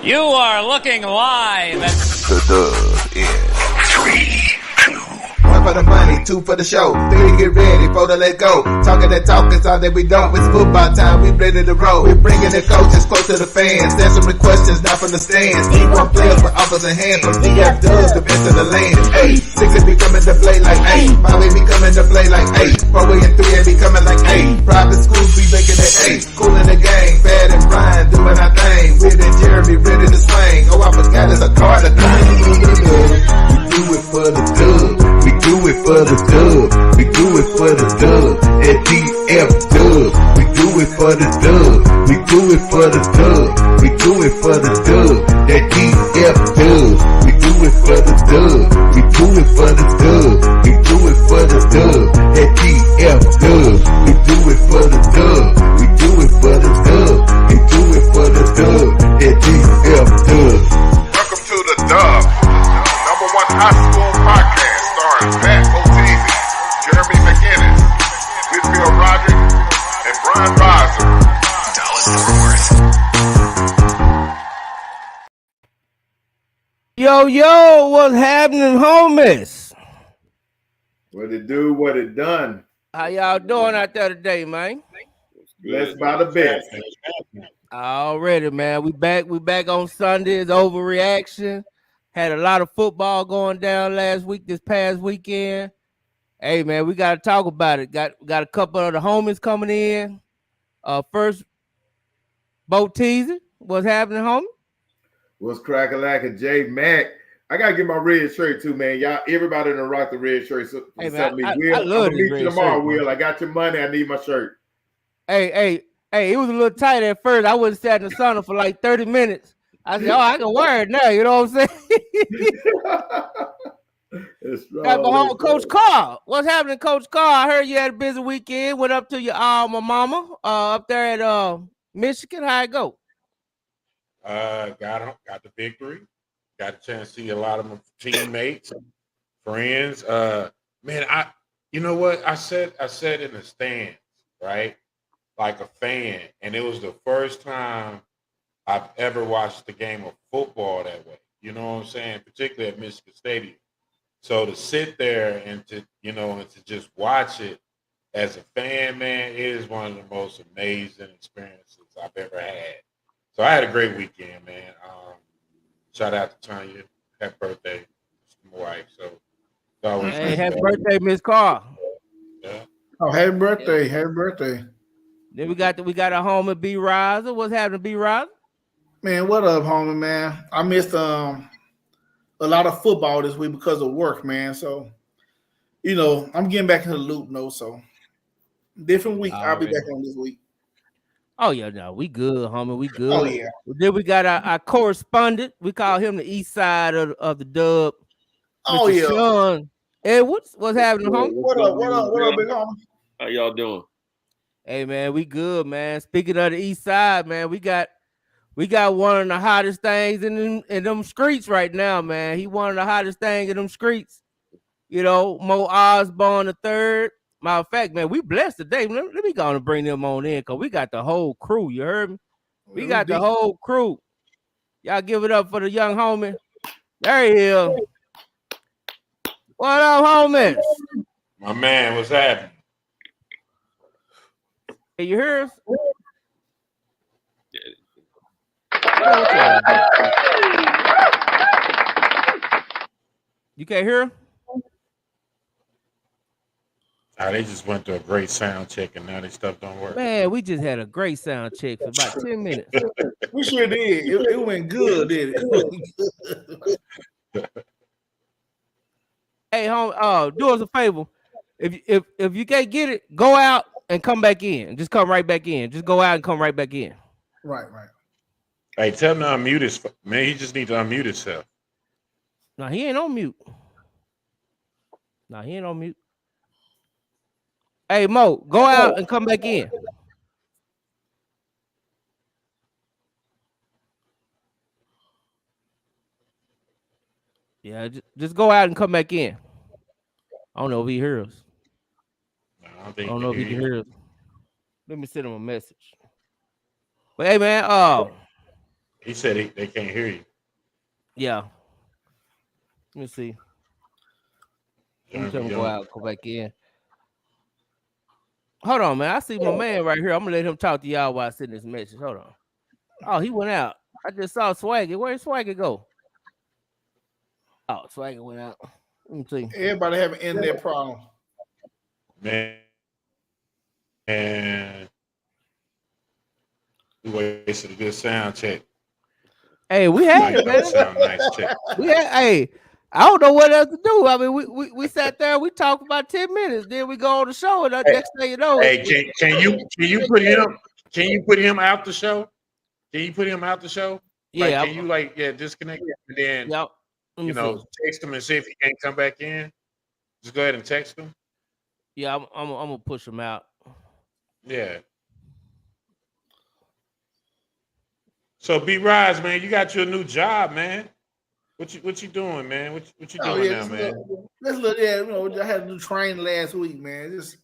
You are looking live at The Dub in 3, 2. One for the money, two for the show, three get ready, four to let go. Talking that talk is all that we don't. It's football time, we ready to roll. We bringing the coaches close to the fans, answering questions not from the stands. D1 players with offers in hand, from DF Dubs, the best of the land. Hey, 6 be coming to play like 8, 5 be coming to play like 8, 4 and 3 be coming like 8. Private schools be making it 8. Cool in the gang, Bad and Brian doing our thing. Weird and Jeremy ready to swing. Oh, I forgot it's a card of thing. We do it for the dub. We do it for the dub. We do it for the dub. At DF Dub. We do it for the dub. We do it for the dub. We do it for the dub. At DF Dub. We do it for the dub. We do it for the dub. We do it for the dub. At DF Dub. We do it for the dub. We do it for the dub. We do it for the dub. At DF Dub. Welcome to The Dub, #1 high school podcast starring Matt O'Teasy, Jeremy McGinnis, Whitfield Roderick, and Brian Bosser. Dallas Fort Worth. Yo, what's happening, homies? What it do, what it done. How y'all doing out there today, man? Blessed by the best. Already, man. We back on Sundays. Overreaction. Had a lot of football going down last week, this past weekend. Hey, man, we got to talk about it. Got a couple of the homies coming in. First, Bo Teasy. What's happening, homie? What's crackalacka, J Mac? I gotta get my red shirt too, man. Y'all, everybody done rock the red shirt. So, Hey, man, me. I Will, I'm love gonna this meet you red tomorrow, shirt, Will. I got your money. I need my shirt. Hey, it was a little tight at first. I wouldn't sat in the sauna for like 30 minutes. I said, I can wear it now. You know what I'm saying? It's Got my home, Coach Carr. What's happening, Coach Carr? I heard you had a busy weekend. Went up to your alma mama up there at Michigan. How it go? Got the victory. Got a chance to see a lot of my teammates, friends. Man, you know what? I sat in the stands, right? Like a fan. And it was the first time I've ever watched the game of football that way. You know what I'm saying? Particularly at Michigan Stadium. So to sit there and to just watch it as a fan, man, it is one of the most amazing experiences I've ever had. So I had a great weekend, man. Shout out to Tanya. Happy birthday. It's my wife. So it's always Hey, happy birthday, Miss Carr. Yeah. Oh, happy birthday. Happy birthday. Then we got our homie B Riser. What's happening, B Riser? Man, what up, homie, man? I missed a lot of football this week because of work, man. So, I'm getting back in the loop, so different week. I'll be back on this week. Oh, yeah, no, we good, homie. We good. Oh, yeah. Then we got our correspondent. We call him the east side of the dub. Oh, Mr. yeah. Sean Edwards. What's happening, homie? What up, big homie? How y'all doing? Hey, man, we good, man. Speaking of the east side, man, we got one of the hottest things in them streets right now, man. He one of the hottest things in them streets. Maurice Osbourne III. Matter of fact, man, we blessed today. Let me go and bring them on in because we got the whole crew. You heard me? We got the whole crew. Y'all give it up for the young homie. There he is. What up, homie? My man, what's happening? Can you hear us? You can't hear him? They just went to a great sound check and now their stuff don't work. Man, we just had a great sound check for about 10 minutes. We sure did. It went good, did it? Hey, homie, do us a favor. If you can't get it, go out and come back in. Just come right back in. Just go out and come right back in. Right. Hey, tell him to unmute his man. He just needs to unmute himself. No, he ain't on mute. Hey, Mo, go out and come back in. Yeah, just go out and come back in. I don't know if he hears us. I don't know if he can hear us. Let me send him a message. But hey, man, He said they can't hear you. Yeah. Let me see. Let me tell him to go out, go back in. Hold on, man. I see my man right here. I'm gonna let him talk to y'all while I send this message. Hold on. Oh, he went out. I just saw Swagger. Where'd Swagger go? Oh, Swagger went out. Let me see. Everybody have an internet problem. Man, and we wasted a good sound check. Hey, we had it, man. Sound nice check. Hey, I don't know what else to do. I mean, we sat there, we talked about 10 minutes, then we go on the show, and the next thing you know. Hey, can you put him out the show? Can you put him out the show? Yeah. Like, can you disconnect and then text him and see if he can't come back in? Just go ahead and text him. Yeah, I'm gonna push him out. Yeah. So B-Rise, man, you got your new job, man. What you doing, man? What you doing now, man? I had to do training last week, man. It's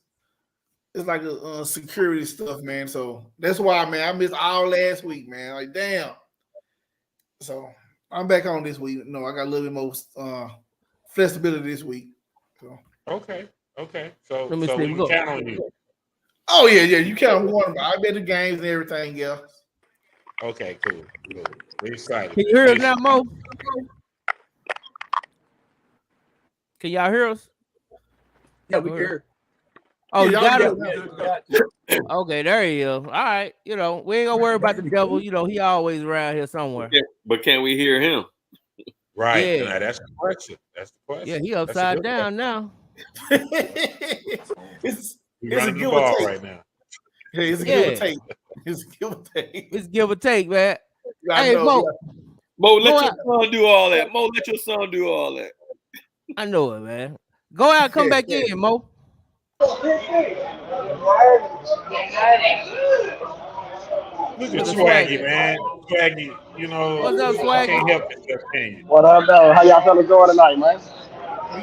like a security stuff, man. So that's why, man, I missed all last week, man. Like, damn. So I'm back on this week. No, I got a little bit more flexibility this week. So. Okay. So we can count on you. Oh yeah, you count on one. I bet the games and everything else. Okay, cool. We're excited. Can you hear us now, Mo? Can y'all hear us? Yeah, we hear. Oh, you got it? Yeah. Okay, there you go. All right. We ain't gonna worry about the devil. He always around here somewhere. Yeah, but can we hear him? Right. Yeah. Now, that's the question. Yeah, he upside down now. It's running the ball right now. Yeah, it's a give or take. It's give or take. It's give or take, man. Hey, Mo, let your son do all that. Mo, let your son do all that. I know it, man. Go out and come back in, Mo. Look at Swaggy, man. Swaggy, What's up, Swaggy? Can't help yourself, can you? What up, though? How y'all fellas doing tonight, man?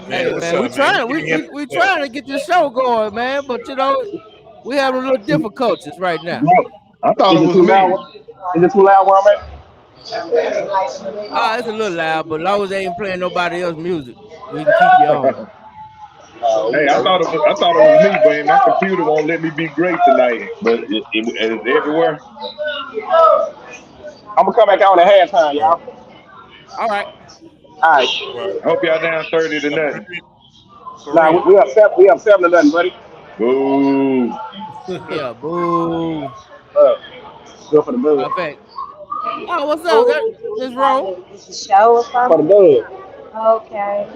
Man, what's up, we trying to get this show going, man, but we have a little difficulties right now. I thought it was me. Is it too loud where I'm at? It's a little loud, but as long as they ain't playing nobody else's music, we can keep you on. Hey, I thought it was me, but my computer won't let me be great tonight. But it's everywhere. I'm gonna come back on at halftime, y'all. All right. I hope y'all down 30 to nothing. Nah, we have 7 to nothing, buddy. Boo. Yeah, boo. Good for the boo. Perfect. Oh, what's up? That's wrong. It's a show or something? For the boo. Okay.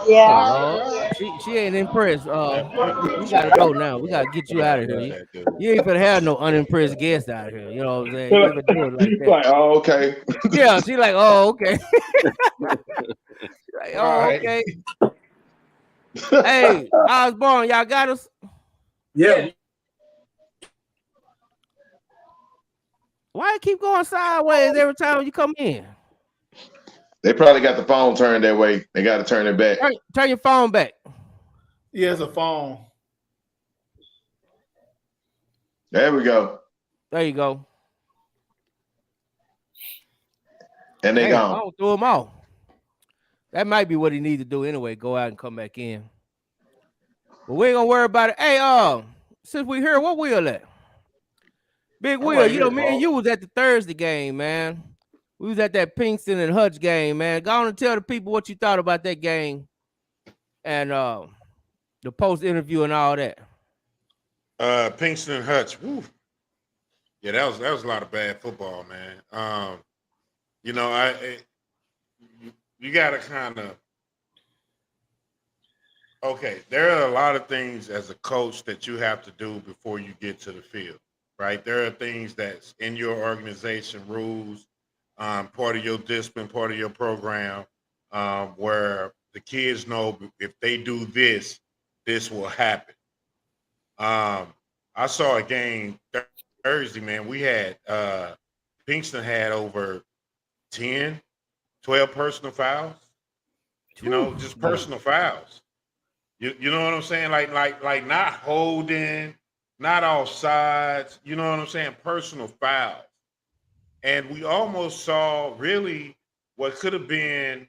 Yeah. Oh, she ain't impressed. We gotta go now. We gotta get you out of here. You ain't gonna have no unimpressed guests out here. You know what I'm saying? You ain't gonna do it like that. Like, oh, okay. Yeah, she like, oh, okay. Like, oh, okay. Hey, Osbourne, y'all got us? Yeah. Why it keep going sideways every time you come in? They probably got the phone turned that way. They got to turn it back. Turn your phone back. Yeah, it's a phone. There we go. There you go. And they gone. I don't throw them off. That might be what he needs to do anyway. Go out and come back in. But we ain't gonna worry about it. Hey, since we here, what Will at? Big Will, me and you was at the Thursday game, man. We was at that Pinkston and Hutch game, man. Go on and tell the people what you thought about that game and the post interview and all that. Pinkston and Hutch. Woo. Yeah, that was a lot of bad football, man. You gotta kind of there are a lot of things as a coach that you have to do before you get to the field, right? There are things that's in your organization, rules, part of your discipline, part of your program, where the kids know if they do this, this will happen. I saw a game Thursday, man. We had Pinkston had over 10, 12 personal fouls. Just personal fouls. You know what I'm saying? Like not holding, not offsides. You know what I'm saying? Personal fouls. and we almost saw really what could have been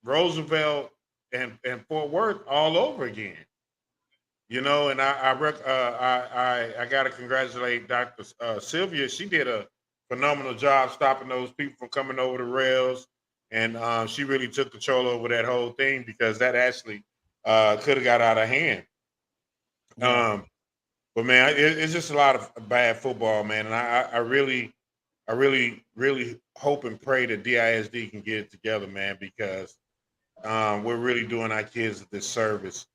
Roosevelt and Fort Worth all over again. You know, and I got to congratulate Dr. Sylvia. She did a phenomenal job stopping those people from coming over the rails, and she really took control over that whole thing because that actually could have got out of hand. Yeah. But man, it's just a lot of bad football, man, and I really hope and pray that DISD can get it together, man, because we're really doing our kids a disservice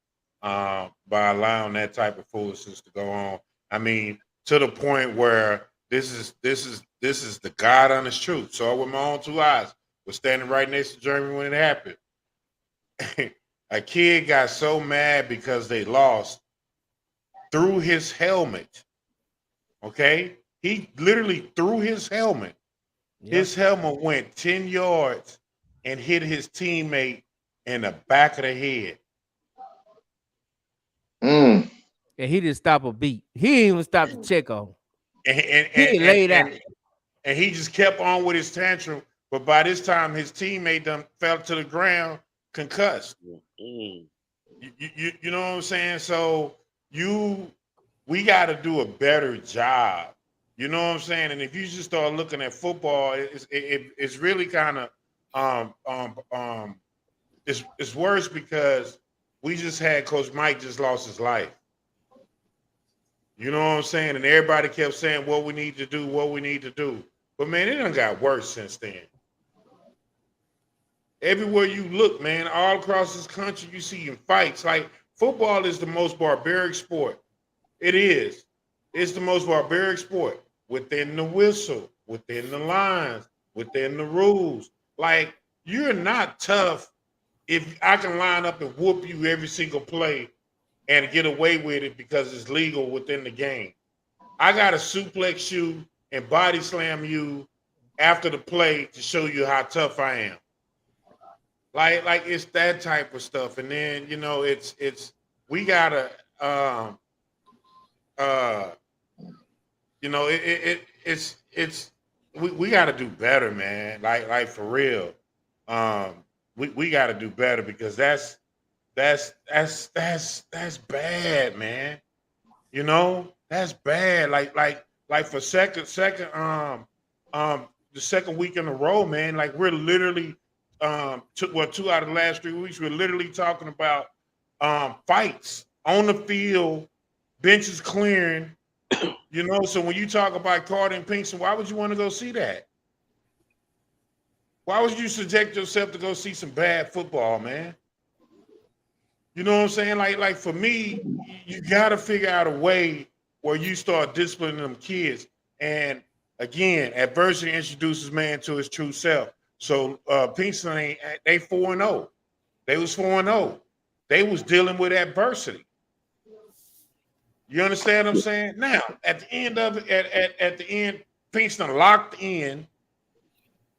by allowing that type of foolishness to go on. I mean, to the point where this is the God honest truth. So with my own two eyes, was standing right next to Jeremy when it happened. A kid got so mad because they lost, threw his helmet. Okay, he literally threw his helmet. Yep. His helmet went 10 yards and hit his teammate in the back of the head. And he didn't stop a beat. He didn't even stop to check on. He laid out. And he just kept on with his tantrum. But by this time, his teammate done fell to the ground, concussed. You know what I'm saying? So we got to do a better job. You know what I'm saying? And if you just start looking at football, it's really kind of it's worse because we just had Coach Mike just lost his life. You know what I'm saying? And everybody kept saying what we need to do, what we need to do. But man, it done got worse since then. Everywhere you look, man, all across this country, you see fights. Like, football is the most barbaric sport. It is. It's the most barbaric sport within the whistle, within the lines, within the rules. Like, you're not tough if I can line up and whoop you every single play and get away with it because it's legal within the game. I got to suplex you and body slam you after the play to show you how tough I am. Like it's that type of stuff. And then, you know, we gotta you know, we gotta do better, man. Like for real. We gotta do better because that's bad, man. You know, that's bad. Like for the second week in a row, man, like we're literally 2 out of the last 3 weeks, we're literally talking about fights on the field, benches clearing, you know. So when you talk about Carter and Pinkston, why would you want to go see that? Why would you subject yourself to go see some bad football, man? You know what I'm saying? Like for me, you got to figure out a way where you start disciplining them kids. And again, adversity introduces man to his true self. So Pinkston, they 4-0. They was 4-0. They was dealing with adversity. You understand what I'm saying? Now, at the end of it, at the end, Pinkston locked in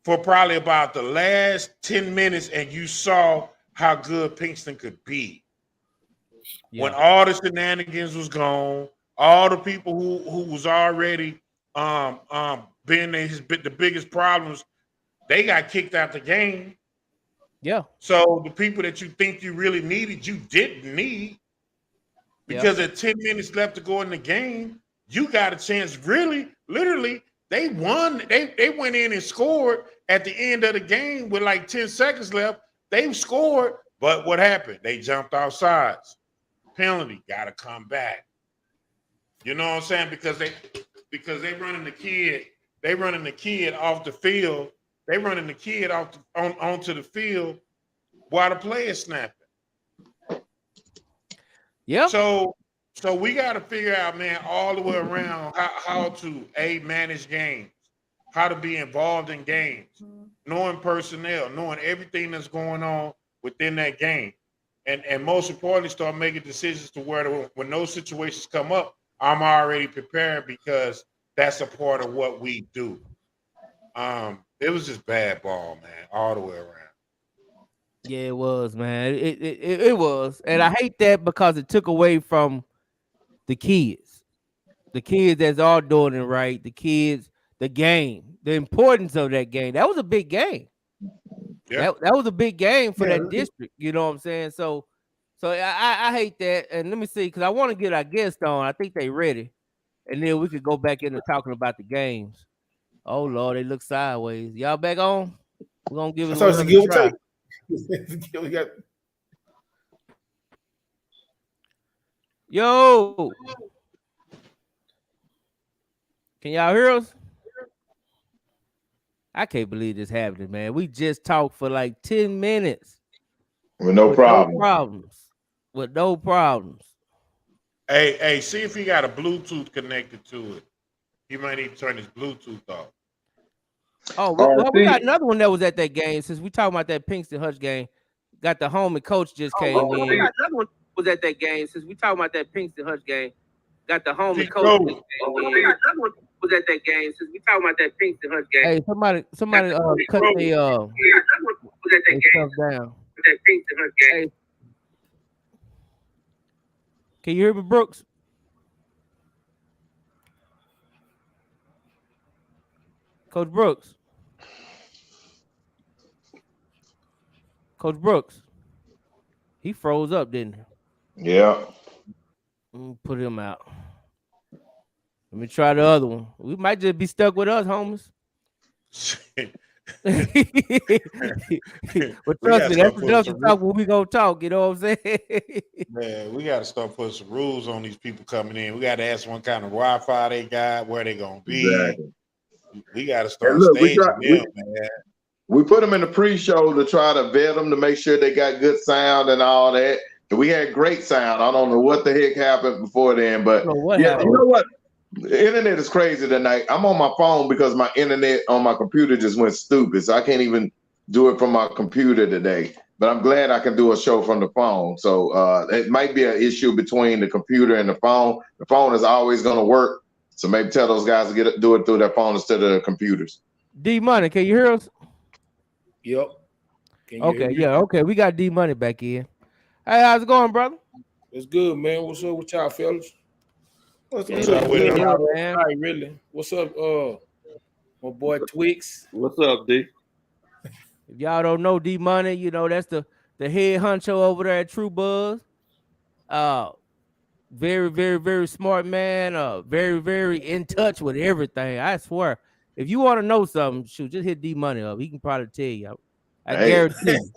for probably about the last 10 minutes, and you saw how good Pinkston could be. Yeah. When all the shenanigans was gone, all the people who was already being the biggest problems, they got kicked out the game. Yeah. So the people that you think you really needed, you didn't need. Because at 10 minutes left to go in the game, you got a chance. Really, literally, they won. They went in and scored at the end of the game with like 10 seconds left. They scored, but what happened? They jumped off sides. Penalty, got to come back. You know what I'm saying? Because they running the kid off the field. They running the kid onto the field while the play is snapping. Yeah. So we got to figure out, man, all the way around how to manage games, how to be involved in games, knowing personnel, knowing everything that's going on within that game, and most importantly, start making decisions to where when those situations come up, I'm already prepared because that's a part of what we do. It was just bad ball, man, all the way around. Yeah, it was, man. It was. And I hate that because it took away from the kids. The kids that's all doing it right. The kids the game, the importance of that game. That was a big game. Yeah. That was a big game for that district. You know what I'm saying? So I hate that. And let me see, because I want to get our guest on. I think they ready, and then we could go back into talking about the games. Oh Lord, they look sideways. Y'all back on? We're gonna give it another try. We got. Yo, can y'all hear us? I can't believe this happening, man. We just talked for like 10 minutes. With no problem. With no problems. Hey, see if he got a Bluetooth connected to it. He might need to turn his Bluetooth off. Oh, well, we got another one that was at that game. Since we talking about that Pinkston Hutch game, got the home and coach just came in. We got another one was at that game. Since we talking about that Pinkston Hutch game, got the home and coach just came in. We got another one was at that game. Since we talking about that Pinkston Hutch game. Hey, somebody cut the stuff down. That Pinkston Hutch game. Hey. Can you hear me, Brooks? Coach Brooks. Coach Brooks. He froze up, didn't he? Yeah. Put him out. Let me try the other one. We might just be stuck with us, homies. But trust me, that's enough to talk when we gonna talk. You know what I'm saying? Man, we got to start putting some rules on these people coming in. We got to ask what kind of Wi-Fi they got, where they gonna be. Exactly. We got to start staging them, man. We put them in the pre-show to try to vet them to make sure they got good sound and all that. We had great sound. I don't know what the heck happened before then, but yeah, you know what? The internet is crazy tonight. I'm on my phone because my internet on my computer just went stupid, so I can't even do it from my computer today. But I'm glad I can do a show from the phone. So it might be an issue between the computer and the phone. The phone is always going to work, so maybe tell those guys to do it through their phone instead of their computers. D Money, can you hear us? Yep. Okay, yeah, okay. We got D Money back in. Hey, how's it going, brother? It's good, man. What's up with y'all fellas? What's up with you, man? Right, really. What's up, my boy Twix? What's up, D? If y'all don't know D Money, you know that's the head honcho over there at TrueBuzz. Very, very, very smart man. Very, very in touch with everything. I swear. If you want to know something, shoot, just hit D Money up. He can probably tell you. I guarantee you.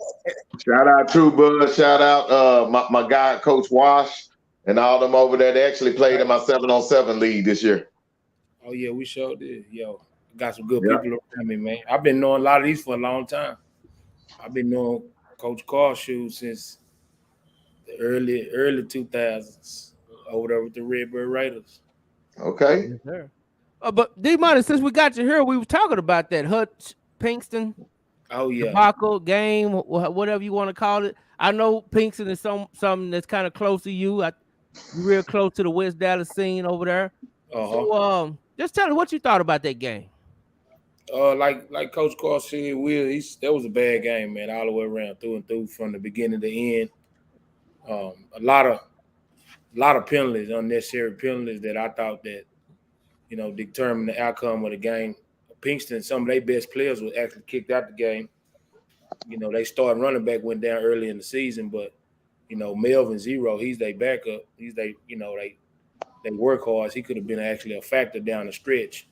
Shout out TrueBuzz. Shout out my guy, Coach Wash, and all them over there. They actually played in my 7-on-7 league this year. Oh, yeah, we sure did. Yo, got some good people around me, man. I've been knowing a lot of these for a long time. I've been knowing Coach Carl shoes since the early 2000s over there with the Redbird Raiders. Okay. Yes, sir. But D Money, since we got you here, we were talking about that Hutch Pinkston. Oh yeah, debacle game, whatever you want to call it. I know Pinkston is something that's kind of close to you. You're real close to the West Dallas scene over there. So just tell me what you thought about that game. Like Coach Carl said, that was a bad game, man, all the way around, through and through, from the beginning to the end. A lot of penalties, unnecessary penalties that I thought that, you know, determined the outcome of the game. Pinkston, some of their best players were actually kicked out the game. You know, they started running back, went down early in the season, but, you know, Melvin Zero, he's their backup. They work hard. He could have been actually a factor down the stretch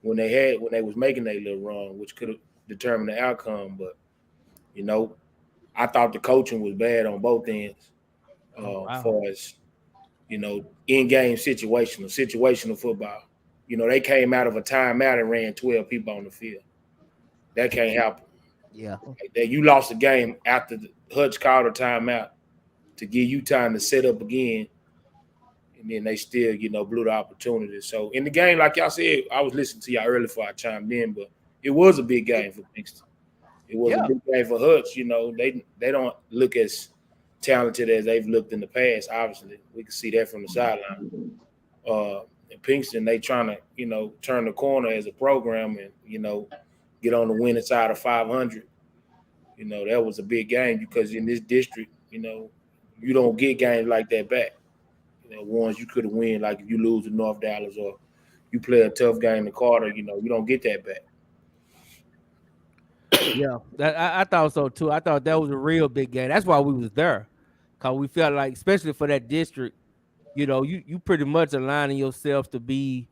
when they was making their little run, which could have determined the outcome. But, you know, I thought the coaching was bad on both ends. As far as, you know, in-game situational football. You know, they came out of a timeout and ran 12 people on the field. That can't happen. Yeah. Like you lost the game after the Hutch called a timeout to give you time to set up again. And then they still, you know, blew the opportunity. So in the game, like y'all said, I was listening to y'all earlier before I chimed in, but it was a big game for Pinkston. It was a big game for Hutch. You know, they don't look as talented as they've looked in the past, obviously. We can see that from the sideline. In Pinkston, they trying to, you know, turn the corner as a program and, you know, get on the winning side of 500. You know, that was a big game because in this district, you know, you don't get games like that back. You know, ones you could have won, like if you lose to North Dallas or you play a tough game in the quarter, you don't get that back. Yeah, I thought so too. I thought that was a real big game. That's why we was there, cause we felt like, especially for that district, you pretty much aligning yourself to be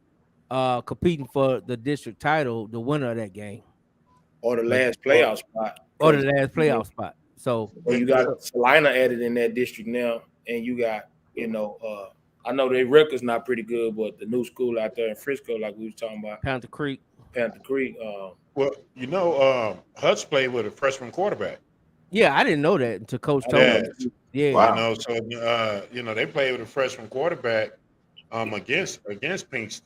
competing for the district title, the winner of that game, or the last playoff spot, So you got Salina added in that district now, and you got I know their record's not pretty good, but the new school out there in Frisco, like we was talking about, Panther Creek. Well, Hutch played with a freshman quarterback. Yeah, I didn't know that until Coach told me. Yeah, wow. So they played with a freshman quarterback against Pinkston.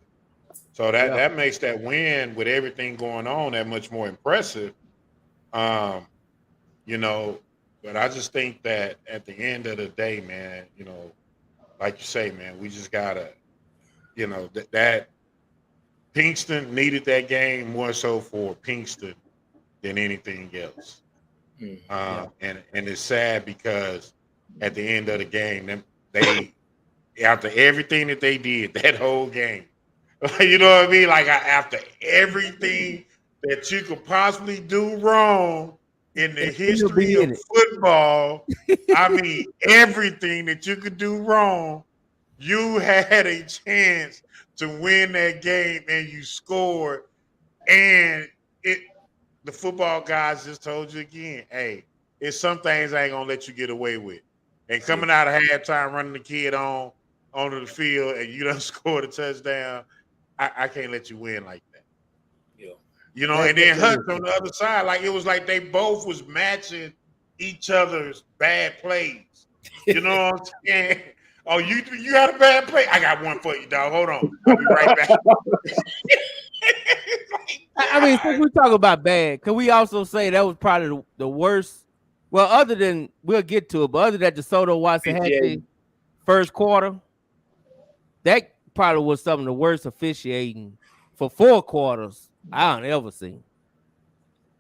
So that makes that win with everything going on that much more impressive. But I just think that at the end of the day, man, like you say, man, we just gotta, that Pinkston needed that game more so for Pinkston than anything else. And it's sad because at the end of the game, they after everything that they did that whole game, you know what I mean? Like after everything that you could possibly do wrong in the history of football, I mean everything that you could do wrong, you had a chance to win that game and you scored, and the football guys just told you again, hey, it's some things I ain't gonna let you get away with. And coming out of halftime, running the kid onto the field, and you done scored a touchdown, I can't let you win like that. Yeah. And then Hutch on the other side, like it was like they both was matching each other's bad plays. You know what I'm saying? Oh, you had a bad play? I got one for you, dog. Hold on. I'll be right back. I mean, since we talk about bad, can we also say that was probably the worst? Well, other than, we'll get to it, but other than DeSoto Watson had the first quarter, that probably was some of the worst officiating for 4 quarters I don't ever seen.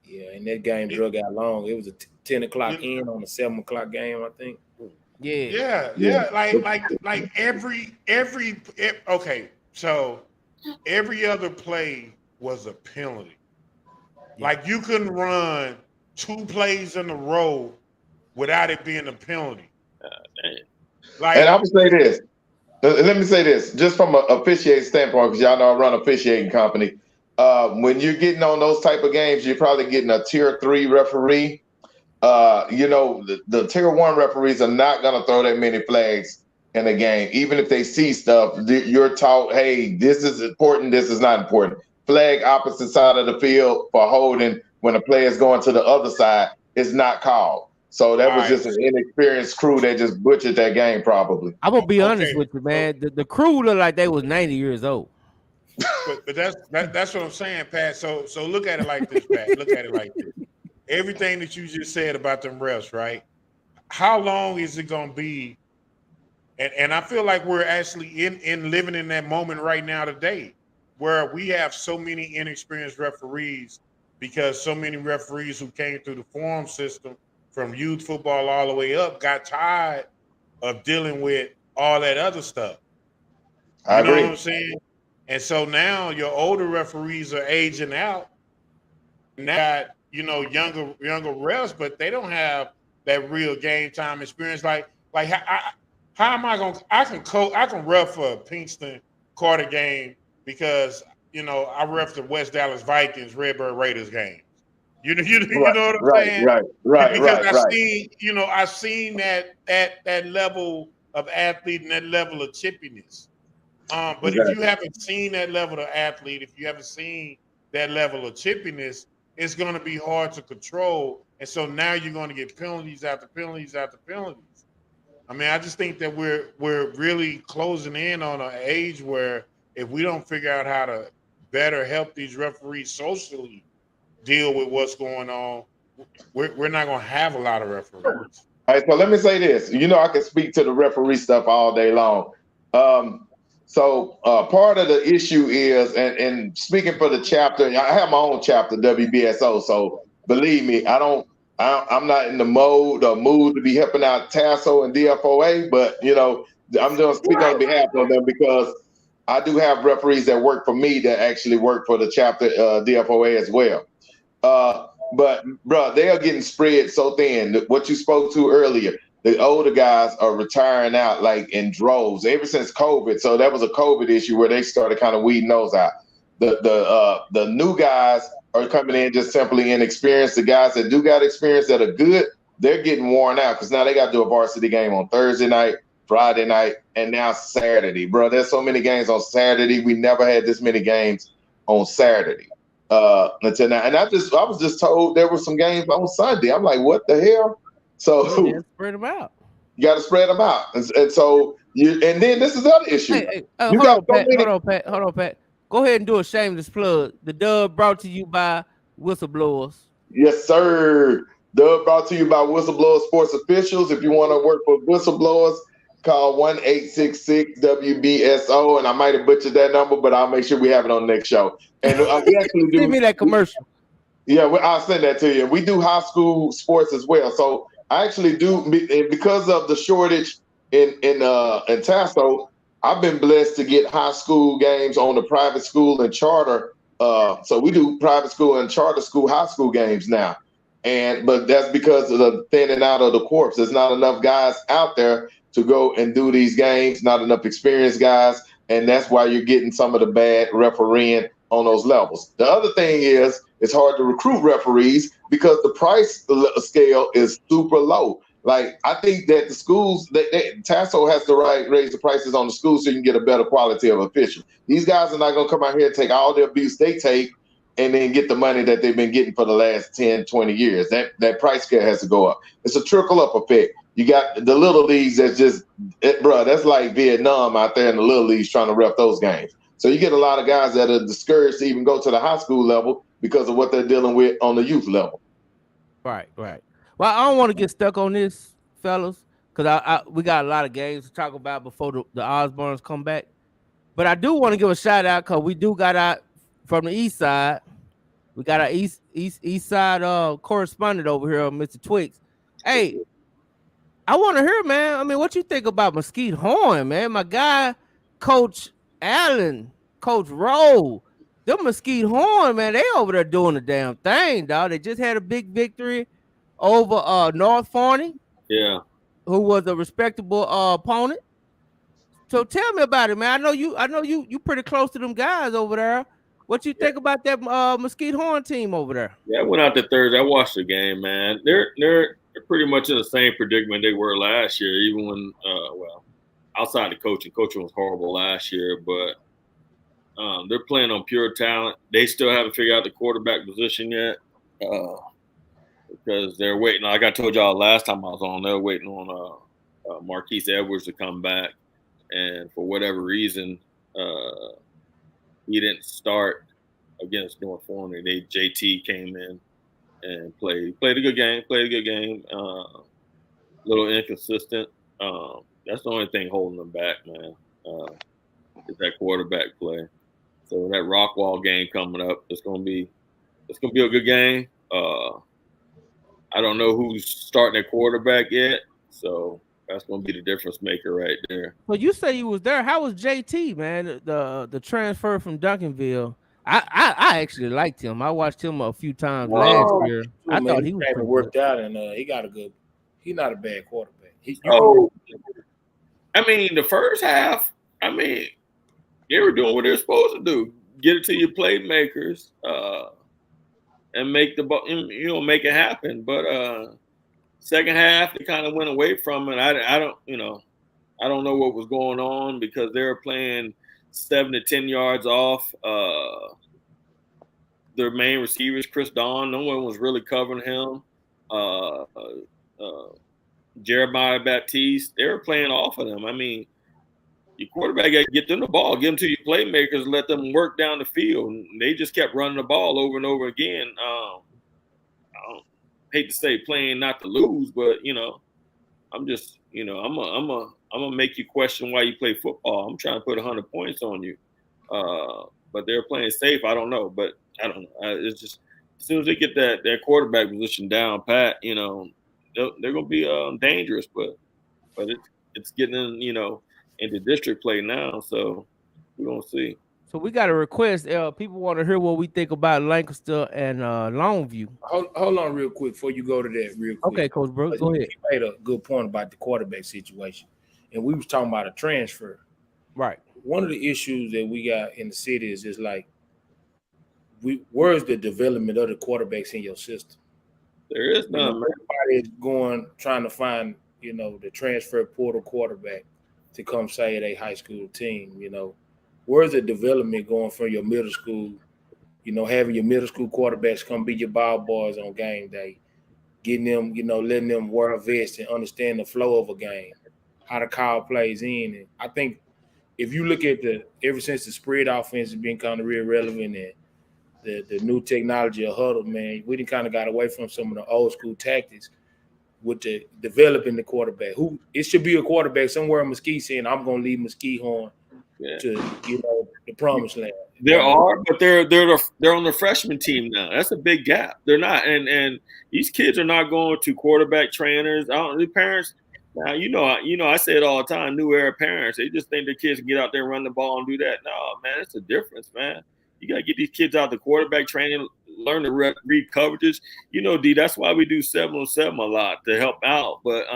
Yeah, and that game drug out long. It was a 10 o'clock in on a 7 o'clock game, I think. Yeah. Like every okay. So every other play was a penalty. Like you couldn't run 2 plays in a row without it being a penalty. And I would say this. Let me say this, just from an officiating standpoint, because y'all know I run an officiating company. When you're getting on those type of games, you're probably getting a tier 3 referee. The tier 1 referees are not going to throw that many flags in a game. Even if they see stuff, you're taught, hey, this is important, this is not important. Flag opposite side of the field for holding when a player is going to the other side is not called. So that was just an inexperienced crew that just butchered that game probably. I'm going to be honest with you, man. The crew looked like they was 90 years old. But that's what I'm saying, Pat. So look at it like this, Pat. Look at it like this. Everything that you just said about them refs, right? How long is it going to be? And I feel like we're actually in living in that moment right now today, where we have so many inexperienced referees because so many referees who came through the forum system from youth football all the way up got tired of dealing with all that other stuff. I agree. Know what I'm saying? And so now your older referees are aging out. Now, younger refs, but they don't have that real game time experience. Like how am I going? I can ref for a Pinkston Carter game because I ref the West Dallas Vikings Redbird Raiders game. You know what I'm saying? Right. Because I've seen that level of athlete and that level of chippiness. But if you haven't seen that level of athlete, if you haven't seen that level of chippiness, it's going to be hard to control. And so now you're going to get penalties after penalties after penalties. I mean, I just think that we're really closing in on an age where if we don't figure out how to better help these referees socially deal with what's going on, we're not going to have a lot of referees. All right, so let me say this. I can speak to the referee stuff all day long. So part of the issue is, and speaking for the chapter, I have my own chapter, WBSO. So believe me, I'm not in the mood to be helping out TASO and DFOA, but I'm just speaking on behalf of them because I do have referees that work for me that actually work for the chapter DFOA as well. But bro, they are getting spread so thin. What you spoke to earlier, the older guys are retiring out like in droves ever since COVID. So that was a COVID issue where they started kind of weeding those out. The new guys are coming in just simply inexperienced. The guys that do got experience that are good, they're getting worn out because now they got to do a varsity game on Thursday night, Friday night, and now Saturday. Bro, there's so many games on Saturday. We never had this many games on Saturday until now. And I was just told there were some games on Sunday. I'm like, what the hell? So spread them out. You got to spread them out, and so and then this is the other issue. Hold on, Pat. Go ahead and do a shameless plug. The dub brought to you by Whistleblowers. Yes, sir. Dub brought to you by Whistleblower Sports Officials. If you want to work for Whistleblowers, call 1-866-WBSO. And I might have butchered that number, but I'll make sure we have it on the next show. And we actually do. Give me that commercial. Yeah, I'll send that to you. We do high school sports as well. So I actually do, because of the shortage in Tasso, I've been blessed to get high school games on the private school and charter. So we do private school and charter school high school games now. But that's because of the thinning out of the corps. There's not enough guys out there to go and do these games, not enough experienced guys. And that's why you're getting some of the bad refereeing on those levels. The other thing is it's hard to recruit referees because the price scale is super low. Like, I think that the schools, Tasso has to raise the prices on the schools so you can get a better quality of official. These guys are not going to come out here and take all the abuse they take and then get the money that they've been getting for the last 10, 20 years. That price scale has to go up. It's a trickle-up effect. You got the little leagues that's that's like Vietnam out there in the little leagues trying to rep those games. So you get a lot of guys that are discouraged to even go to the high school level because of what they're dealing with on the youth level. Right. Well, I don't want to get stuck on this, fellas, because we got a lot of games to talk about before the Osbournes come back. But I do want to give a shout out because we do got our from the east side. We got our east side correspondent over here, Mr. Twix. Hey, I want to hear, man. I mean, what you think about Mesquite Horn, man? My guy, Coach Allen, Coach Rowe, them Mesquite Horn, man, they over there doing the damn thing, dog. They just had a big victory over North Forney, who was a respectable opponent. So tell me about it, man. I know you pretty close to them guys over there. What you think about that Mesquite Horn team over there? Yeah, I went out there Thursday. I watched the game, man. They're pretty much in the same predicament they were last year, even when outside the coaching was horrible last year, but they're playing on pure talent. They still haven't figured out the quarterback position yet because they're waiting. Like I told y'all last time I was on, they're waiting on Marquise Edwards to come back, and for whatever reason, he didn't start against North Forney. JT came in and played a good game. A little inconsistent. That's the only thing holding them back, man. Is that quarterback play. So that Rockwall game coming up, it's gonna be a good game. I don't know who's starting at quarterback yet, so that's gonna be the difference maker right there. Well, you say you was there. How was JT, man? The transfer from Duncanville. I actually liked him. I watched him a few times last year. I thought he was pretty worked out, and he's not a bad quarterback. I mean, the first half, they were doing what they're supposed to do. Get it to your playmakers and make the ball, make it happen. But second half, they kind of went away from it. I don't know what was going on because they were playing 7 to 10 yards off. Their main receivers, Chris Don, no one was really covering him. Jeremiah Baptiste, they were playing off of them. I mean, your quarterback got to get them the ball, give them to your playmakers, let them work down the field. And they just kept running the ball over and over again. I hate to say playing not to lose, but I'm just, I'm gonna make you question why you play football. I'm trying to put 100 points on you, but they're playing safe. I don't know, but I don't know. It's just as soon as they get that quarterback position down pat, they're gonna be dangerous. But it's getting into district play now, so we're gonna see. So we got a request. People want to hear what we think about Lancaster and Longview. Hold on real quick before you go to that real quick. Okay, Coach Brooks, go ahead. You made a good point about the quarterback situation. And we was talking about a transfer. Right. One of the issues that we got in the city is just like, where's the development of the quarterbacks in your system? There is none. Everybody is trying to find, the transfer portal quarterback to come say at a high school team, Where's the development going from your middle school, having your middle school quarterbacks come be your ball boys on game day, getting them, letting them wear a vest and understand the flow of a game, how to call plays in. And I think if you look at ever since the spread offense has been kind of real relevant and the new technology of huddle, man, we kind of got away from some of the old school tactics with the developing the quarterback. It should be a quarterback somewhere in Mesquite saying, I'm going to lead Mesquite Horn to the promised land. There are, but they're on the freshman team now. That's a big gap. They're not, and these kids are not going to quarterback trainers. The parents now, I say it all the time. New era parents, they just think their kids can get out there and run the ball and do that. No, man, it's a difference, man. You got to get these kids out the quarterback training, learn to read coverages. D, that's why we do 7-on-7 a lot to help out. But,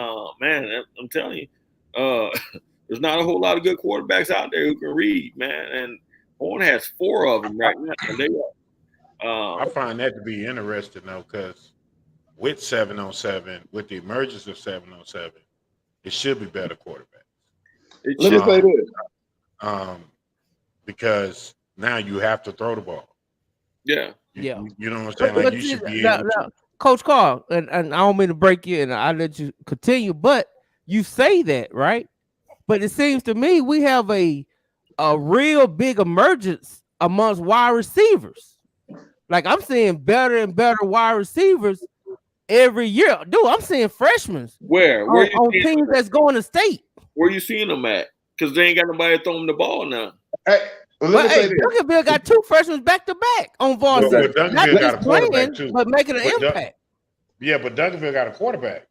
man, I'm telling you, there's not a whole lot of good quarterbacks out there who can read, man. And Horn has 4 of them right now. I find that to be interesting, though, because with 7-on-7, with the emergence of 7-on-7, it should be better quarterbacks. Let me say this. Because now you have to throw the ball. Yeah. You know what I'm saying? Like you should be able to. Coach Carl, and I don't mean to break you, and I'll let you continue, but you say that, right? But it seems to me we have a real big emergence amongst wide receivers. Like I'm seeing better and better wide receivers every year. Dude, I'm seeing freshmen. Where on teams that's going to state. Where you seeing them at? Because they ain't got nobody to throw them the ball now. Hey, Duncanville got 2 freshmen back to back on varsity. Not just playing, too. but making an impact. But Duncanville got a quarterback.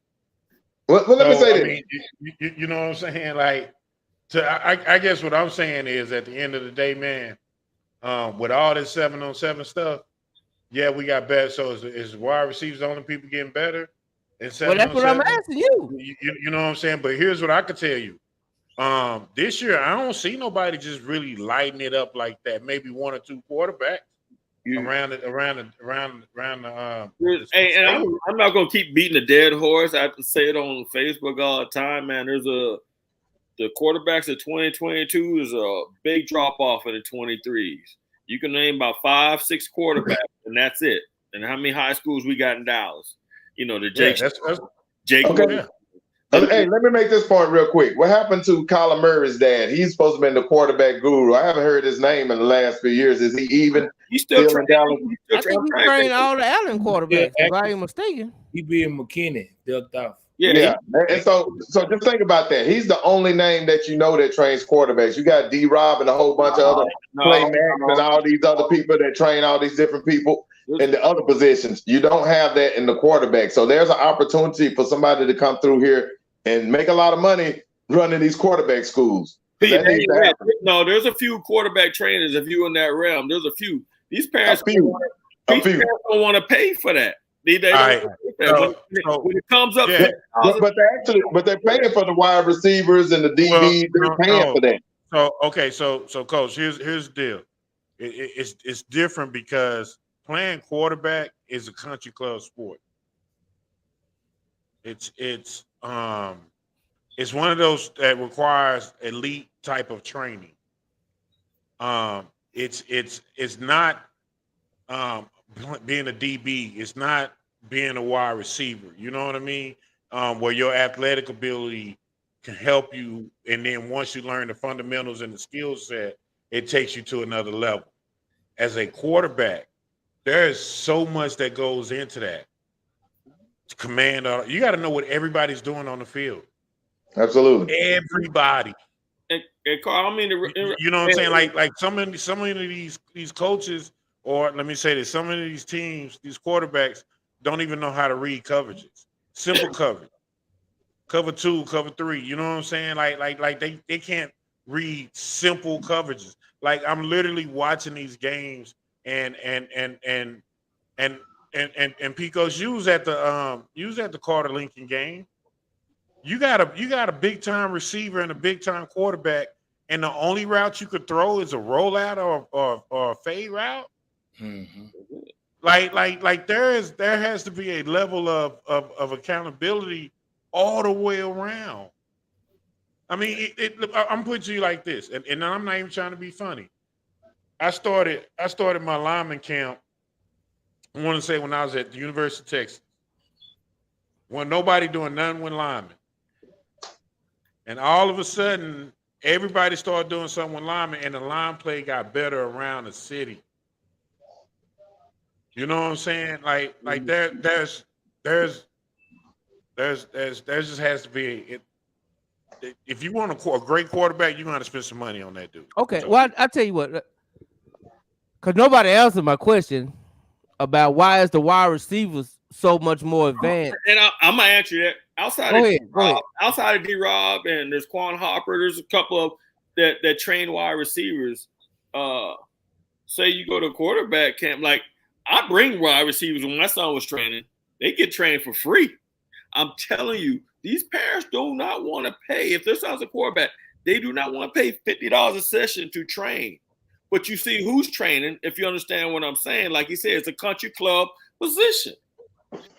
Well, let me say this. You know what I'm saying? Like, I guess what I'm saying is at the end of the day, man, with all this 7-on-7 stuff, we got better. So is wide receivers the only people getting better? Well, that's what I'm asking you. You know what I'm saying? But here's what I could tell you. This year, I don't see nobody just really lighting it up like that. Maybe 1 or 2 quarterbacks around the. Hey, and I'm not gonna keep beating a dead horse. I have to say it on Facebook all the time, man. The quarterbacks of 2022 is a big drop off in the 23s. You can name about 5-6 quarterbacks, and that's it. And how many high schools we got in Dallas? The Jake. Jake. Okay. Yeah. Hey, let me make this point real quick. What happened to Kyler Murray's dad? He's supposed to be the quarterback guru. I haven't heard his name in the last few years. Is he even? He's still in Dallas? I think he trained all the Allen quarterbacks, if I ain't mistaken. He being McKinney, ducked off. Yeah. And so just think about that. He's the only name that that trains quarterbacks. You got D-Rob and a whole bunch of other playmats and all these other people that train all these different people in the other positions. You don't have that in the quarterback. So there's an opportunity for somebody to come through here and make a lot of money running these quarterback schools. No, there's a few quarterback trainers. If you're in that realm, there's a few. These parents don't want to pay for that. They don't when it comes up, but they're paying for the wide receivers and the DBs. They're paying for that. So coach, here's the deal. It's different because playing quarterback is a country club sport. It's one of those that requires elite type of training. It's not being a DB. It's not being a wide receiver. You know what I mean? Where your athletic ability can help you, and then once you learn the fundamentals and the skill set, it takes you to another level. As a quarterback, there is so much that goes into that. Command, you got to know what everybody's doing on the field. Absolutely, everybody. And Carl, I mean, you know what I'm saying? Like some of these coaches, or let me say this, some of these teams, these quarterbacks don't even know how to read coverages. Simple coverage, cover 2, cover 3. You know what I'm saying? Like they can't read simple coverages. Like I'm literally watching these games and Picos, you was at the Carter Lincoln game. You got a big time receiver and a big time quarterback, and the only route you could throw is a rollout or a fade route. Mm-hmm. Like there has to be a level of accountability all the way around. I mean, I'm putting to you like this, and I'm not even trying to be funny. I started my lineman camp. I want to say when I was at the University of Texas, when nobody doing nothing with linemen, and all of a sudden everybody started doing something with linemen, and the line play got better around the city. You know what I'm saying? Like there's just has to be if you want a great quarterback, you're gonna have to spend some money on that dude. Okay, well I tell you what, because nobody answered my question about why is the wide receivers so much more advanced. And I'm gonna answer that. Outside of D-Rob, and there's Quan Hopper, there's a couple of that train wide receivers. Say you go to a quarterback camp, like I bring wide receivers when my son was training. They get trained for free. I'm telling you, these parents do not want to pay. If their son's a quarterback, they do not want to pay $50 a session to train. But you see who's training, if you understand what I'm saying. Like he said, it's a country club position.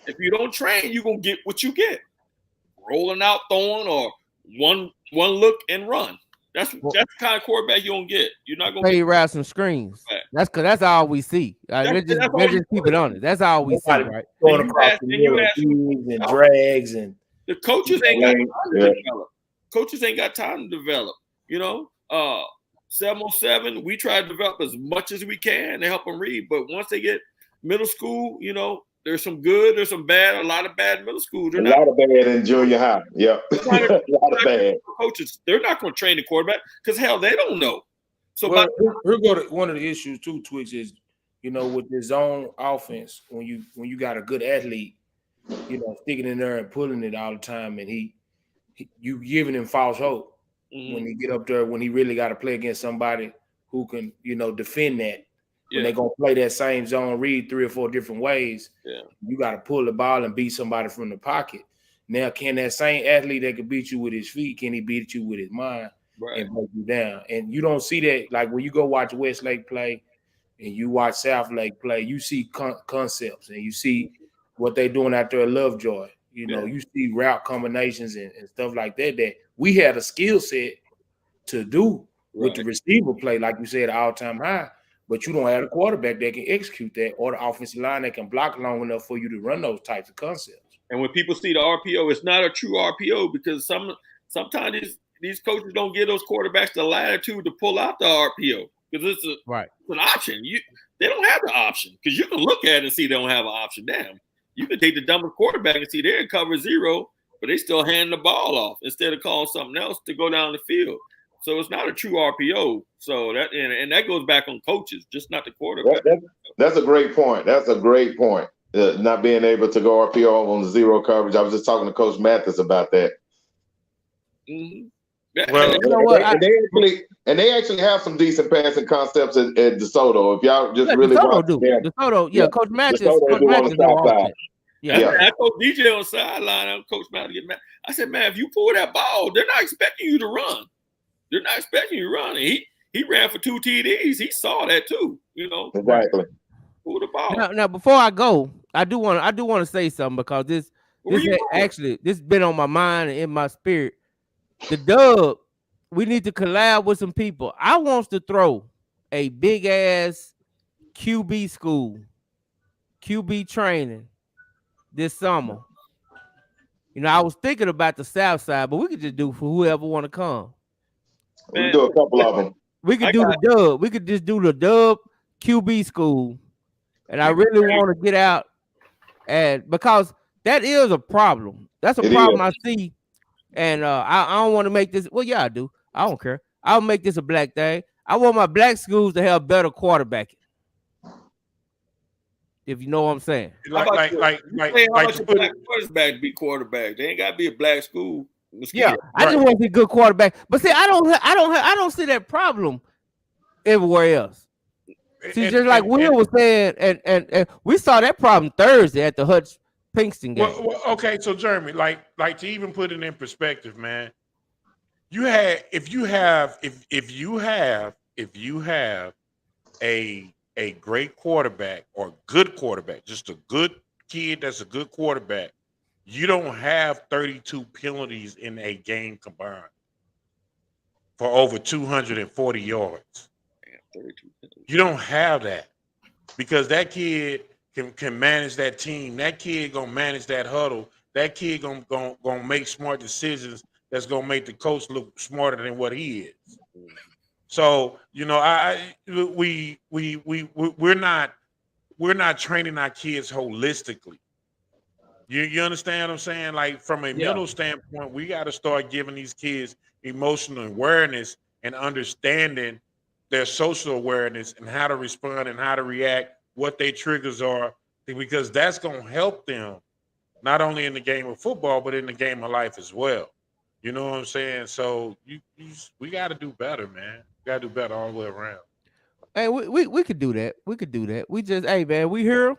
If you don't train, you're going to get what you get. Rolling out, throwing, or one look and run. That's the kind of quarterback you're going to get. You're not going to play routes and screens. That's all we see. Let's just keep it on it. That's all we see, right? Going across the middle, and drags, and the coaches ain't got time to develop. Coaches ain't got time to develop. 707, we try to develop as much as we can to help them read. But once they get middle school, there's some good, there's some bad, a lot of bad middle school. A lot of bad in junior high. Yeah. A lot of bad. Coaches, they're not going to train the quarterback because, hell, they don't know. So we'll go to one of the issues, too, Twix, is, with the zone offense, when you got a good athlete, sticking in there and pulling it all the time, and you giving him false hope. Mm-hmm. When he get up there, when he really got to play against somebody who can, defend that. When they're going to play that same zone read 3 or 4 different ways, you got to pull the ball and beat somebody from the pocket. Now, can that same athlete that can beat you with his feet, can he beat you with his mind and break you down? And you don't see that. Like when you go watch Westlake play and you watch Southlake play, you see concepts and you see what they're doing out there at Lovejoy. You see route combinations and stuff like that we had a skill set to do with the receiver play, like you said, all-time high, but you don't have a quarterback that can execute that or the offensive line that can block long enough for you to run those types of concepts. And when people see the RPO, it's not a true RPO because sometimes these coaches don't give those quarterbacks the latitude to pull out the RPO because it's an option. They don't have the option because you can look at it and see they don't have an option. Damn. You can take the dumbest quarterback and see they're in cover 0, but they still hand the ball off instead of calling something else to go down the field. So it's not a true RPO. So that goes back on coaches, just not the quarterback. That's a great point. That's a great point. Not being able to go RPO on 0 coverage. I was just talking to Coach Mathis about that. Mm-hmm. Well, they actually have some decent passing concepts at DeSoto. If y'all just really want to, DeSoto, Coach Mathis. I told DJ on the sideline, I Coach Mathis get mad. I said, man, if you pull that ball, they're not expecting you to run. They're not expecting you to run. And he ran for 2 TDs. He saw that too. Exactly. Pull the ball. Now, before I go, I do want to say something because this been on my mind and in my spirit. The Dub, we need to collab with some people. I want to throw a big ass QB school, QB training this summer. I was thinking about the South Side, but we could just do for whoever want to come. We can do a couple of them. We could do the Dub. We could just do the Dub QB school, and I really want to get out, and because that is a problem. That's a problem I see. And I don't want to make this. Well, yeah, I do. I don't care. I'll make this a black thing. I want my black schools to have better quarterbacking. If you know what I'm saying. Like black quarterback be quarterback. They ain't got to be a black school. Mosquito. I just want to see good quarterback. But see, I don't see that problem everywhere else. See, just like Will was saying, and we saw that problem Thursday at the Hutch Pinkston game. Well, okay, so Jeremy, like to even put it in perspective, man, if you have a great quarterback or good quarterback, just a good kid that's a good quarterback, you don't have 32 penalties in a game combined for over 240 yards. You don't have that because that kid can manage that team. That kid gonna manage that huddle. That kid gonna make smart decisions. That's gonna make the coach look smarter than what he is. So we're not training our kids holistically. You understand what I'm saying? Like from a mental standpoint, we got to start giving these kids emotional awareness and understanding their social awareness and how to respond and how to react, what their triggers are, because that's going to help them not only in the game of football, but in the game of life as well. You know what I'm saying? So we got to do better, man. We got to do better all the way around. Hey, we could do that. We could do that. We just, hey, man, we here.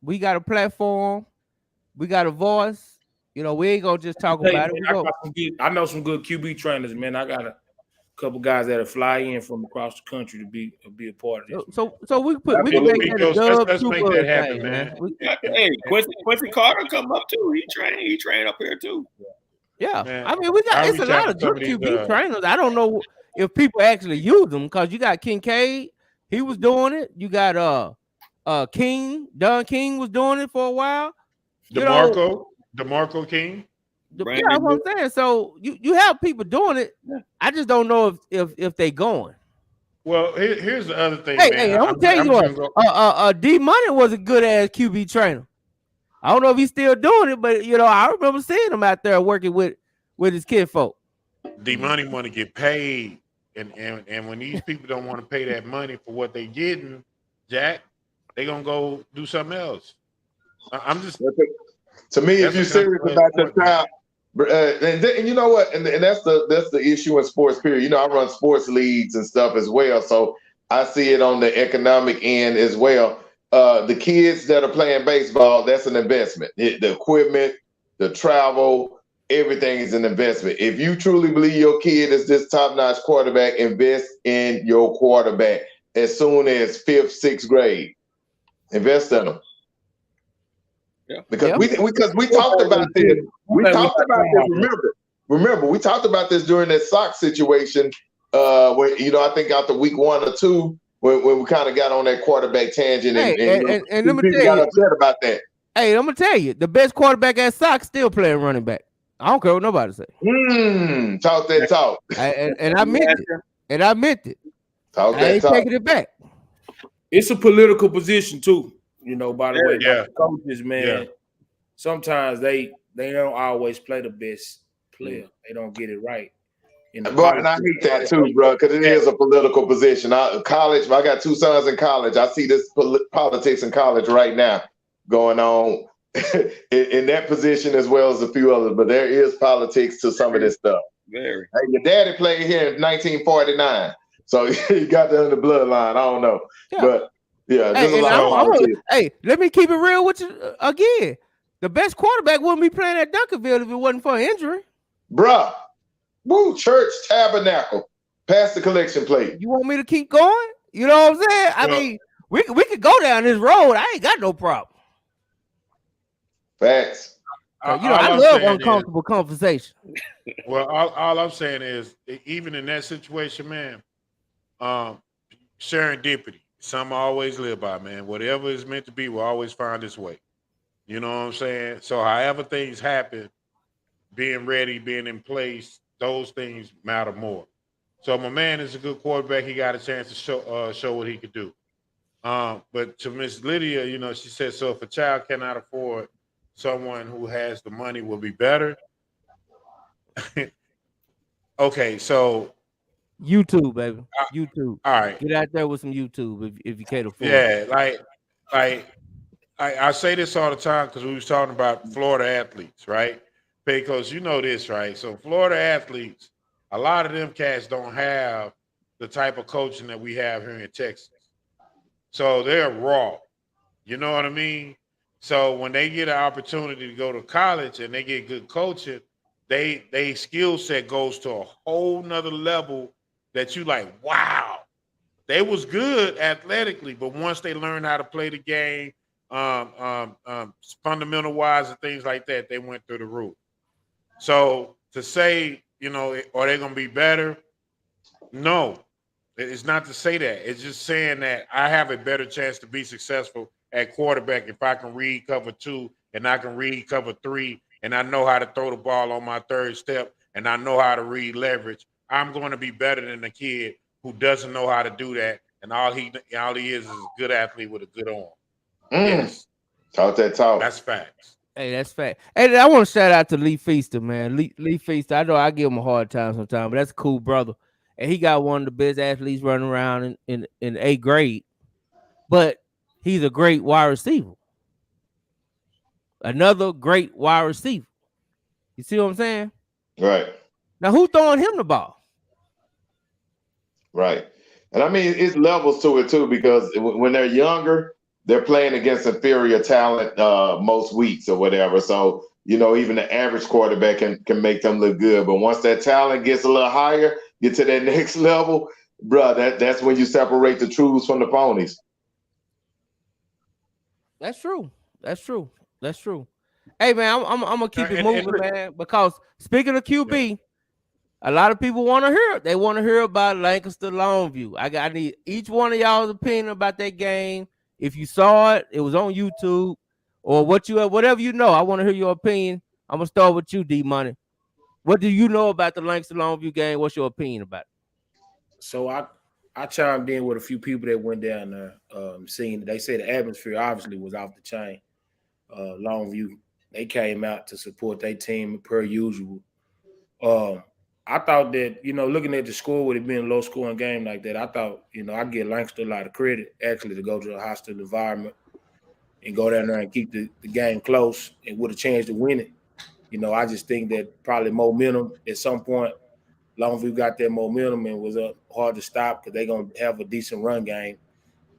We got a platform. We got a voice. You know, we ain't going to just talk about it. I know some good QB trainers, man. I got a couple guys that'll fly in from across the country to be a part of this. So we can make that let's make that happen, man. Hey, Quincy Carter come up too. He trained up here too. Yeah, man. I mean, it's a lot of good QB trainers. I don't know if people actually use them because you got Kincaid, he was doing it. You got King, Don King was doing it for a while. DeMarco King. Yeah, that's what I'm saying. So you have people doing it. I just don't know if they going. Well, here's the other thing. Hey, I'm gonna tell you what. D Money was a good ass QB trainer. I don't know if he's still doing it, but I remember seeing him out there working with his kinfolk. D Money want to get paid, and when these people don't want to pay that money for what they getting, Jack, they gonna go do something else. I'm just. To me, if you're serious about the child, and you know what, and that's the issue in sports. Period. I run sports leagues and stuff as well, so I see it on the economic end as well. The kids that are playing baseball, that's an investment. The equipment, the travel, everything is an investment. If you truly believe your kid is this top-notch quarterback, invest in your quarterback as soon as 5th, 6th grade. Invest in them. Yeah. Because we talked about this. We talked about this. Remember, we talked about this during that Sox situation. Where I think after week 1 or 2, when we kind of got on that quarterback tangent, and let me tell you, got upset about that. Hey, I'm gonna tell you, the best quarterback at Sox still playing running back. I don't care what nobody say. Talk that talk. And I meant it. And I meant it. Talk that I ain't talk. taking it back. It's a political position too. By the way, yeah. Coaches, man, sometimes they don't always play the best player. They don't get it right. And I hate that too, bro, because it is a political position. College, I got 2 sons in college. I see this politics in college right now going on in that position as well as a few others. But there is politics to some of this stuff. Very. Hey, your daddy played here in 1949, so he got that in the bloodline. I don't know, but. Yeah, there's a lot of hey, let me keep it real with you again. The best quarterback wouldn't be playing at Dunkerville if it wasn't for an injury. Bruh. Woo, church tabernacle. Pass the collection plate. You want me to keep going? You know what I'm saying? I mean, we could go down this road. I ain't got no problem. Facts. I love uncomfortable conversation. Well, all I'm saying is, even in that situation, man, serendipity. Something I always live by, man. Whatever is meant to be will always find its way. You know what I'm saying? So however things happen, being ready, being in place, those things matter more. So my man is a good quarterback. He got a chance to show what he could do. But to Miss Lydia, she said, so if a child cannot afford someone who has the money will be better. Okay, so YouTube, baby. YouTube. All right. Get out there with some YouTube if you can't afford it. Yeah, I say this all the time because we was talking about Florida athletes, right? because you know this, right? So Florida athletes, a lot of them cats don't have the type of coaching that we have here in Texas. So they're raw. You know what I mean? So when they get an opportunity to go to college and they get good coaching, they skill set goes to a whole nother level that you like, wow. They was good athletically, but once they learned how to play the game, fundamental wise and things like that, they went through the roof. So to say, you know, are they going to be better? No, it's not to say that. It's just saying that I have a better chance to be successful at quarterback if I can read cover 2 and I can read cover 3 and I know how to throw the ball on my third step and I know how to read leverage. I'm going to be better than the kid who doesn't know how to do that, and all he is a good athlete with a good arm. Yes. Talk that talk. That's facts. Hey, that's fact. Hey, I want to shout out to Lee Feaster, man. Lee Feaster, I know I give him a hard time sometimes, but that's a cool brother. And he got one of the best athletes running around in 8th grade. But he's a great wide receiver. Another great wide receiver. You see what I'm saying? Right. Now, who's throwing him the ball? Right. And I mean, it's levels to it too, because when they're younger, they're playing against inferior talent most weeks or whatever. So, you know, even the average quarterback can make them look good. But once that talent gets a little higher, get to that next level, bro, that's when you separate the truths from the phonies. That's true. That's true. That's true. Hey, man, I'm gonna keep it moving, man. Because speaking of QB, a lot of people want to hear. They want to hear about Lancaster Longview. I need each one of y'all's opinion about that game. If you saw it, it was on YouTube, or whatever you know. I want to hear your opinion. I'm gonna start with you, D Money. What do you know about the Lancaster Longview game? What's your opinion about it? So I chimed in with a few people that went down there, seeing. They say the atmosphere obviously was off the chain. Longview, they came out to support their team per usual. I thought that, you know, looking at the score with it being a low-scoring game like that, I thought, you know, I get Lancaster a lot of credit, actually, to go to a hostile environment and go down there and keep the game close and with a chance to win it. You know, I just think that probably momentum at some point, Longview got that momentum and was hard to stop because they're going to have a decent run game.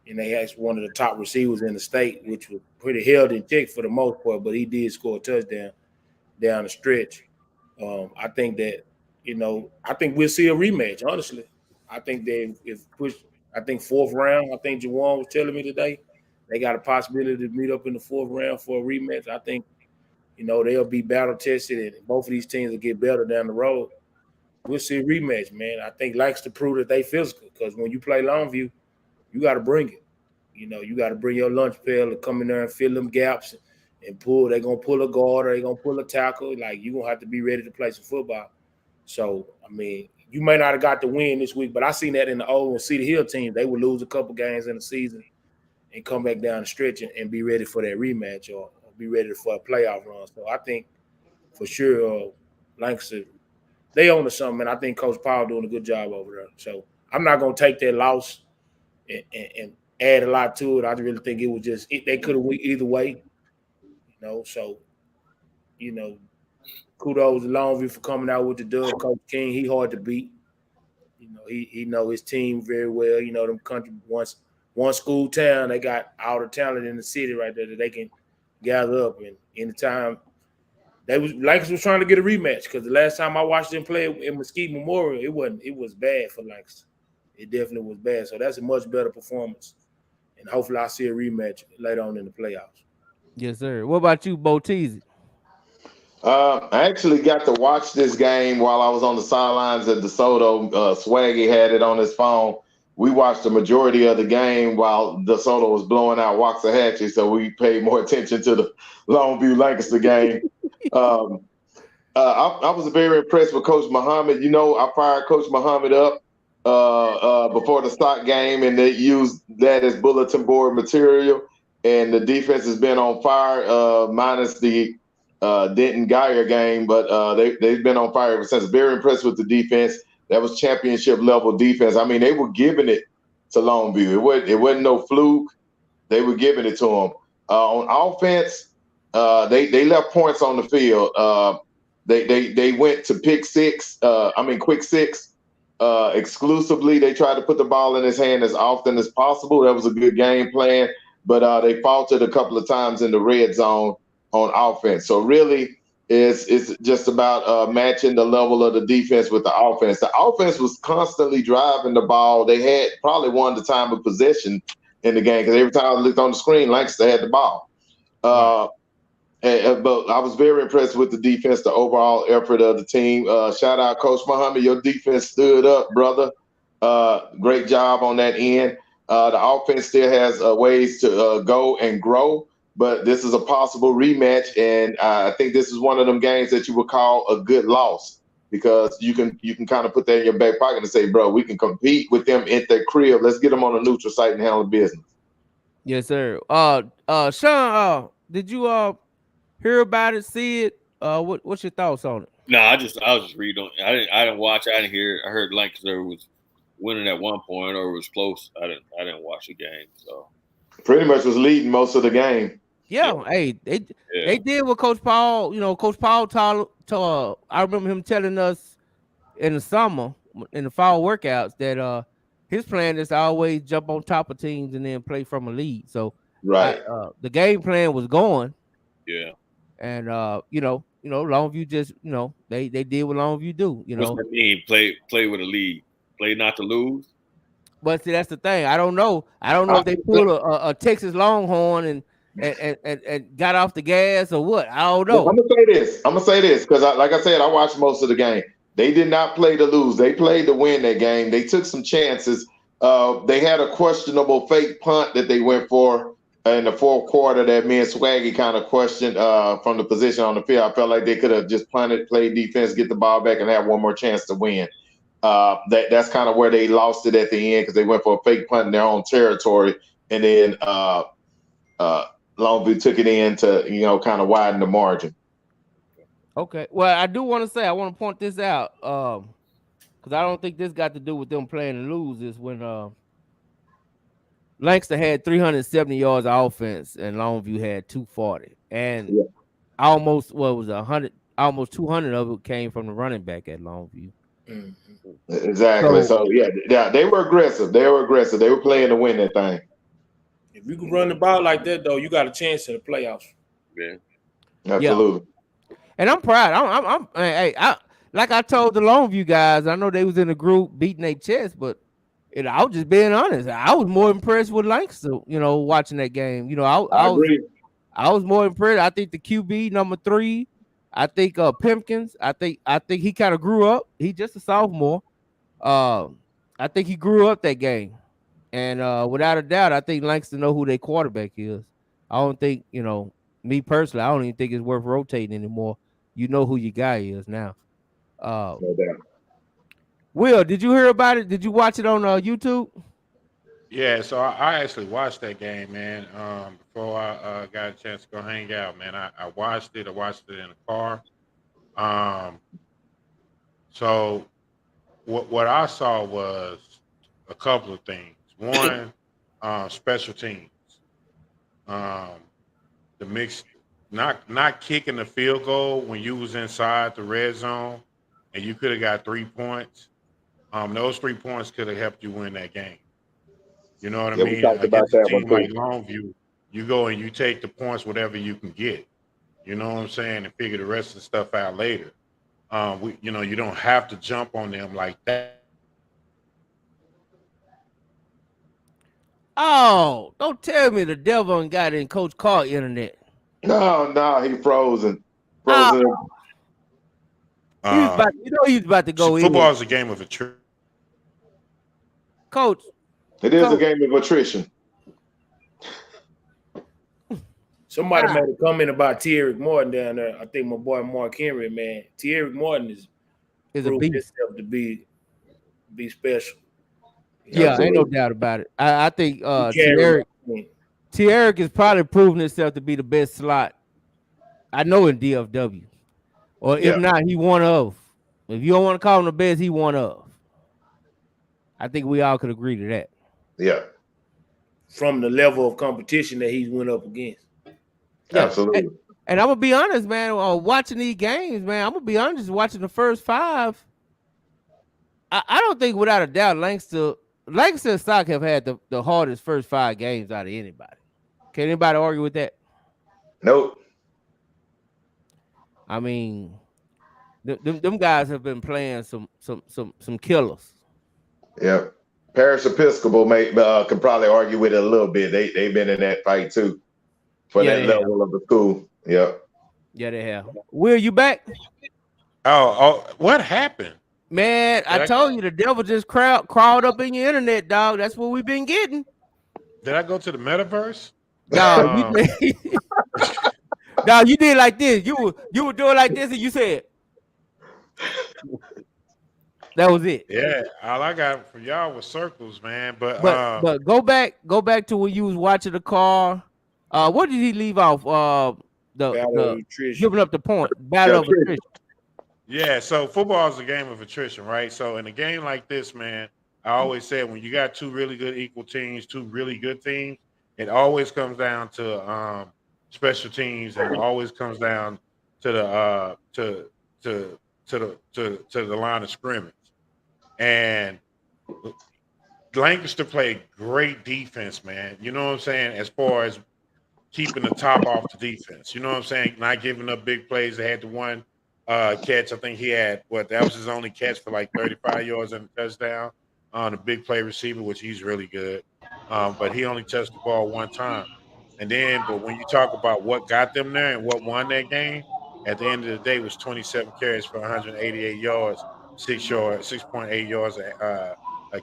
And they had one of the top receivers in the state, which was pretty held in check for the most part, but he did score a touchdown down the stretch. I think that, you know, I think we'll see a rematch, honestly. I think they I think 4th round, I think Jawan was telling me today, they got a possibility to meet up in the 4th round for a rematch. I think, you know, they'll be battle tested and both of these teams will get better down the road. We'll see a rematch, man. I think likes to prove that they physical because when you play Longview, you got to bring it. You know, you got to bring your lunch pail to come in there and fill them gaps and pull. They're going to pull a guard or they're going to pull a tackle. Like, you're going to have to be ready to play some football. So, I mean, you may not have got the win this week, but I seen that in the old and Cedar Hill team. They would lose a couple games in the season and come back down the stretch and be ready for that rematch or be ready for a playoff run. So I think for sure Lancaster, they own to something, and I think Coach Powell doing a good job over there. So I'm not going to take that loss and add a lot to it. I really think it was just they could have went either way. You know, so, you know, kudos to Longview for coming out with the dub. Coach King, he hard to beat. You know, he know his team very well. You know, them country one school town, they got all the talent in the city right there that they can gather up. And anytime Lancaster was trying to get a rematch because the last time I watched them play in Mesquite Memorial, it was bad for Lancaster. It definitely was bad. So that's a much better performance. And hopefully I'll see a rematch later on in the playoffs. Yes, sir. What about you, Bo Teasy? I actually got to watch this game while I was on the sidelines at DeSoto. Swaggy had it on his phone. We watched the majority of the game while DeSoto was blowing out Waxahachie, so we paid more attention to the Longview Lancaster game. I was very impressed with Coach Muhammad. You know, I fired Coach Muhammad up before the stock game, and they used that as bulletin board material. And the defense has been on fire, minus the Denton Geyer game, but they've been on fire ever since. Very impressed with the defense. That was championship level defense. I mean, they were giving it to Longview. It wasn't no fluke. They were giving it to them. On offense, they left points on the field. They went to quick six exclusively. They tried to put the ball in his hand as often as possible. That was a good game plan, but they faltered a couple of times in the red zone on offense. So really, it's just about matching the level of the defense with the offense. The offense was constantly driving the ball. They had probably won the time of possession in the game because every time I looked on the screen, Lancaster had the ball. But I was very impressed with the defense, the overall effort of the team. Shout out Coach Muhammad. Your defense stood up, brother. Great job on that end. The offense still has ways to go and grow, but this is a possible rematch, and I think this is one of them games that you would call a good loss because you can kind of put that in your back pocket and say, bro, we can compete with them at their crib. Let's get them on a neutral site and handle business. Yes, sir. Sean, did you hear about it, see it? What's your thoughts on it? No, I was just reading. I didn't watch. I didn't hear. I heard Lancaster was winning at one point or it was close. I didn't watch the game. So pretty much was leading most of the game. Yeah. Hey, they did what Coach Paul. You know, Coach Paul told. I remember him telling us in the summer, in the fall workouts, that his plan is to always jump on top of teams and then play from a lead. So right, the game plan was going. Yeah. And Longview just, they did what Longview do. What's that mean? Play with a lead, play not to lose. But see, that's the thing. I don't know if they pulled a Texas Longhorn and got off the gas or what. I don't know. I'm gonna say this because, like I said, I watched most of the game. They did not play to lose. They played to win that game. They took some chances. They had a questionable fake punt that they went for in the fourth quarter that me and Swaggy kind of questioned from the position on the field. I felt like they could have just punted, played defense, get the ball back, and have one more chance to win. That's kind of where they lost it at the end because they went for a fake punt in their own territory, and then Longview took it in to kind of widen the margin. Okay. Well, I do want to say I want to point this out because I don't think this got to do with them playing and lose. Is when Lancaster had 370 yards of offense and Longview had 240, and almost 200 of it came from the running back at Longview. Mm-hmm. Exactly. So they were aggressive. They were playing to win that thing. If you can run the ball like that, though, you got a chance in the playoffs. Yeah, absolutely. Yeah. And I'm proud. Like I told the Longview guys, I know they was in the group beating their chest, but I was just being honest. I was more impressed with Lancaster, watching that game. I was more impressed. I think the QB number 3, I think Pimpkins. I think he kind of grew up. He just a sophomore. I think he grew up that game, and without a doubt, I think Lancaster know who their quarterback is. I don't think me personally. I don't even think it's worth rotating anymore. You know who your guy is now. No doubt. Will, did you hear about it? Did you watch it on YouTube? Yeah, so I actually watched that game, man. Before I got a chance to go hang out, man, I watched it. I watched it in the car. So what I saw was a couple of things. One, special teams. The mix, not kicking the field goal when you was inside the red zone, and you could have got 3 points. Those 3 points could have helped you win that game. You know what I mean? Against a team like Longview, you go and you take the points, whatever you can get. You know what I'm saying? And figure the rest of the stuff out later. You don't have to jump on them like that. Oh, don't tell me the devil ain't got in Coach Carr internet. No, he frozen. He was about to go in. Football is a game of attrition. Coach. It is a game of attrition. Somebody made a comment about T. Morton down there. I think my boy Mark Henry, man. T. Morton is a beast himself to be special. Yeah, ain't no doubt about it. I think T. Eric is probably proven himself to be the best slot I know in DFW. Or if not, he one of. If you don't want to call him the best, he one of. I think we all could agree to that. Yeah. From the level of competition that he went up against. Yeah. Absolutely. And I'm gonna be honest, man. Watching these games, man, I'm gonna be honest. Watching the first 5, I don't think without a doubt Lancaster and Stock have had the hardest first 5 games out of anybody. Can anybody argue with that? Nope. I mean, them guys have been playing some killers. Yeah. Paris Episcopal can probably argue with it a little bit. They've been in that fight too for that level of the school. Yeah. Yeah, they have. Will, you back? Oh, what happened? Man, I told you the devil just crawled up in your internet, dog. That's what we've been getting. Did I go to the metaverse? Dog, you did like this. You were doing like this, and you said that was it. Yeah, all I got for y'all was circles, man. But go back to when you was watching the car. What did he leave off? The giving up the point. Battle of attrition. Yeah, so football is a game of attrition, right? So in a game like this, man, I always said when you got 2 really good equal teams, 2 really good teams, it always comes down to special teams, and it always comes down to the line of scrimmage. And Lancaster played great defense, man. You know what I'm saying? As far as keeping the top off the defense, you know what I'm saying? Not giving up big plays. They had the one catch. I think he had that was his only catch for like 35 yards and a touchdown on a big play receiver, which he's really good. But he only touched the ball 1 time. But when you talk about what got them there and what won that game, at the end of the day, it was 27 carries for 188 yards, 6.8 yards a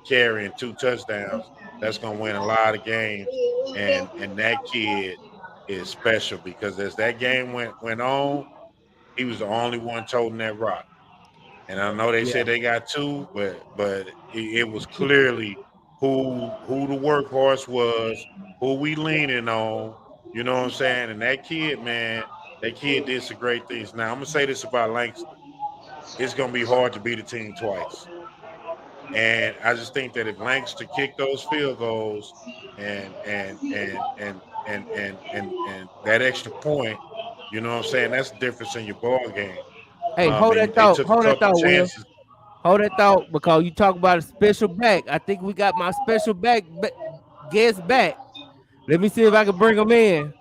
carry, and 2 touchdowns. That's gonna win a lot of games. And that kid is special because as that game went on, he was the only one toting that rock. And I know they said they got 2, but it was clearly who the workhorse was, who we leaning on. You know what I'm saying? And that kid, man, that kid did some great things. Now I'm gonna say this about Lancaster: it's gonna be hard to beat a team twice. And I just think that if Lancaster kick those field goals and that extra point, you know what I'm saying, that's the difference in your ball game. Hey, hold that thought, Will. Hold that thought, because you talk about a special back. I think we got my special guest back. Let me see if I can bring him in.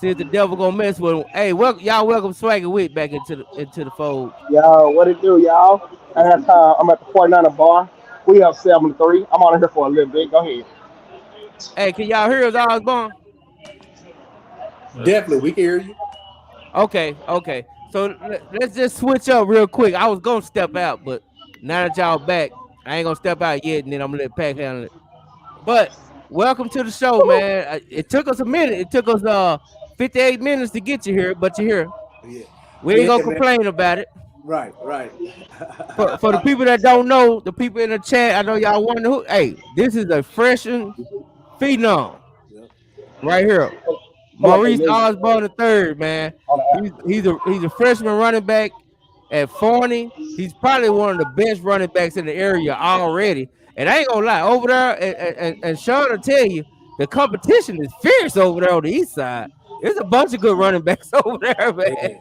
See if the devil gonna mess with him. Hey, welcome Swagger Wick back into the fold. Yo, what it do, y'all? I'm at the 49er bar. We up 7-3. I'm on here for a little bit. Go ahead. Hey, can y'all hear us, Osbourne? Definitely, we can hear you. Okay. So let's just switch up real quick. I was gonna step out, but now that y'all back, I ain't gonna step out yet, and then I'm gonna let Pac handle it. But welcome to the show, man. It took us a minute. It took us 58 minutes to get you here, but you're here. Yeah. We ain't gonna complain about it. Right. For the people that don't know, the people in the chat, I know y'all wonder who. Hey, this is a freshman phenom right here. Maurice Osbourne III, man. He's a freshman running back at Forney. He's probably one of the best running backs in the area already. And I ain't gonna lie, over there, and Sean will tell you, the competition is fierce over there on the east side. There's a bunch of good running backs over there, man. And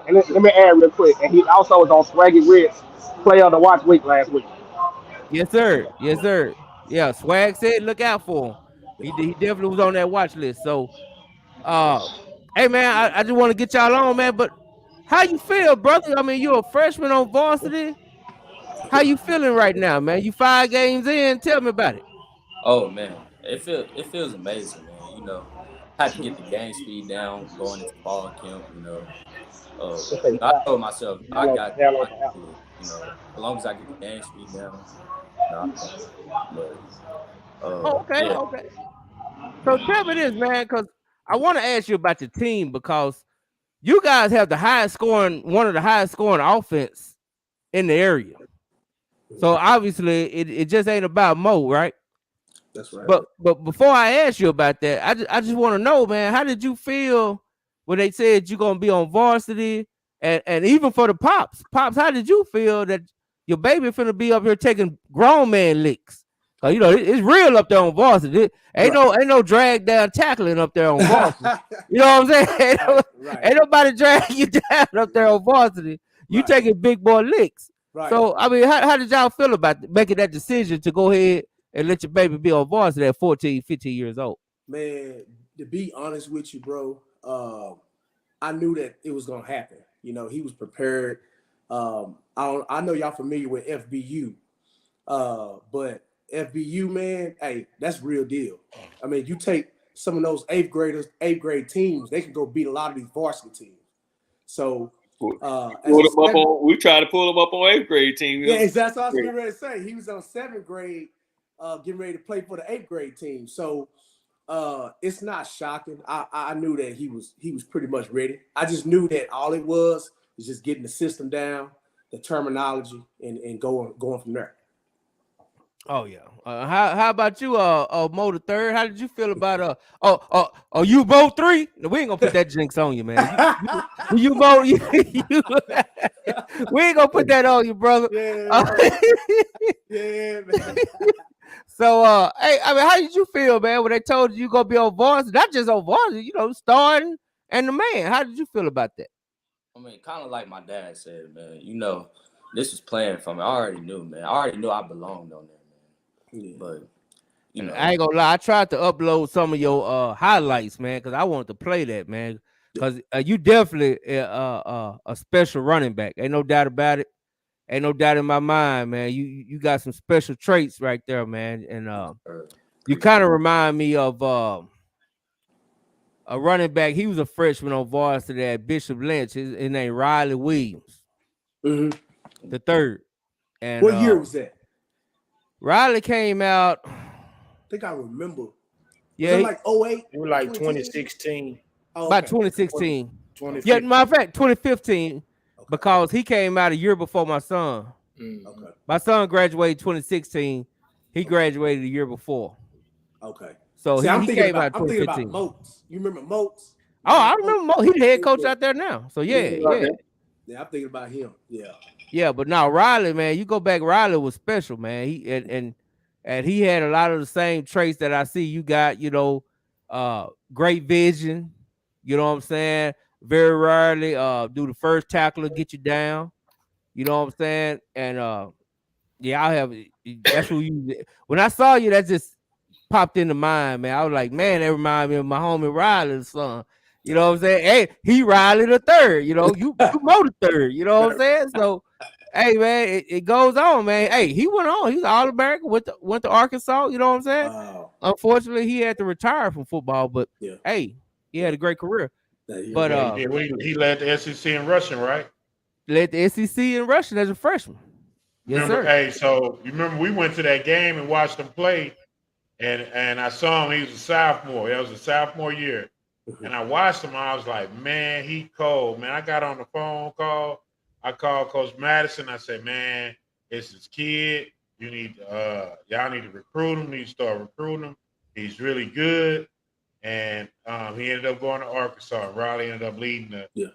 let me add real quick. And he also was on Swaggy Wick's Player of the Watch week last week. Yes, sir. Yeah, Swag said look out for him. He definitely was on that watch list. So, hey, man, I just want to get y'all on, man. But how you feel, brother? I mean, you're a freshman on varsity. How you feeling right now, man? You 5 games in. Tell me about it. Oh, man. It feels amazing, man. You know, I had to get the game speed down going into fall camp, you know. I told myself, I got it, you know, as long as I get the game speed down. Okay. So tell me this, man, because I want to ask you about your team, because you guys have one of the highest scoring offense in the area. So obviously it just ain't about Mo, right? That's right. But before I ask you about that, I just want to know, man, how did you feel when they said you're gonna be on varsity, and even for the pops, how did you feel that your baby finna be up here taking grown man licks? You know, it's real up there on varsity. Ain't no drag down tackling up there on varsity. You know what I'm saying? Ain't nobody drag you down up there on varsity. You taking big boy licks. So I mean, how did y'all feel about making that decision to go ahead and let your baby be on varsity at 14, 15 years old? Man, to be honest with you, bro, I knew that it was gonna happen. You know, he was prepared. I know y'all familiar with FBU, but FBU, man, hey, that's real deal. I mean, you take some of those eighth grade teams, they can go beat a lot of these varsity teams. So we tried to pull him up on eighth grade team. Yeah, exactly what I was getting ready to say. He was on seventh grade, getting ready to play for the eighth grade team. So it's not shocking. I knew that he was pretty much ready. I just knew that all it was just getting the system down, the terminology, and going from there. Oh yeah. How about you, Mo the third? How did you feel about you Mo 3? No, we ain't gonna put that jinx on you, man. You Mo, we ain't gonna put that on you, brother. Yeah, man. So hey, I mean, how did you feel, man, when they told you gonna be on varsity? Not just on varsity, you know, starting and the man. How did you feel about that? I mean, kind of like my dad said, man. You know, this was planned for me. I already knew, man. I already knew I belonged on there. Yeah. But you know, I ain't gonna lie. I tried to upload some of your highlights, man, because I wanted to play that, man. Because you definitely a special running back. Ain't no doubt about it. Ain't no doubt in my mind, man. You got some special traits right there, man. And you kind of remind me of a running back. He was a freshman on varsity at Bishop Lynch. His name Riley Williams, the third. And what year was that? Riley came out. I think I remember. Yeah, was it like 08? It was like 2016. Oh, about 2016. 2015. Yeah, matter of fact, 2015, because he came out a year before my son. Okay. My son graduated 2016. He graduated a year before. Okay. So See, he came out 2015. I'm thinking about Moats. You remember Moats? Oh, I remember Moats. He's the head coach out there now. So yeah. Yeah, I'm thinking about him. Yeah. Yeah, but now Riley, man, you go back. Riley was special, man. He and he had a lot of the same traits that I see you got. You know, great vision. You know what I'm saying? Very rarely do the first tackler get you down. You know what I'm saying? And yeah, I have. That's who you. When I saw you, that just popped into mind, man. I was like, man, that reminded me of my homie Riley's son. You know what I'm saying? Hey, he Riley the third. You know, you Mo the third. You know what I'm saying? So, hey, man, it goes on, man. Hey, he went on. He's All American. Went to Arkansas. You know what I'm saying? Wow. Unfortunately, he had to retire from football, but hey, he had a great career. But he led the SEC in rushing, right? Led the SEC in rushing as a freshman. Yes, remember, sir. Hey, so you remember we went to that game and watched him play, and I saw him. He was a sophomore. That was a sophomore year. And I watched him. I was like, man, he cold, man. I got on the phone call. I called Coach Madison. I said, man, it's this kid. You need y'all need to recruit him. You need to start recruiting him. He's really good. And he ended up going to Arkansas. Riley ended up leading the. Yeah.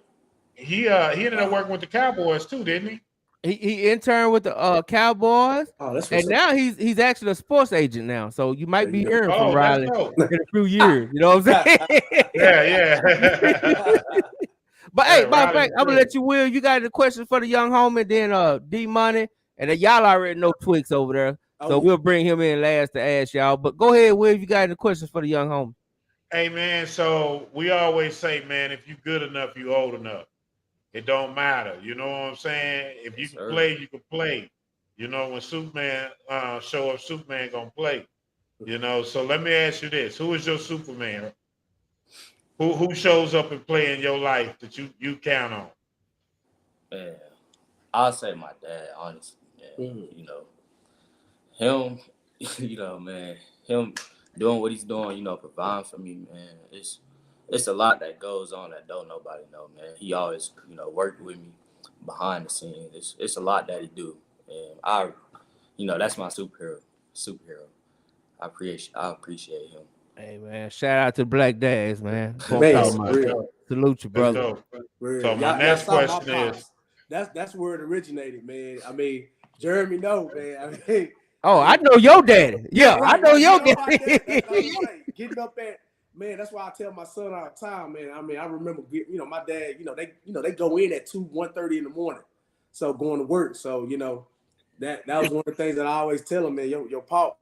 He ended up working with the Cowboys too, didn't he? He interned with the Cowboys, and now he's actually a sports agent now. So you might be hearing from Riley in a few years. You know what I'm saying? Yeah. But hey, matter of fact, I'm gonna let you, Will. You got the question for the young homie, then D Money, and then y'all already know Twix over there. So we'll bring him in last to ask y'all. But go ahead, Will. You got any questions for the young homie? Hey man, so we always say, man, if you good enough, you old enough. It don't matter. You know what I'm saying? If you can play, you can play. You know, when Superman show up, Superman gonna play. You know, so let me ask you this. Who is your Superman? Who shows up and play in your life that you count on? Man, I'll say my dad, honestly. Man. You know, him, you know, man, him doing what he's doing, you know, providing for me, man. It's a lot that goes on that don't nobody know, man. He always, you know, worked with me behind the scenes. It's a lot that he do, and you know, that's my superhero. I appreciate him. Hey man, shout out to Black Dads, man. Salute you, brother. So my next question is, that's where it originated, man. I mean, Jeremy know, man. I mean, Oh, I know your daddy. Yeah, right, I know your my daddy. dad, right. Getting up at, man, that's why I tell my son all the time, man. I mean, I remember, my dad, they go in at 1:30 in the morning, so going to work. So that was one of the things that I always tell him, man. Your pop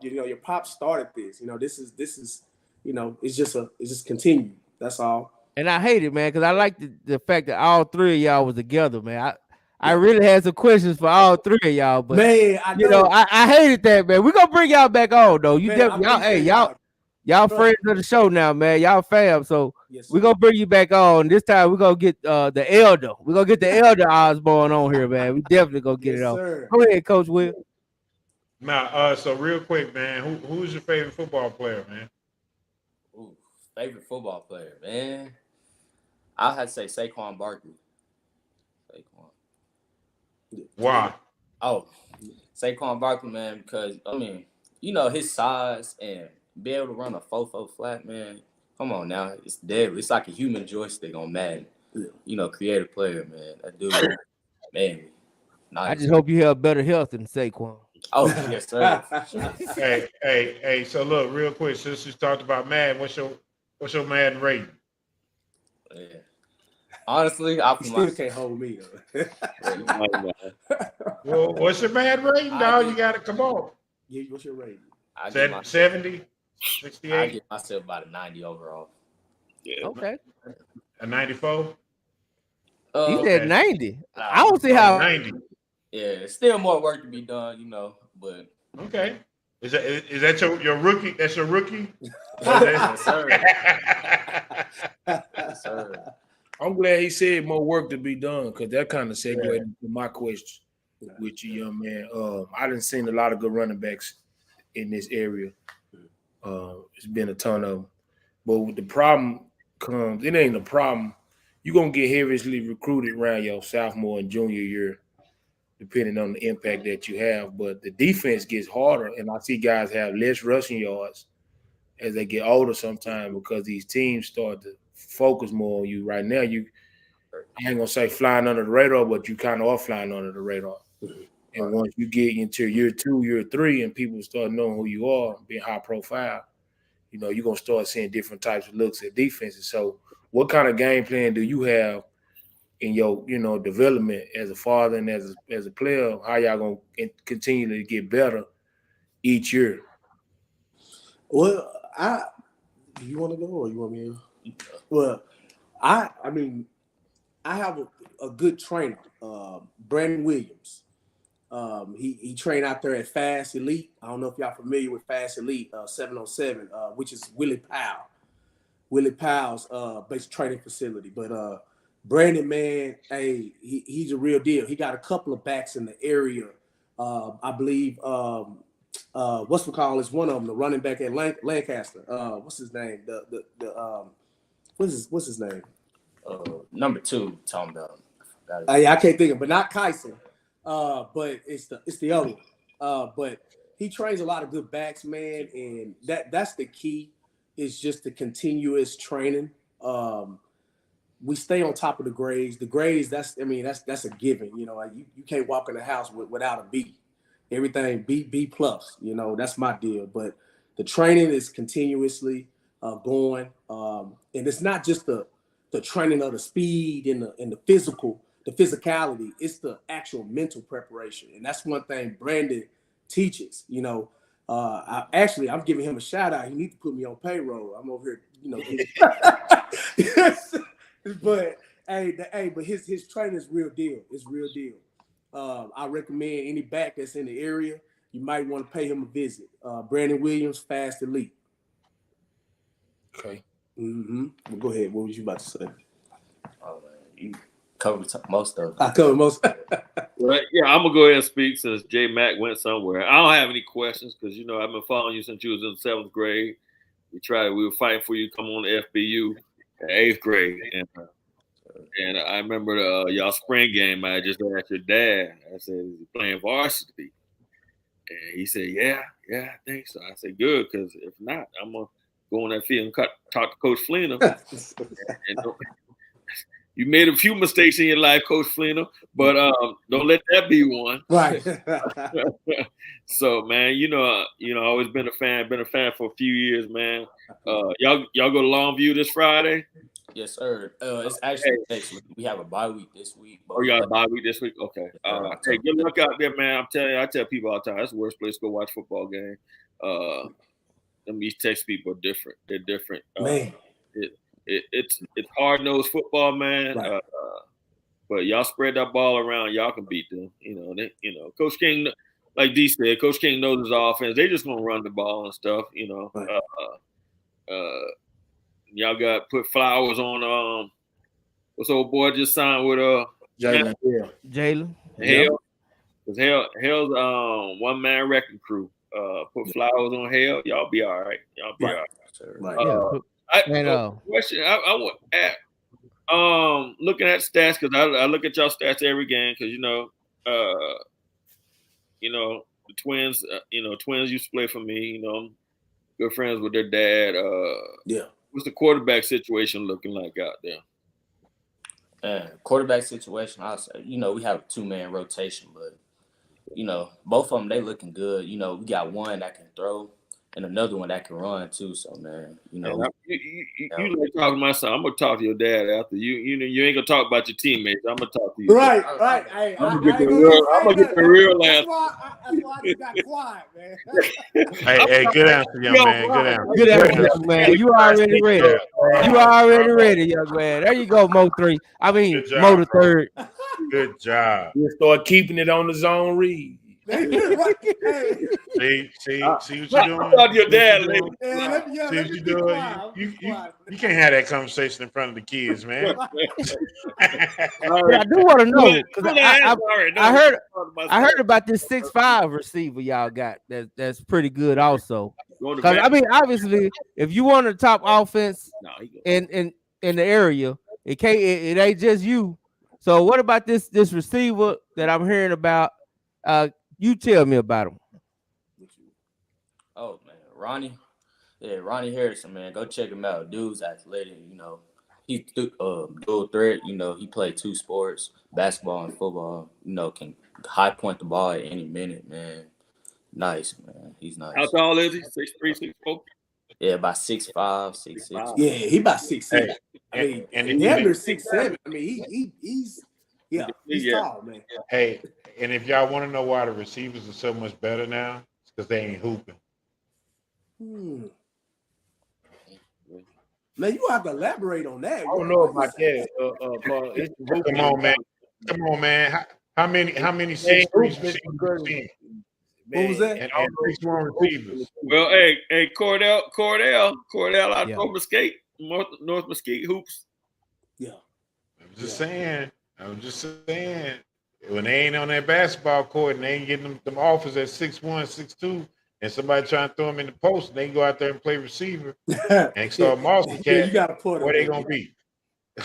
started this. This is it's just continued. That's all. And I hate it, man, because I like the fact that all three of y'all was together, man. I really had some questions for all three of y'all, but man, I know. I hated that, man. We're gonna bring y'all back on though. You definitely y'all friends of the show now, man. Y'all fam. So we're gonna bring you back on. This time we're gonna get the elder. We're gonna get the elder Osbourne on here, man. We definitely gonna get it on. Go ahead, Coach Will. Now, so real quick, man, who's your favorite football player, man? Ooh, favorite football player, man. I had to say Saquon Barkley. Why? Oh, Saquon Barkley, man, because his size and be able to run a 4.4 flat, man. Come on now, it's dead. It's like a human joystick on Madden. Creative player, man. That dude, man. Nice. I just hope you have better health than Saquon. Oh, yes, sir. Hey. So look, real quick, since you talked about Madden, what's your Madden rating? Yeah. Honestly, you still can't hold me though. Well, what's your Madden rating, dog? You got to come on. Yeah, what's your rating? 70, 68. I give myself about a 90 overall. Yeah. Okay. A 94. He said 90. I don't see how 90. Yeah, still more work to be done, but okay. Is that your rookie? That's your rookie? Yes, sir. Yes, sir. I'm glad he said more work to be done, because that kind of segued into my question with you, young man. I done seen a lot of good running backs in this area. It's been a ton of them. But with the problem comes, it ain't a problem. You're going to get heavily recruited around your sophomore and junior year, depending on the impact that you have. But the defense gets harder, and I see guys have less rushing yards as they get older sometimes, because these teams start to focus more on you. Right now, I ain't gonna say flying under the radar, but you kind of are flying under the radar. And once you get into year 2, year 3, and people start knowing who you are, being high profile, you're gonna start seeing different types of looks at defenses. So, what kind of game plan do you have in your development as a father and as a player? How y'all gonna continue to get better each year? Well, do you want to go or you want me to? Well, I have a good trainer, Brandon Williams. He trained out there at Fast Elite. I don't know if y'all familiar with Fast Elite 707, which is Willie Powell's basic training facility. But Brandon, man, hey, he's a real deal. He got a couple of backs in the area. I believe what's the call is one of them, the running back at Lancaster. What's his name? What's his name? Number 2, talking about. I can't think of, but not Kyson. But it's the other one. But he trains a lot of good backs, man, and that's the key. Is just the continuous training. We stay on top of the grades. The grades, that's a given. You can't walk in the house without a B. Everything B plus. That's my deal. But the training is continuously going, and it's not just the training of the speed and the physicality. It's the actual mental preparation, and that's one thing Brandon teaches. I'm giving him a shout out. He needs to put me on payroll. I'm over here, but but his training is real deal. It's real deal. I recommend any back that's in the area, you might want to pay him a visit. Brandon Williams, Fast Elite. Okay. Mm-hmm. Well, go ahead. What was you about to say? Oh, man, you covered most of it. I covered most. Well, yeah, I'm gonna go ahead and speak since J Mac went somewhere. I don't have any questions because I've been following you since you was in 7th grade. We were fighting for you to come on to FBU in 8th grade, and I remember y'all spring game. I just asked your dad. I said, "Is he playing varsity?" And he said, "Yeah, I think so." I said, "Good, because if not, I'm gonna go on that field and talk to Coach Fleener." You made a few mistakes in your life, Coach Fleener, but don't let that be one. Right. So, man, always been a fan for a few years, man. Y'all go to Longview this Friday? Yes, sir. It's actually next week. We have a bye week this week. Oh, you got a bye week this week? Okay. Hey, good luck out there, man. I tell people all the time, that's the worst place to go watch a football game. Them East Texas people are different. They're different. Man. It's hard-nosed football, man. Right. But y'all spread that ball around, y'all can beat them. Coach King, like D said, Coach King knows his offense. They just gonna run the ball and stuff. Right. Y'all got put Flowers on. What's old boy just signed with Jalen. Jalen. Hell, because Hell's one-man wrecking crew. Put Flowers on Hell. Y'all be all right. Y'all be all right. Question I want at looking at stats, because I look at y'all stats every game, because the Twins Twins used to play for me. I'm good friends with their dad. What's the quarterback situation looking like out there? Quarterback situation, I'll say, we have a 2-man rotation, but both of them, they looking good. We got one that can throw and another one that can run too. So, man, you like talking to my son. I'm gonna talk to your dad after you ain't gonna talk about your teammates. I'm gonna talk to you. Right. I'm gonna get the real answer. That's why I just got quiet, man. Hey, good answer, young man. Good answer. Good answer, young man. You already ready. You already ready, young man. There you go, Mo 3. I mean, Mo the 3rd. Good job. You start keeping it on the zone read. See what you're doing? Talk to your dad, see what you're doing. You can't have that conversation in front of the kids, man. I do want to know, because I heard about this 6'5" receiver y'all got. That's pretty good, also. Because I mean, obviously, if you want a top offense in the area, it ain't just you. So what about this receiver that I'm hearing about? You tell me about him. Oh man, Ronnie Harrison, man, go check him out. Dude's athletic, He's dual threat. He played 2 sports, basketball and football. Can high point the ball at any minute, man. Nice, man. He's nice. How tall is he? 6'3", 6'4"? Yeah, about 6'5", 6'6". Yeah, he about 6'6". I mean, and under 6'7". I mean, he's tall, man. Hey, and if y'all want to know why the receivers are so much better now, it's because they ain't hooping. Man, you have to elaborate on that. I don't know about that. Come on, man. How many 6'3" receivers you seen? What was that? And 6'1" receivers. Well, hey, Cordell out from Mesquite, North Mesquite hoops. Yeah. I'm just saying. When they ain't on that basketball court and they ain't getting them offers at 6'1", 6'2", and somebody trying to throw them in the post, and they can go out there and play receiver and start mossing cat. You gotta put where they gonna be?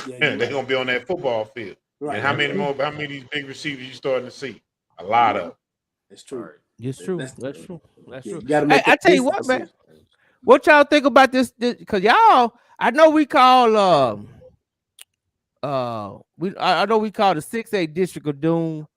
They're gonna be on that football field. Right. And how many of these big receivers you starting to see? A lot of. It's true. It's true. That's true. Hey, I tell you what, man. What y'all think about this? Because y'all, I know we call I know we call the 6A District of Doom,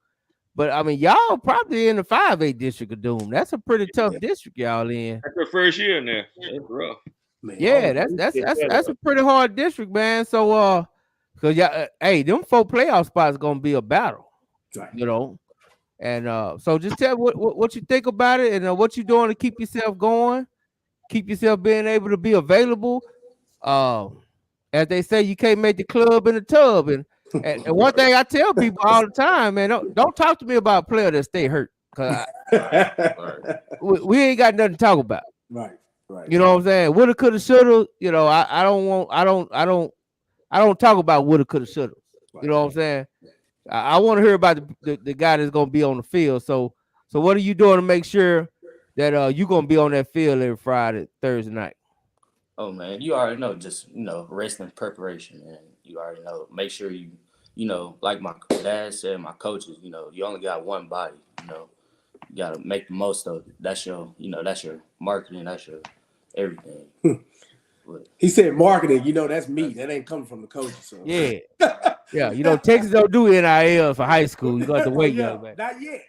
but I mean y'all probably in the 5A District of Doom. That's a pretty tough district y'all in. That's their first year in there. That's rough. Man, that's a pretty hard district, man. So because y'all, them 4 playoff spots gonna be a battle, right. And so just tell me what you think about it, and what you doing to keep yourself going, keep yourself being able to be available. As they say, you can't make the club in the tub. And one thing I tell people all the time, man, don't talk to me about a player that stay hurt, because we ain't got nothing to talk about. Right. You know what I'm saying? Woulda, coulda, shoulda. I don't talk about woulda, coulda, shoulda. You know what I'm saying? I want to hear about the guy that's gonna be on the field. So what are you doing to make sure that you're gonna be on that field every Friday, Thursday night? Oh man, you already know. Just rest and preparation, man. You already know. Make sure you like my dad said, my coaches. You only got one body. You gotta make the most of it. That's your, that's your marketing. That's your everything. He said marketing. That's me. That ain't coming from the coaches. So. Yeah. Yeah, you know, Texas don't do NIL for high school. You got to wait, young man. Not yet.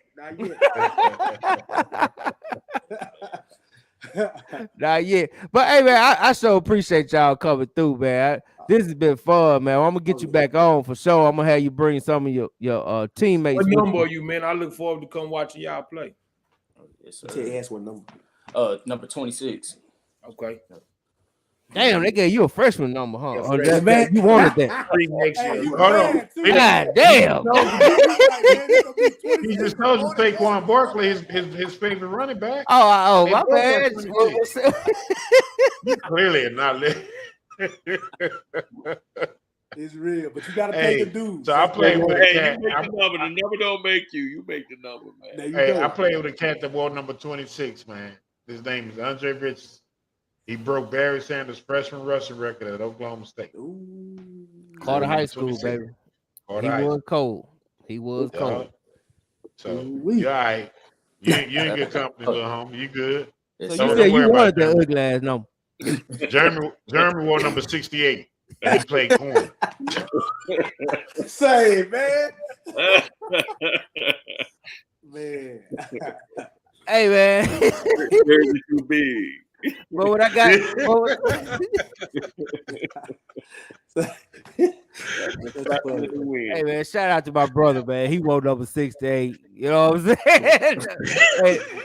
Not yet. But hey, man, I so appreciate y'all coming through, man. This has been fun, man. I'm gonna get you back on for sure. I'm gonna have you bring some of your teammates. What number are you, man? I look forward to come watching y'all play. Yes, sir. Ask what number? Number 26. Okay. Damn, they gave you a freshman number, huh? Yeah, Oh, man, you wanted that. Next year. Hold on. God damn. He just told you Saquon Barkley his favorite running back. Oh, They my both got bad. 26. You clearly are not listening. It's real, but you gotta pay the dues. So I played with a cat. You make the number. The number don't make you. You make the number, man. Hey, I played with a cat that wore number 26, man. His name is Andre Richardson. He broke Barry Sanders' freshman rushing record at Oklahoma State. Carter High School, baby. He was cold. He was cold. So you all right. You in good company, little homie. You good. So you said you wanted that ugly ass number. Jeremy wore number 68. And he played corner. Say, man. Man. Hey, man. Too big. Well, what I got? Hey, man, shout out to my brother, man. He wore number 68. You know what I'm saying?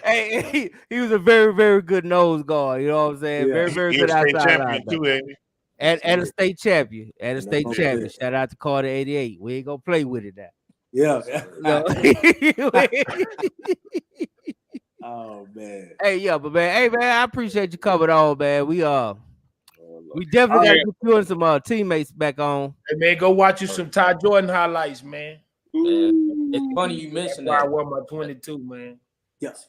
hey, he was a very, very good nose guard. You know what I'm saying? Yeah. Very, very good outside champion too, ain't he? And a state champion. And a state champion. Shout out to Carter 88. We ain't gonna play with it now. Yeah. No. Oh man. Hey, yeah, but man, hey man, I appreciate you coming on, man. We definitely gotta get you and some teammates back on. Hey man, go watch you some Ty Jordan highlights, man. It's funny you mentioned that. I wore my 22, man. Yes.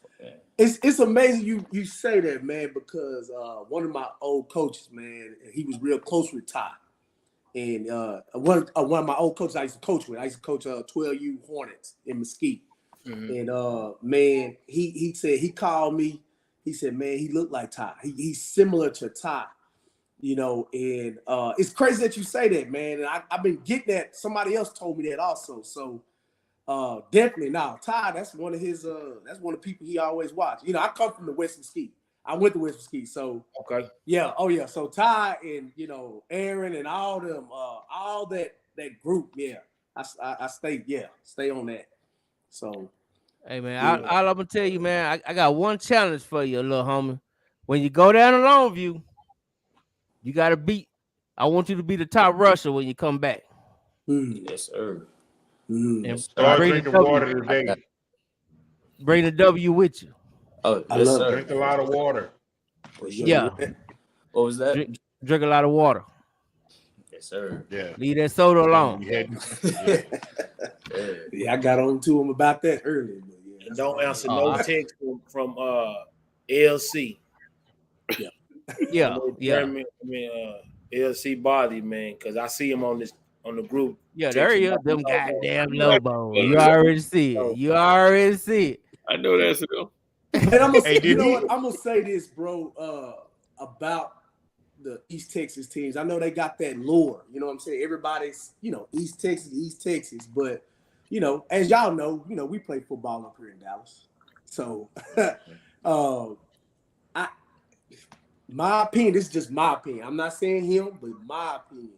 It's amazing you say that, man, because one of my old coaches, man, he was real close with Ty. And one of my old coaches I used to coach with, I used to coach 12U Hornets in Mesquite. Mm-hmm. And man, he said, he called me, he said, man, he looked like Ty. He's similar to Ty, you know, and it's crazy that you say that, man. And I've been getting that. Somebody else told me that also. So definitely now, Ty, that's one of the people he always watch. You know, I come from the West Mesquite. I went to West Mesquite. So okay. Yeah, oh yeah. So Ty and Aaron and all them, all that group, yeah. I stay on that. So hey man, all I'm gonna tell you, man, I got one challenge for you, little homie. When you go down to Longview, you gotta I want you to be the top rusher when you come back. Yes, sir. And Start drinking water today. Bring the W with you. Oh, yes, sir. Drink a lot of water. Yeah. What was that? Drink a lot of water. Yes, sir. Yeah. Leave that soda alone. Yeah, I got on to him about that earlier. But yeah, don't answer no text from LC. Yeah. LC body, man, because I see him on the group. Yeah, there he is. Them goddamn Lobo. You already see it. I know that's it. And I'm gonna say this, bro, about the East Texas teams. I know they got that lure. You know what I'm saying? Everybody's, East Texas. But, as y'all know, we play football up here in Dallas. So, my opinion, this is just my opinion. I'm not saying him, but my opinion.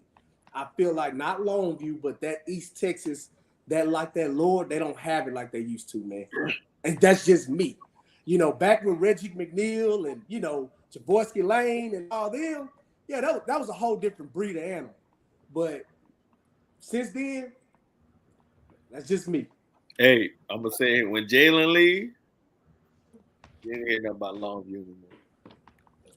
I feel like not Longview, but that East Texas, that lure, they don't have it like they used to, man. And that's just me. Back with Reggie McNeil and, Jaworski Lane and all them, yeah, that was a whole different breed of animal. But since then, that's just me. Hey, I'm going to say when Jalen leaves, you ain't hear nothing about Longview anymore.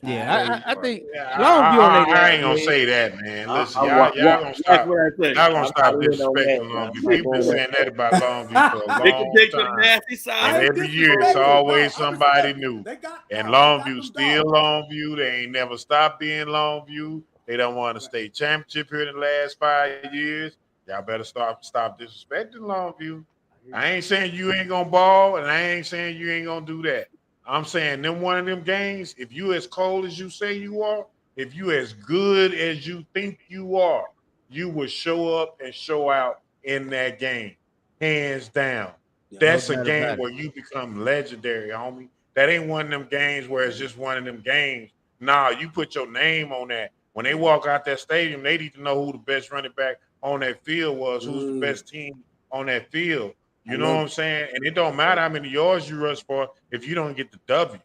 Yeah, I think I ain't gonna say that, man. Listen, y'all gonna stop. Y'all gonna stop disrespecting Longview. People been saying that about Longview for a long time. And every year it's always somebody new. And Longview still Longview. They ain't never stopped being Longview. They don't want a state championship here in the last 5 years. Y'all better stop disrespecting Longview. I ain't saying you ain't gonna ball, and I ain't saying you ain't gonna do that. I'm saying them one of them games, if you as cold as you say you are, if you as good as you think you are, you would show up and show out in that game, hands down. That's a game where you become legendary, homie. That ain't one of them games where it's just one of them games. Nah, you put your name on that. When they walk out that stadium, they need to know who the best running back on that field was, who's the best team on that field. You know what I'm saying? And it don't matter how many yards you rush for if you don't get the W.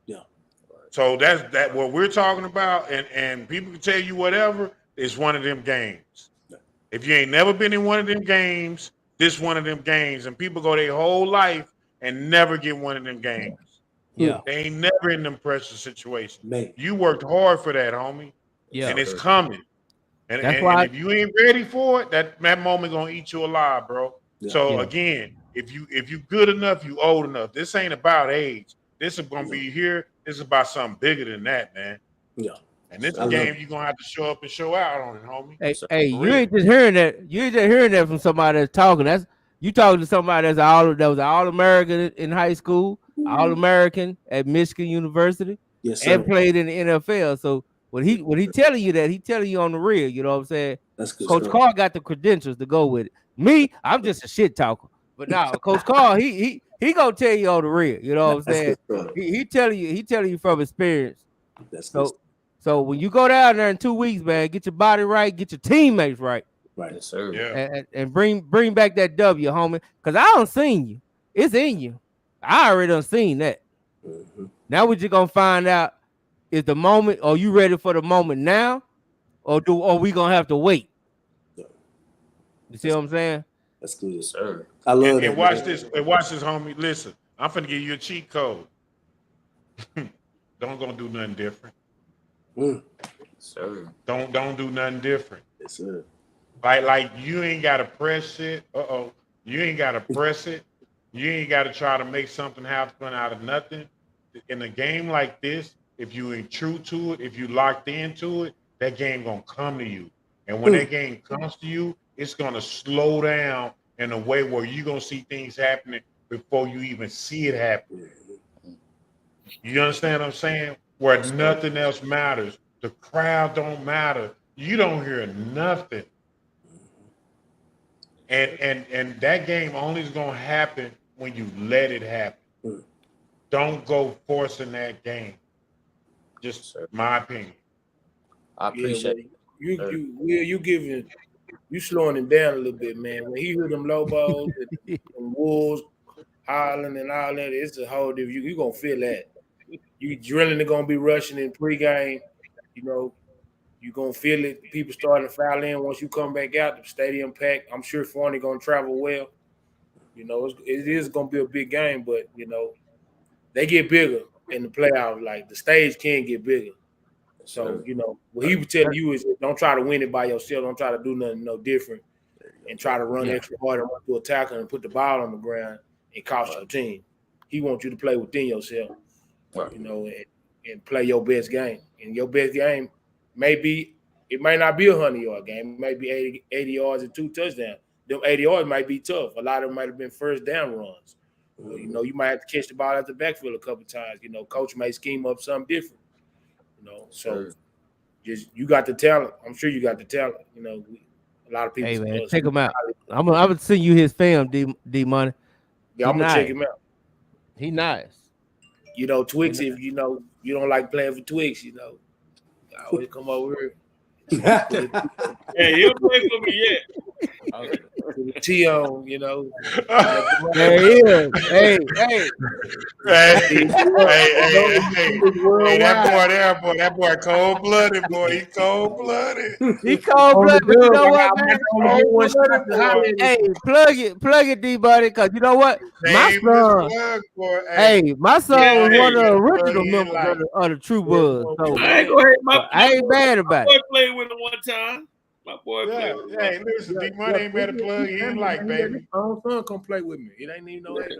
Yeah. So that's what we're talking about. And people can tell you whatever. It's one of them games. If you ain't never been in one of them games, this one of them games. And people go their whole life and never get one of them games. Yeah. They ain't never in them pressure situations. Man. You worked hard for that, homie. Yeah. And it's coming. And if you ain't ready for it, that moment gonna eat you alive, bro. Yeah. So again, if you good enough, you old enough. This ain't about age. This is gonna be here. This is about something bigger than that, man. Yeah. And this is a game you're gonna have to show up and show out on it, homie. Hey, you ain't just hearing that. You ain't just hearing that from somebody that's talking. That's you talking to somebody that was an All-American in high school, All-American at Michigan University, and played in the NFL. So when he telling you that, he telling you on the real. You know what I'm saying? That's good. Coach Carr got the credentials to go with it. Me, I'm just a shit talker. But now, Coach Carr, he gonna tell you on the real. You know what I'm saying? He telling you from experience. That's good. So when you go down there in 2 weeks, man, get your body right, get your teammates right. Right, yes, sir. Yeah. And bring back that W, homie. Cause I don't seen you. It's in you. I already done seen that. Mm-hmm. Now what you gonna find out is the moment. Are you ready for the moment now, or we gonna have to wait? Yeah. You see what I'm saying? That's good, yes, sir. I love it. And watch this. And watch this, homie. Listen, I'm finna give you a cheat code. Don't gonna do nothing different. Sir. Don't do nothing different. Yes, sir. Like you ain't gotta press it. You ain't gotta press it. You ain't gotta try to make something happen out of nothing. In a game like this, if you ain't true to it, if you locked into it, that game gonna come to you. And when that game comes to you, it's gonna slow down in a way where you're gonna see things happening before you even see it happen. You understand what I'm saying? Where nothing else matters. The crowd don't matter. You don't hear nothing. And that game only is gonna happen when you let it happen. Don't go forcing that game. Just my opinion. I appreciate it. You slowing him down a little bit, man. When he hear them low balls and wolves hollering and all that, it's a whole different. You gonna feel that. You drilling are gonna be rushing in pregame. You know, you gonna feel it. People starting to foul in once you come back out. The stadium packed. I'm sure Forney gonna travel well. You know, it is gonna be a big game, but you know, they get bigger in the playoffs. Like the stage can get bigger. So you know, what he was telling you is don't try to win it by yourself. Don't try to do nothing no different, and try to run extra hard and run through a tackle and put the ball on the ground and cost your team. He wants you to play within yourself. You know, and play your best game. And your best game it might not be a 100-yard game. It might be 80 yards and 2 touchdowns. Them 80 yards might be tough. A lot of them might have been first down runs. You know, you might have to catch the ball at the backfield a couple times. You know, coach may scheme up something different. You know, so just you got the talent. I'm sure you got the talent. You know, a lot of people. Hey man, check him out. I'm gonna send you his fam, D Money. Yeah, I'm gonna check him out. He nice. You know, Twix, if you know you don't like playing for Twix, you know, I always come over here. Hey, he'll play for me yet. T on, you know. There he is. Hey. That boy cold-blooded, boy. He cold-blooded. He cold-blooded, but you know what, man? Hey, plug it, D-Buddy, because you know what? My son was one of the original members of the TrueBuzz. So I ain't gonna hate I ain't mad about it. I played with him one time. My boy played with him. Hey, listen, D-Money ain't better plug. He ain't like, baby. My own son come play with me. It ain't even know that.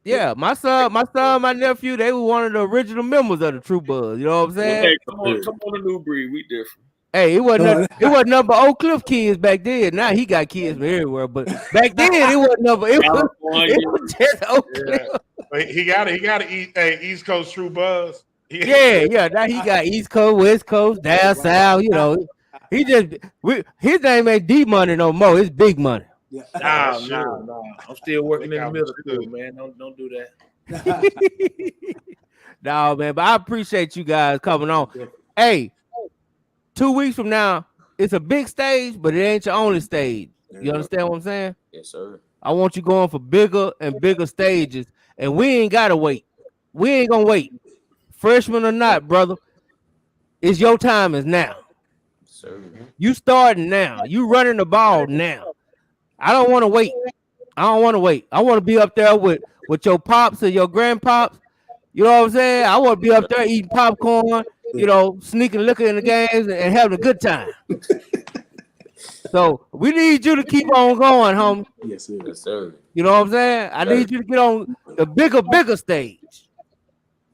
Yeah, my son, my nephew, they were one of the original members of the TrueBuzz. You know what I'm saying? Hey, come on, the new breed. We different. Hey, it wasn't nothing but Oak Cliff kids back then. Now he got kids from everywhere, but back then it wasn't nothing. It was just Oak Cliff. But he got to East Coast TrueBuzz. Yeah. Now he got East Coast, West Coast, down south. You know, his name ain't D Money no more. It's Big Money. Yeah. No. I'm still working in the middle school, man. Don't do that. No, man, but I appreciate you guys coming on. Hey, 2 weeks from now, it's a big stage, but it ain't your only stage. You understand what I'm saying? Yes, sir. I want you going for bigger and bigger stages, and we ain't gotta wait. We ain't gonna wait. Freshman or not, brother, it's your time is now. Sir. You starting now. You running the ball now. I don't want to wait. I want to be up there with your pops or your grandpops. You know what I'm saying? I want to be up there eating popcorn, sneaking liquor in the games and having a good time. So we need you to keep on going, homie. Yes, sir. Yes, sir. You know what I'm saying? I need you to get on the bigger stage.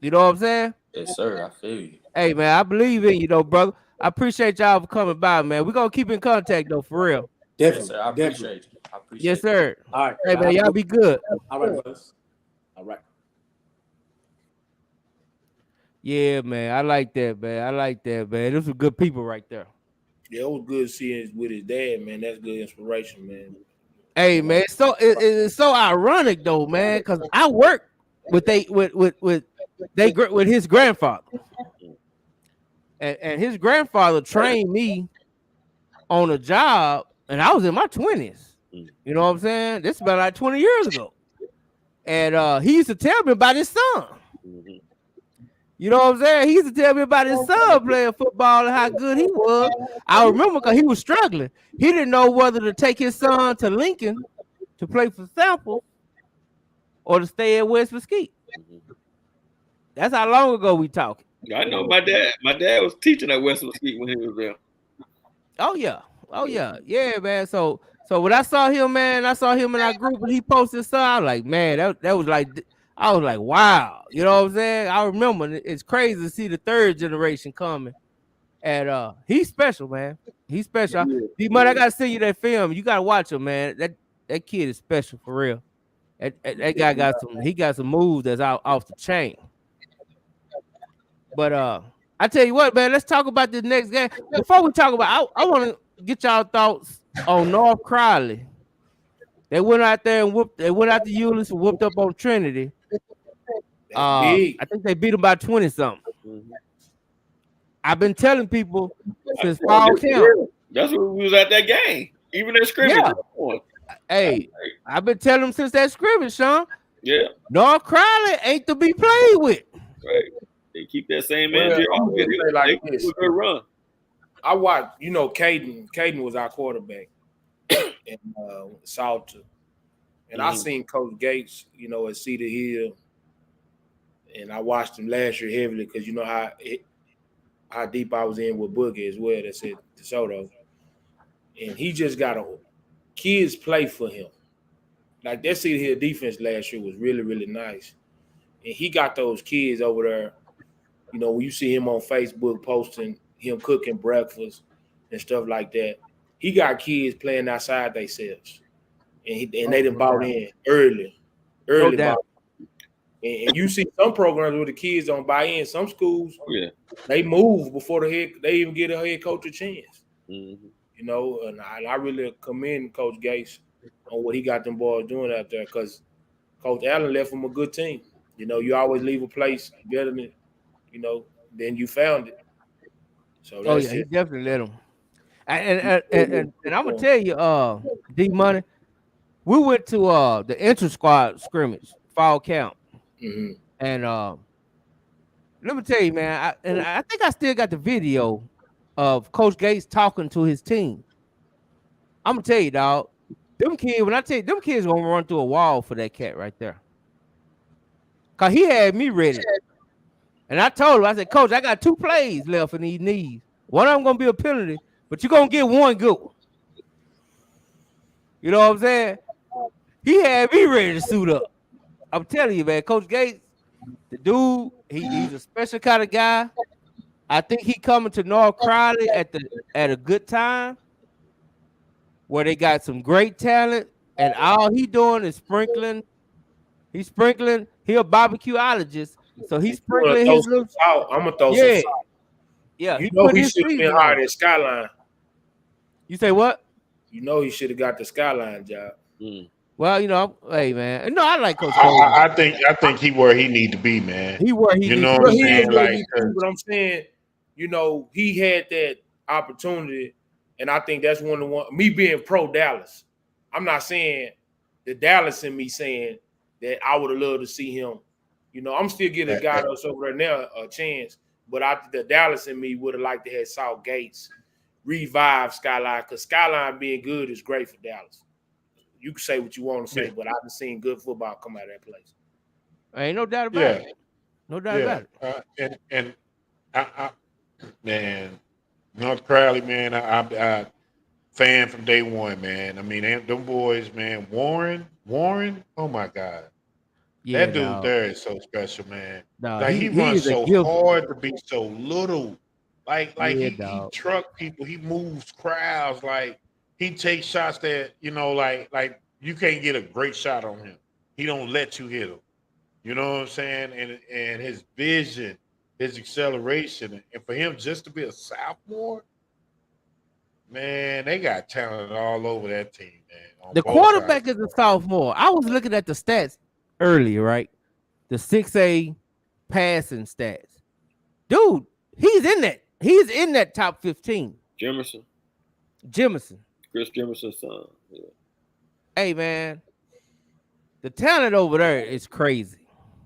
You know what I'm saying? Yes, sir. I feel you. Hey, man, I believe in you, though, brother. I appreciate y'all for coming by, man. We're going to keep in contact, though, for real. Definitely. Yes, sir. I appreciate you. Yes, sir. All right. Hey, man, y'all be good. All right, brothers. All right. Yeah, man. I like that, man. Those are good people right there. Yeah, it was good seeing with his dad, man. That's good inspiration, man. Hey, man. So it's so ironic, though, man, because I work with his grandfather. And his grandfather trained me on a job, and I was in my 20s. You know what I'm saying? This is about like 20 years ago. And he used to tell me about his son. You know what I'm saying? He used to tell me about his son playing football and how good he was. I remember because he was struggling. He didn't know whether to take his son to Lincoln to play for Sample or to stay at West Mesquite. That's how long ago we talking. I know my dad. My dad was teaching at West Mesquite when he was there. Oh yeah, man. So when I saw him, man, I saw him in our group and he posted his son. I was like, man, that was like, I was like, wow. You know what I'm saying? I remember it's crazy to see the third generation coming. And he's special, man. He's special. D-Money, I gotta send you that film. You gotta watch him, man. That kid is special for real. That guy got some moves that's off the chain. But I tell you what, man, let's talk about this next game. Before we talk about, I want to get y'all thoughts on North Crowley. They went out there and they went out to Euless and whooped up on Trinity. I think they beat them by 20-something. I've been telling people since fall camp. That's what we was at that game. Even that scrimmage. Yeah. Hey, I've been telling them since that scrimmage, Sean. Yeah. North Crowley ain't to be played with. Right. They keep that same energy. Like this. A good run. I watched, Caden. Caden was our quarterback in Salter. And I seen Coach Gates, at Cedar Hill. And I watched him last year heavily because you know how deep I was in with Boogie as well. That's at DeSoto. And he just got kids play for him. Like that Cedar Hill defense last year was really, really nice. And he got those kids over there. When you see him on Facebook posting him cooking breakfast and stuff like that, he got kids playing outside themselves. And they done bought in early. No doubt. And you see some programs where the kids don't buy in. Some schools, they move before they even get a head coach a chance. And I really commend Coach Gates on what he got them boys doing out there because Coach Allen left them a good team. You always leave a place better than, then you found it. So that's he definitely let them. And I'm gonna tell you, D-Money, we went to the inter-squad scrimmage, fall camp. And let me tell you, man, I think I still got the video of Coach Gates talking to his team. I'm gonna tell you, dog, them kids gonna run through a wall for that cat right there. Cause he had me ready. And I told him, I said, Coach, I got 2 plays left in these knees. One of them gonna be a penalty, but you're gonna get one good one. You know what I'm saying? He had me ready to suit up. I'm telling you, man, Coach Gates, the dude, he's a special kind of guy. I think he coming to North Crowley at a good time where they got some great talent, and all he doing is sprinkling. He's sprinkling. He a barbecueologist, so he's sprinkling his little. I'm gonna throw some salt. Yeah, he should have been hired at Skyline. You say what? You know he should have got the Skyline job. Well, you know, hey man, no, I like Coach Colbert. I think he where he need to be, man. He where he you need know to what I'm be. He is saying? where Like, he needs to be, but I'm saying, you know, he had that opportunity, and I think that's one of the one. Me being pro Dallas, I'm not saying the Dallas in me saying that I would have loved to see him. You know, I'm still giving a guy that's over there now a chance, but the Dallas in me would have liked to have South Gates revive Skyline, because Skyline being good is great for Dallas. You can say what you want to say, but I've seen good football come out of that place. Ain't no doubt about it. No doubt about it. And I man, North Crowley, man, I fan from day one, man. I mean, them boys, man. Warren, oh my God. Yeah, that dude there is so special, man. Dog, like he runs is a so gift. hard to be so little. Like Yeah, he truck people, he moves crowds, like he takes shots that, you know, like you can't get a great shot on him. He don't let you hit him. You know what I'm saying? And his vision, his acceleration, and for him just to be a sophomore, man, they got talent all over that team, man. The quarterback is a sophomore. I was looking at the stats earlier, right? The 6A passing stats. Dude, he's in that. He's in that top 15. Jimmerson. Chris Jimmerson's son. Yeah. Hey, man. The talent over there is crazy.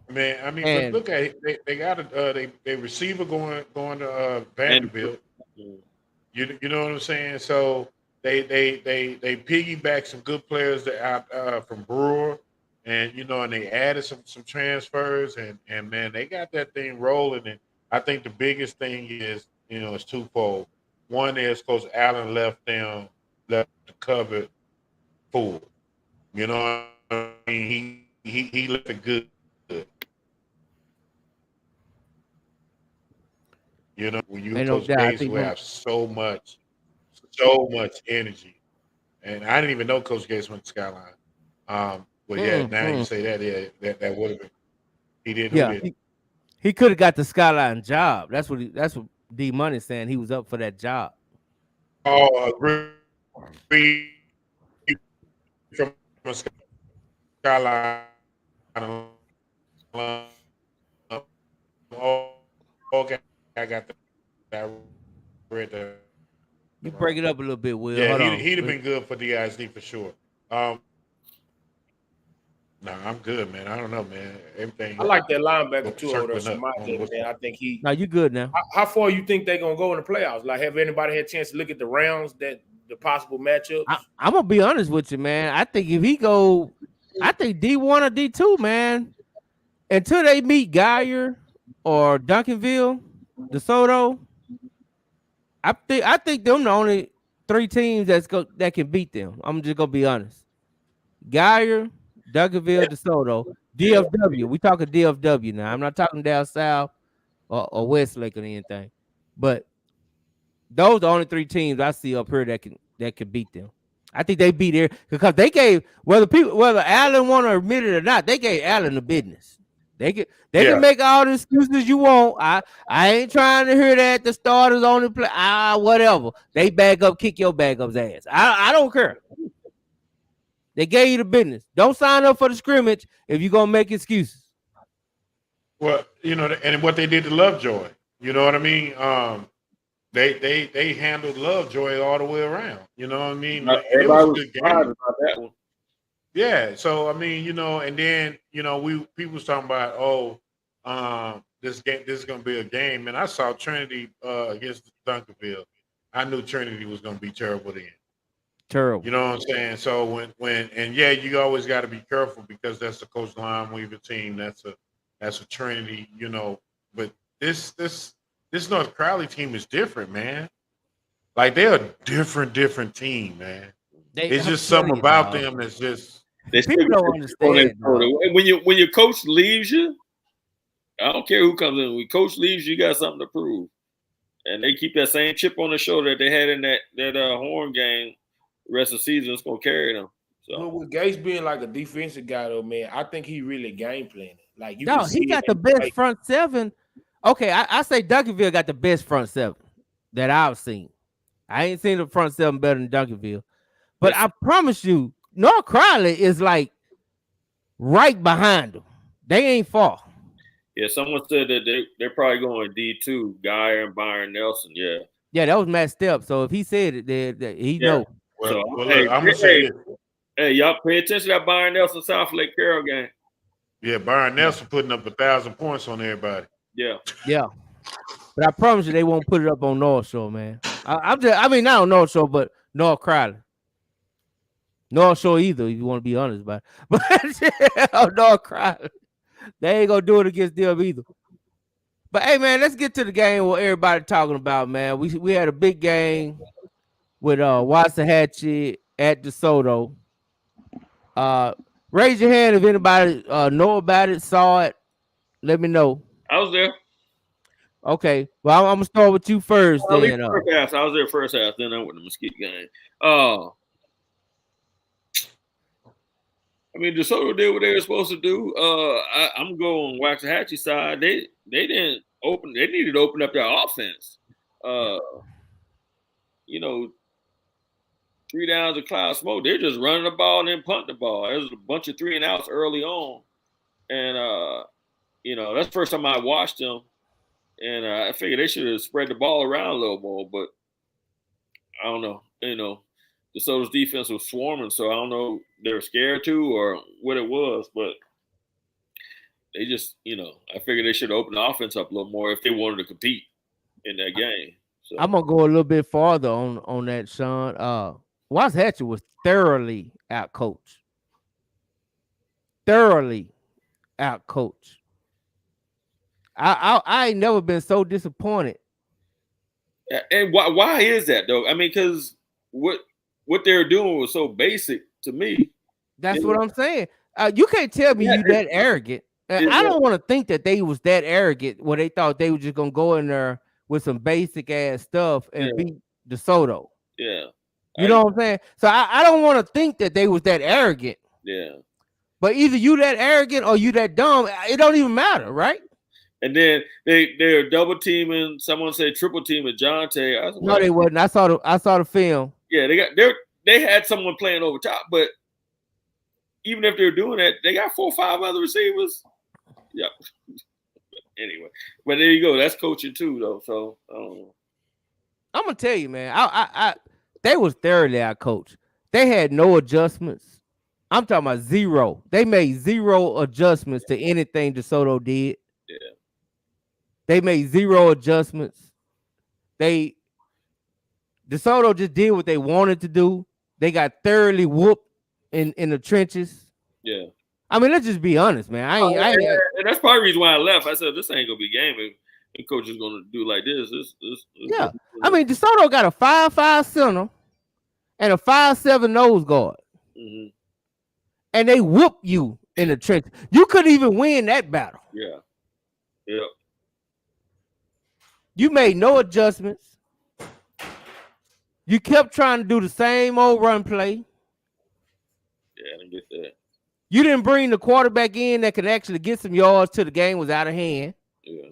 Man, I mean, but look at it. They got a they receiver going to Vanderbilt. You know what I'm saying? So they piggyback some good players that out from Brewer, and you know, and they added some transfers, and man, they got that thing rolling. And I think the biggest thing is, you know, it's twofold. One is Coach Allen left the cupboard full. You know what I mean? He left it good. You know, when you Coach Gates who have so much energy. And I didn't even know Coach Gates went to Skyline. But yeah, now you say that, that would have been he didn't. Yeah, he could have got the Skyline job. That's what D Money's saying. He was up for that job. Oh, agree from Skyline. Okay, I got that right there. You break it up a little bit, Will. Yeah, he'd have been good for DISD for sure. No, I'm good, man. I don't know, man. Everything. I like that linebacker too, over there, man. I think he. Now you good now. How far you think they're gonna go in the playoffs? Like, have anybody had a chance to look at the rounds, that the possible matchups? I'm gonna be honest with you, man. I think if he go, I think D1 or D2, man. Until they meet Geyer or Duncanville, DeSoto, I think them the only three teams that can beat them. I'm just gonna be honest. Geyer, Duncanville, DeSoto, DFW. We talking DFW now. I'm not talking down south or Westlake or anything. But those are the only three teams I see up here that can beat them. I think they beat there because they gave whether Allen want to admit it or not, they gave Allen the business. They can make all the excuses you want. I ain't trying to hear that the starters only play. Whatever. They kick your backup's ass. I don't care. They gave you the business. Don't sign up for the scrimmage if you're gonna make excuses. Well, you know, and what they did to Lovejoy, you know what I mean? They handled Lovejoy all the way around. You know what I mean? Everybody was surprised about that one. Yeah, so I mean, you know, and then you know, people was talking about this is gonna be a game, and I saw Trinity against Duncanville. I knew Trinity was gonna be terrible then. Terrible. You know what I'm saying? So when you always got to be careful because that's the Coach Limeweaver team. That's a Trinity, you know. But this North Crowley team is different, man. Like they're a different team, man. It's just something about them that's just. People don't understand. When your coach leaves you, I don't care who comes in. When your coach leaves you got something to prove, and they keep that same chip on the shoulder that they had in that Horn game. The rest of the season, it's gonna carry them. So, well, with Gates being like a defensive guy, though, man, I think he really game planning. Like you, he got the best front seven. Okay, I say Duncanville got the best front seven that I've seen. I ain't seen the front seven better than Duncanville. But I promise you, North Crowley is like right behind them. They ain't far. Yeah, someone said that they're probably going D2, Guy and Byron Nelson. Yeah. Yeah, that was Matt Stepp. So if he said it, he know. Well, look, I'm gonna say this. Hey, y'all pay attention to that Byron Nelson South Lake Carroll game. Yeah, Byron Nelson putting up 1,000 points on everybody. Yeah. Yeah. But I promise you they won't put it up on North Shore, man. I mean not on North Shore, but North Crowley. North Shore either, if you want to be honest about it. But North Crowley. They ain't gonna do it against them either. But hey, man, let's get to the game what everybody talking about, man. We had a big game with Waxahachie at DeSoto. Raise your hand if anybody know about it, saw it. Let me know. I was there. Okay, well, I'm gonna start with you first. Then first half. I was there first half. Then I went to the Mesquite game. I mean, DeSoto did what they were supposed to do. I'm going Waxahachie side. They didn't open. They needed to open up their offense. 3 downs of cloud smoke. They're just running the ball and then punt the ball. There was a bunch of 3 and outs early on, and that's the first time I watched them. And I figured they should have spread the ball around a little more, but I don't know. DeSoto's defense was swarming, so I don't know they were scared to or what it was, but they just, I figured they should open the offense up a little more if they wanted to compete in that game. So I'm gonna go a little bit farther on that, Sean. Waxahachie was thoroughly outcoached. I ain't never been so disappointed. And why is that though? I mean, because what they were doing was so basic to me. That's what I'm saying. You can't tell me you that arrogant. I don't want to think that they was that arrogant where they thought they were just gonna go in there with some basic ass stuff and beat DeSoto. Yeah. You know what I'm saying? So I don't want to think that they was that arrogant. Yeah. But either you that arrogant or you that dumb, it don't even matter, right? And then they're double teaming. Someone said triple teaming Jonte. No, they wasn't. I saw the film. Yeah, they had someone playing over top, but even if they're doing that, they got 4 or 5 other receivers. Yep. Anyway, but there you go. That's coaching too, though. So I don't know. I'm gonna tell you, man. They was thoroughly out coached. They had no adjustments. I'm talking about zero. They made 0 adjustments to anything DeSoto did. Yeah. They made 0 adjustments. DeSoto just did what they wanted to do. They got thoroughly whooped in the trenches. Yeah. I mean, let's just be honest, man. And that's part of the reason why I left. I said this ain't gonna be a game if coach is gonna do like this. Yeah. I mean, DeSoto got a 5'5" center and a 5'7" nose guard. Mm-hmm. And they whoop you in the trench. You couldn't even win that battle. Yeah. Yeah. You made no adjustments. You kept trying to do the same old run play. Yeah, I didn't get that. You didn't bring the quarterback in that could actually get some yards till the game was out of hand. Yeah.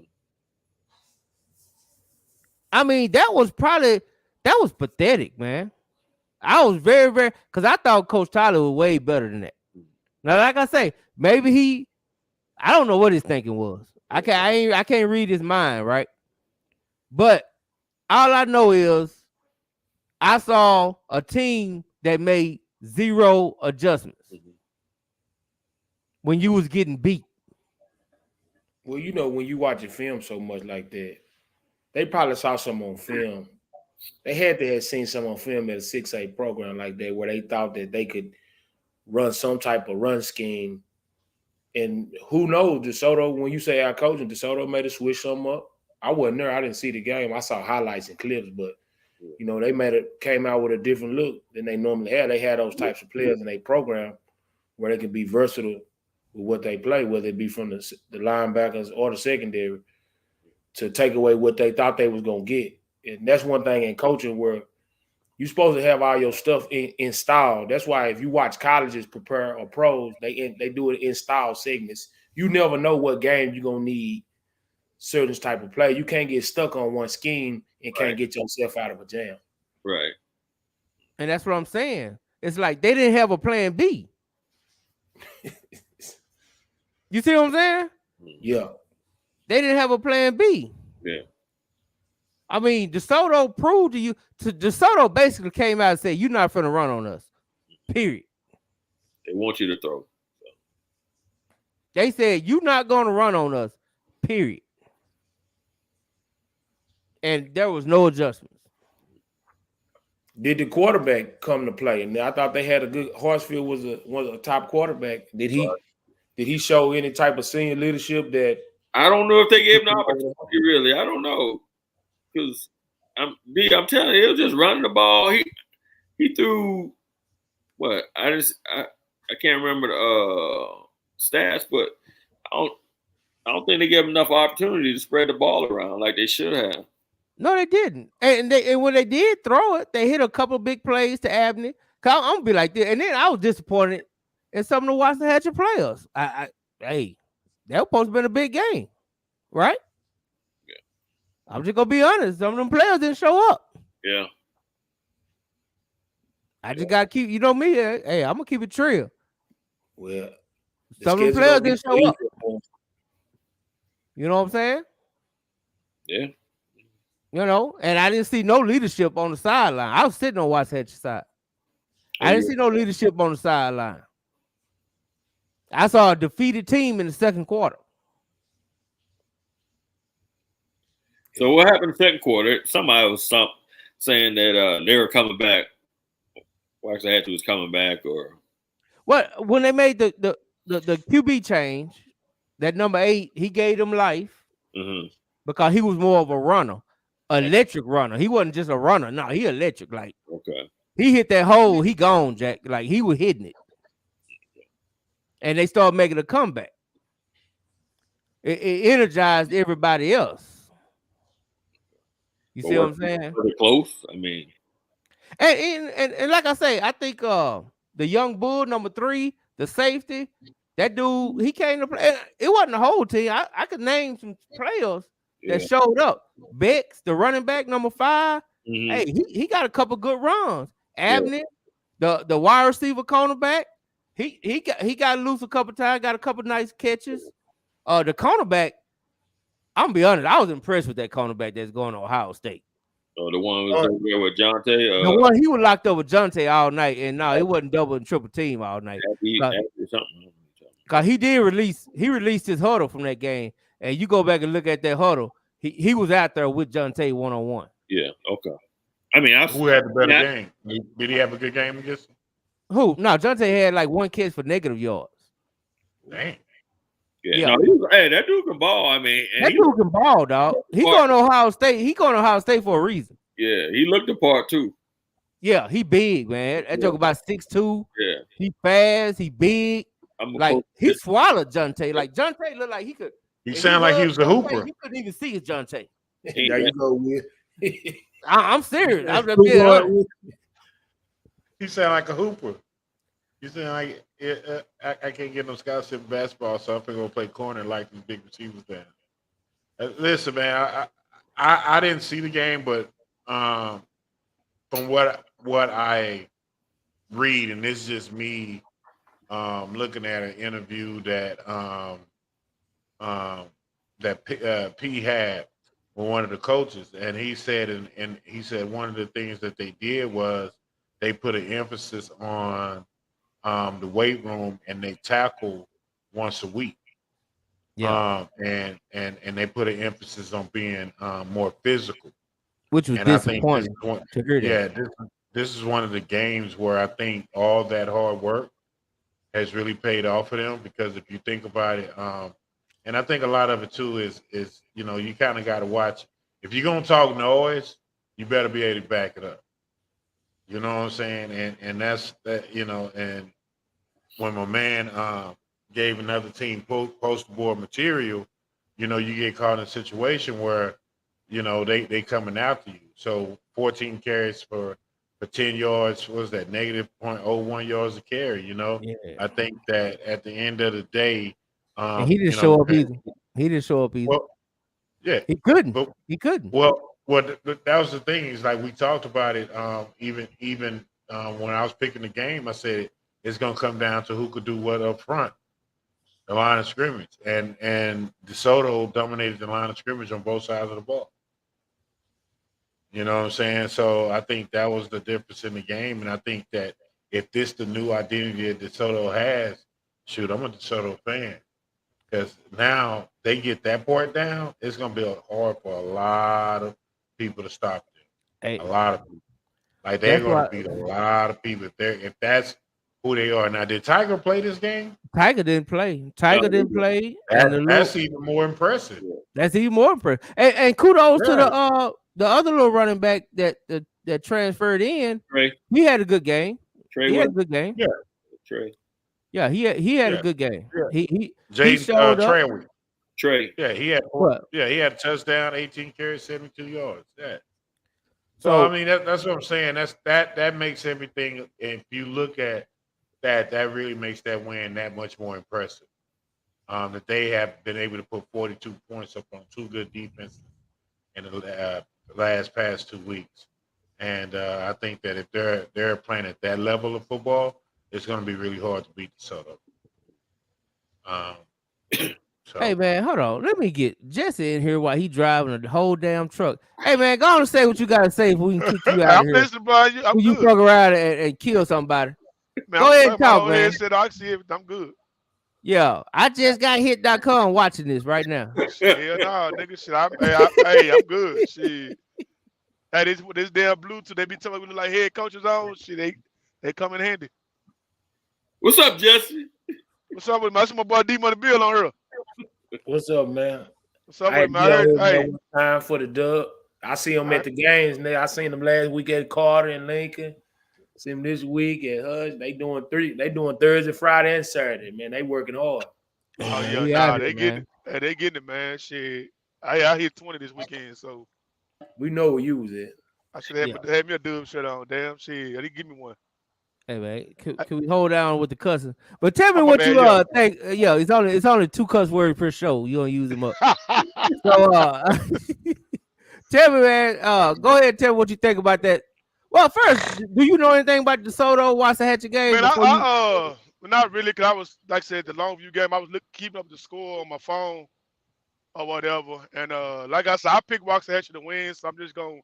I mean, that was pathetic, man. I was very, very, because I thought Coach Tyler was way better than that. Now, like I say, maybe I don't know what his thinking was. I can't read his mind, right? But all I know is I saw a team that made 0 adjustments when you was getting beat. Well, when you watch a film so much like that, they probably saw some on film. They had to have seen some on film at a 6A program like that where they thought that they could run some type of run scheme. And who knows, DeSoto, when you say our coach and DeSoto made us switch something up. I wasn't there. I didn't see the game. I saw highlights and clips, but they came out with a different look than they normally had. They had those types of players in their program where they can be versatile with what they play, whether it be from the linebackers or the secondary, to take away what they thought they was gonna get. And that's one thing in coaching where you're supposed to have all your stuff installed. That's why if you watch colleges prepare or pros, they do it in style segments. You never know what game you're gonna need certain type of play. You can't get stuck on one scheme and can't get yourself out of a jam. Right. And that's what I'm saying. It's like they didn't have a plan B. You see what I'm saying? Yeah. They didn't have a plan B. Yeah. I mean, DeSoto proved to you. DeSoto basically came out and said, "You're not finna run on us." Period. They want you to throw. They said, "You're not going to run on us." Period. And there was no adjustments. Did the quarterback come to play? And I thought they had a good. Horsfield was a top quarterback. Did he show any type of senior leadership that? I don't know if they gave him an opportunity. Really, I don't know, because I'm telling you, he was just running the ball. He threw what? I can't remember the stats, but I don't think they gave him enough opportunity to spread the ball around like they should have. No, they didn't. And when they did throw it, they hit a couple of big plays to Abney. I'm gonna be like this. And then I was disappointed in some of the Washington Hatchet players. Hey, that was supposed to be a big game, right? Yeah. I'm just gonna be honest. Some of them players didn't show up. Yeah. I just gotta keep, you know me. Hey, I'm gonna keep it real. Well, some of the players didn't show up. You know what I'm saying? Yeah. You know, and I didn't see no leadership on the sideline. I was sitting on Washington Hatchet side. I didn't see no leadership on the sideline. I saw a defeated team in the second quarter. So what happened in the second quarter? Somebody was saying that they were coming back. Washington Hatchet was coming back, or what? When they made the QB change, that number 8, he gave them life because he was more of a runner, electric runner. He wasn't just a runner. No, he electric. Like he hit that hole, he gone, Jack. Like he was hitting it. And they started making a comeback. It energized everybody else. You see what I'm saying? Pretty close. I mean, and like I say, I think the young bull number 3, the safety, that dude, he came to play. It wasn't the whole team. I could name some players that showed up. Bex, the running back number 5. Hey, he got a couple good runs. Abney, the wide receiver cornerback. He got loose a couple times, got a couple nice catches. The cornerback, I'm gonna be honest, I was impressed with that cornerback that's going to Ohio State. Oh, the one was over there with Jonte. The one he was locked up with Jonte all night, and no, it wasn't double and triple team all night. Cause he released his huddle from that game, and you go back and look at that huddle. He was out there with Jonte 1-on-1. Yeah, okay. I mean, who had the better game? Did he have a good game against him? Who? No, Jonte had like 1 catch for negative yards. Dang. Yeah. No, that dude can ball. I mean, that dude can ball, dog. He going to Ohio State. He going to Ohio State for a reason. Yeah, he looked the part too. Yeah, he big, man. That joke about 6'2". Yeah, he fast. He big. Like he swallowed Jonte. Like Jonte looked like he could. He sounded like he was a hooper. You couldn't even see his Jonte. There you go, Will. I'm serious. He sounded like a hooper. You sound like I can't get no scholarship in basketball, so I'm gonna play corner like these big receivers down. Listen, man, I didn't see the game, but from what I read, and this is just me looking at an interview that P had with one of the coaches, and he said, and he said one of the things that they did was they put an emphasis on the weight room, and they tackle once a week. Yeah. And they put an emphasis on being more physical, which was disappointing to hear that. Yeah, this is one of the games where I think all that hard work has really paid off for them, because if you think about it, and I think a lot of it too is you know, you kind of got to watch. If you're gonna talk noise, you better be able to back it up. You know what I'm saying? And that's that, you know, and when my man gave another team poster board material, you know, you get caught in a situation where, you know, they coming after you. So 14 carries for 10 yards, what was that, negative 0.01 yards a carry, you know? Yeah. I think that at the end of the day, and he didn't show up either. He didn't show up either. Well, yeah. He couldn't. He couldn't. Well, Well, that was the thing. Is like we talked about it. Even when I was picking the game, I said it's gonna come down to who could do what up front, the line of scrimmage, and DeSoto dominated the line of scrimmage on both sides of the ball. You know what I'm saying? So I think that was the difference in the game, and I think that if this the new identity that DeSoto has, shoot, I'm a DeSoto fan. Because now they get that part down, it's gonna be hard for a lot of people to stop them. Hey, a lot of people, like they're gonna beat a lot of people if that's who they are. Now, did Tiger play this game? Tiger didn't play. Didn't play. That's even more impressive. That's even more impressive. And kudos to the other little running back that transferred in. Trey. He had a good game. Trey had a good game. Yeah, Trey. Yeah, he had a good game. Yeah. He showed up. Trey. Yeah, he had he had a touchdown, 18 carries, 72 yards. Yeah. So I mean that's what I'm saying. That makes everything. And if you look at that really makes that win that much more impressive. That they have been able to put 42 points up on two good defenses in the past 2 weeks. And I think that if they're playing at that level of football, it's going to be really hard to beat DeSoto. Hey man, hold on. Let me get Jesse in here while he driving the whole damn truck. Hey man, go on and say what you gotta say if we can kick you out of here. I'm listening, bro. You fuck around and kill somebody. Man, go ahead and talk, man. I see it. I'm good. Yeah, I just got hit.com watching this right now. Hell no, nigga. Shit, I'm good. Shit. Hey, this damn Bluetooth, they be telling me like head coaches on. Shit, they come in handy. What's up, Jesse? What's up with my boy D Money Bill on her? What's up, man? What's up with man? Hey, time for the dub. I see them at the games. I seen them last week at Carter and Lincoln. See them this week at Hudge. They doing Thursday, Friday, and Saturday. Man, they working hard. Oh yeah, they getting it. Hey, they getting it, man. Shit, I hit 20 this weekend, so we know where you was at. I should have me a dub shirt on. Damn shit, they give me one. Hey man, can we hold down with the cussing? But tell me what you think. Yeah, it's only 2 cuss words per show. You don't use them up. So tell me, man. Go ahead and tell me what you think about that. Well, first, do you know anything about DeSoto Waxahachie game? Man, not really, cause I was like I said the Longview game. I was keeping up the score on my phone or whatever, and like I said, I picked Waxahachie to win, so I'm just gonna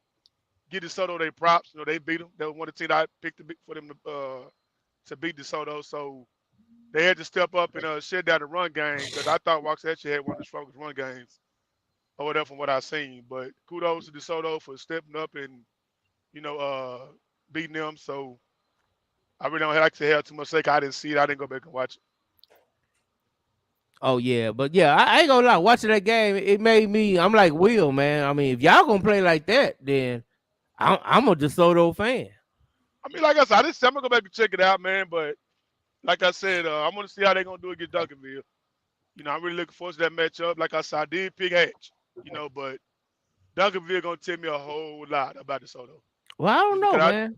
give DeSoto their props. You know, they beat them. They were one of the teams I picked for them to beat DeSoto. So they had to step up and shut down the run game because I thought Waxahachie had one of the strongest run games or whatever from what I've seen. But kudos to DeSoto for stepping up and beating them. So I really don't like to have too much sake. I didn't see it. I didn't go back and watch it. Oh yeah, but yeah, I ain't gonna lie. Watching that game, it made me. I'm like Will, man. I mean, if y'all gonna play like that, then I'm a DeSoto fan. I mean, like I said, I'm gonna go back and check it out, man. But like I said, I'm gonna see how they're gonna do against Duncanville. I'm really looking forward to that matchup. Like I said, I did pick Hatch, but Duncanville gonna tell me a whole lot about DeSoto. Well, I don't know, man.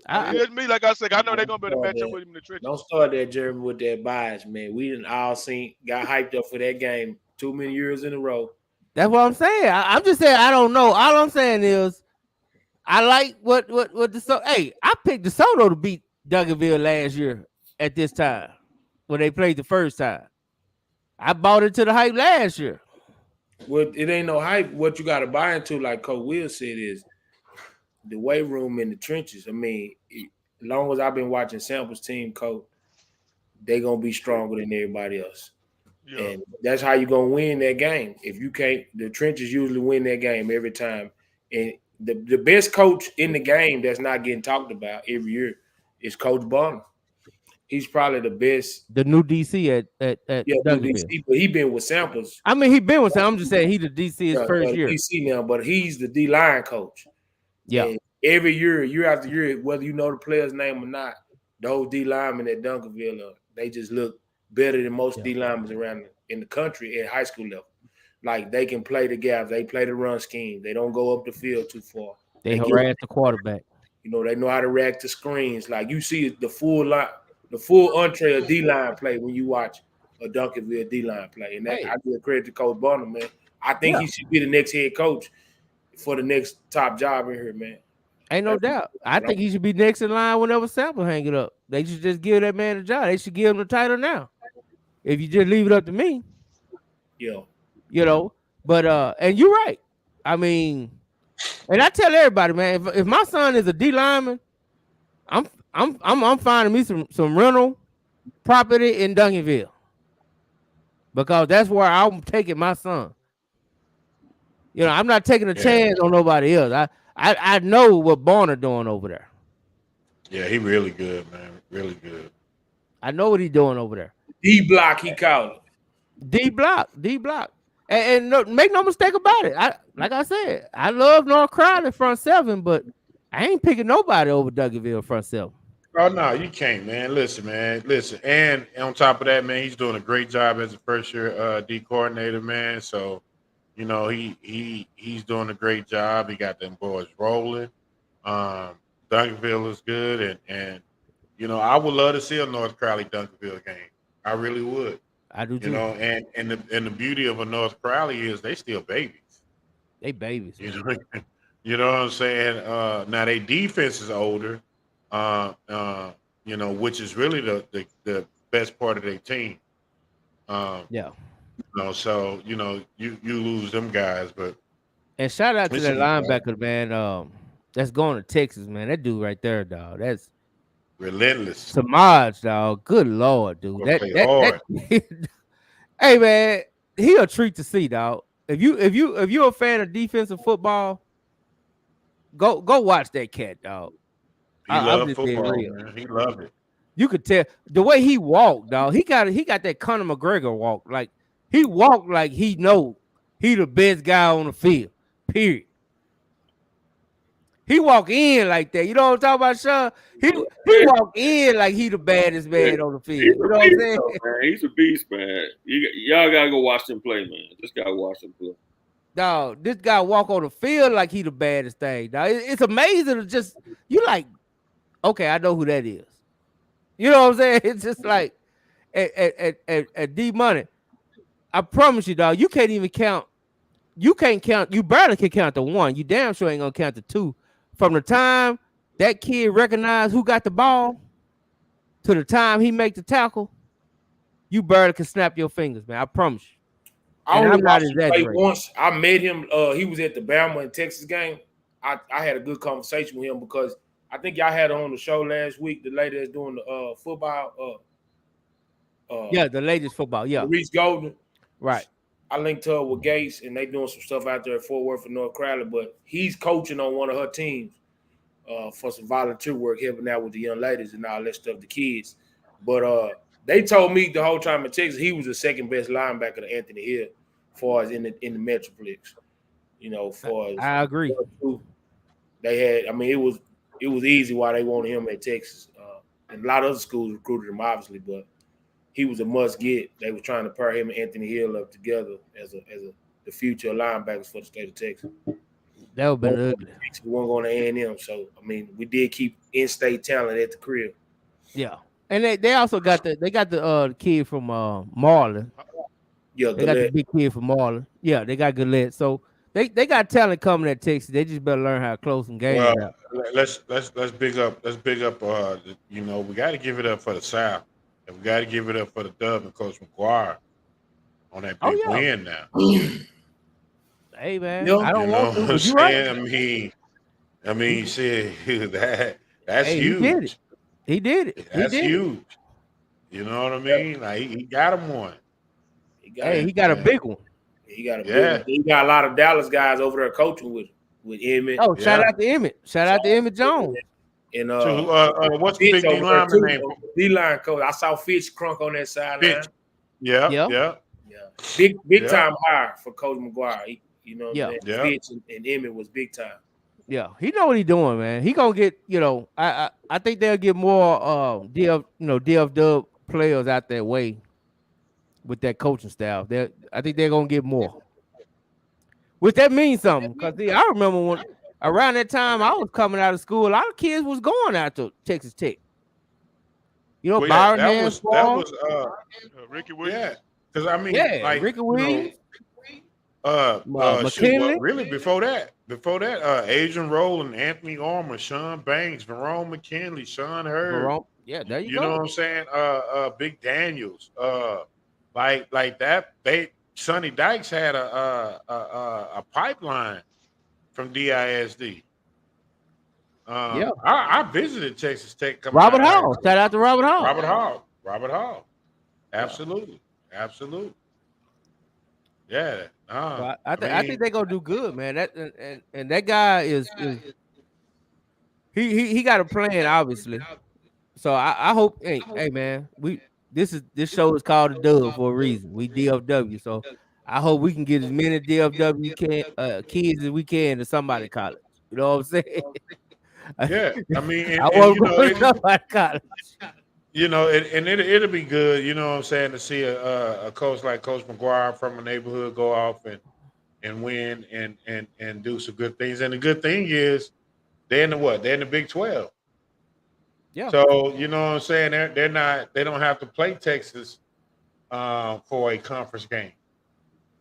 It's me, like I said, I know they're gonna be able to match up with him in the trenches. Don't start that, Jeremy, with that bias, man. We didn't all got hyped up for that game too many years in a row. That's what I'm saying. I'm just saying I don't know. All I'm saying is I like what DeSoto. Hey, I picked DeSoto to beat Duncanville last year at this time when they played the first time. I bought into the hype last year. Well, it ain't no hype. What you got to buy into, like Coach Will said, is the weight room in the trenches. I mean, as long as I've been watching Sample's team, Coach, they gonna be stronger than everybody else. Yeah. And that's how you're gonna win that game. If you can't, the trenches usually win that game every time. And the best coach in the game that's not getting talked about every year is Coach Bonner. He's probably the best. The new DC at DC, but he been with Samples. I mean, he been with Samples. I'm just saying he the DC his first year. DC now, but he's the D-line coach. Yeah. And every year after year, whether you know the player's name or not, those D linemen at Duncanville, they just look better than most D linemen around in the country at high school level. Like they can play the gaps, they play the run scheme, they don't go up the field too far. They harass the quarterback. They know how to react to screens. Like you see the full entree of D line play when you watch a Duncanville D line play, and I give credit to Coach Bonner, man. I think he should be the next head coach. for the next top job in here, man. Ain't no doubt. I think he should be next in line whenever Sample hang it up. They should just give that man a job. They should give him the title now. If you just leave it up to me. Yeah. You know, but and you're right. I mean, and I tell everybody, man, if my son is a D lineman, I'm finding me some rental property in Duncanville. Because that's where I'm taking my son. You know, I'm not taking a chance on nobody else. I know what Bonner doing over there. Yeah, he really good, man. Really good. I know what he's doing over there. D block, he called it. D block. And no, make no mistake about it. Like I said, I love North Crowley front seven, but I ain't picking nobody over Duncanville front seven. Oh no, you can't, man. Listen, and on top of that, man, he's doing a great job as a first year D coordinator, man. So, you know, he's doing a great job. He got them boys rolling. Duncanville is good, and you know, I would love to see a North Crowley Duncanville game. I really would. I do too. You know, and the beauty of a North Crowley is they still babies. They babies. You know what I'm saying? Now they defense is older. You know, which is really the best part of their team. Yeah. You know, so you know, you lose them guys, but and shout out to that linebacker, man. That's going to Texas, man. That dude right there, dog. That's relentless. Samaj, dog. Good Lord, dude. That hey, man, he a treat to see, dog. If you're a fan of defensive football, go watch that cat, dog. He loved football, man. He loved it. You could tell the way he walked, dog. He got that Conor McGregor walk. Like he walked like he know he the best guy on the field. Period. He walk in like that. You know what I'm talking about, Sean? He walk in like he the baddest man on the field. You know what I'm saying? Man. He's a beast, man. Y'all gotta go watch him play, man. Just gotta watch him play. Dog, this guy walk on the field like he the baddest thing. Dog, it's amazing to just you like. Okay, I know who that is. You know what I'm saying? It's just like at D Money. I promise you, dog. You can't even count. You can't count. You barely can count the one. You damn sure ain't gonna count the two. From the time that kid recognized who got the ball to the time he make the tackle, you barely can snap your fingers, man. I promise you. I'm not exaggerating. Once I met him, he was at the Bama and Texas game. I had a good conversation with him because I think y'all had her on the show last week. The lady that's doing the football. Yeah, the latest football. Yeah, Maurice Golden. Right. I linked her with Gates, and they doing some stuff out there at Fort Worth and North Crowley. But he's coaching on one of her teams for some volunteer work, helping out with the young ladies and all that stuff, the kids. But they told me the whole time in Texas he was the second best linebacker to Anthony Hill, as far as in the Metroplex. You know, for as I agree. They had. I mean, it was easy why they wanted him at Texas. And a lot of other schools recruited him, obviously, but he was a must get. They were trying to pair him and Anthony Hill up together as the future linebackers for the state of Texas. That would have been ugly. We weren't going to A&M, so I mean, we did keep in-state talent at the crib. Yeah, and they also got the kid from Marlin. Yeah, they got the big kid from Marlin. Yeah, they got Gillette. So they got talent coming at Texas. They just better learn how to close some games out. Let's big up. You know, we got to give it up for the South. And we got to give it up for the dub and Coach McGuire on that big win now. Hey, man. I don't want to. You're right. I mean, shit, that's huge. He did it. That's huge. You know what I mean? Like, he got him one. He got a big one. He got a big one. He got a lot of Dallas guys over there coaching with Emmett. Oh, shout out to Emmett. Shout out to Emmett Jones. And what's the big D lineman name? D-line coach. I saw Fitch Crunk on that sideline. Yeah. Big time hire for Coach McGuire. You know, Fitch and Emmett was big time. Yeah, he know what he's doing, man. He gonna get, you know, I think they'll get more DF Dub players out that way with that coaching staff. I think they're gonna get more. Which that means something, because I remember when around that time I was coming out of school, a lot of kids was going out to Texas Tech. You know, Byron that was Ricky Williams. Yeah, because I mean, like, Ricky Williams. McKinley. Really before that, Adrian Rowland, Anthony Armour, Sean Banks, Verone McKinley, Sean Hurd. Yeah, there you You go. know what I'm saying? Big Daniels. Like that. Sonny Dykes had a pipeline from DISD. Yeah. I visited Texas Tech. Robert Hall. Shout out to Robert Hall. Robert Hall. Absolutely. Yeah. So I think they're gonna do good, man. That and that guy is he got a plan, obviously. So I hope, hey man, this show is called the Dub for a reason. We DFW, so I hope we can get as many DFW kids as we can to somebody college. You know what I'm saying? Yeah, I mean, I want to go to somebody college. You know, it'll be good. You know what I'm saying, to see a coach like Coach McGuire from a neighborhood go off and win and do some good things. And the good thing is, they're in the Big 12. Yeah. So you know what I'm saying, they don't have to play Texas for a conference game.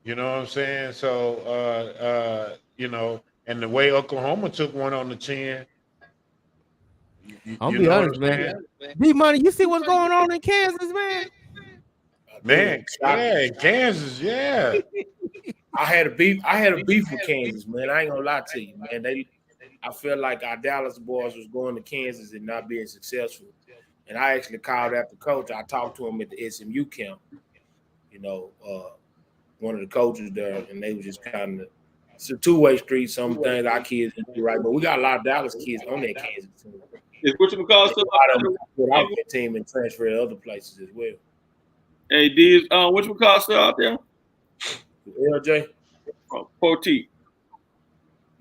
You know what I'm saying? So you know, and the way Oklahoma took one on the chin. I'll be honest, man. D-Money, you see what's going on in Kansas, man? Man, yeah, Kansas, yeah. I had a beef with Kansas, man. I ain't gonna lie to you, man. I feel like our Dallas boys was going to Kansas and not being successful. And I actually called after coach. I talked to him at the SMU camp. You know, one of the coaches there, and they were just kind of, it's a two-way street. Some things our kids didn't do right, but we got a lot of Dallas kids on that Kansas team. Is what you call still out of them put out that team and transfer to other places as well. Hey, D, what you call still out there? LJ? Poteet.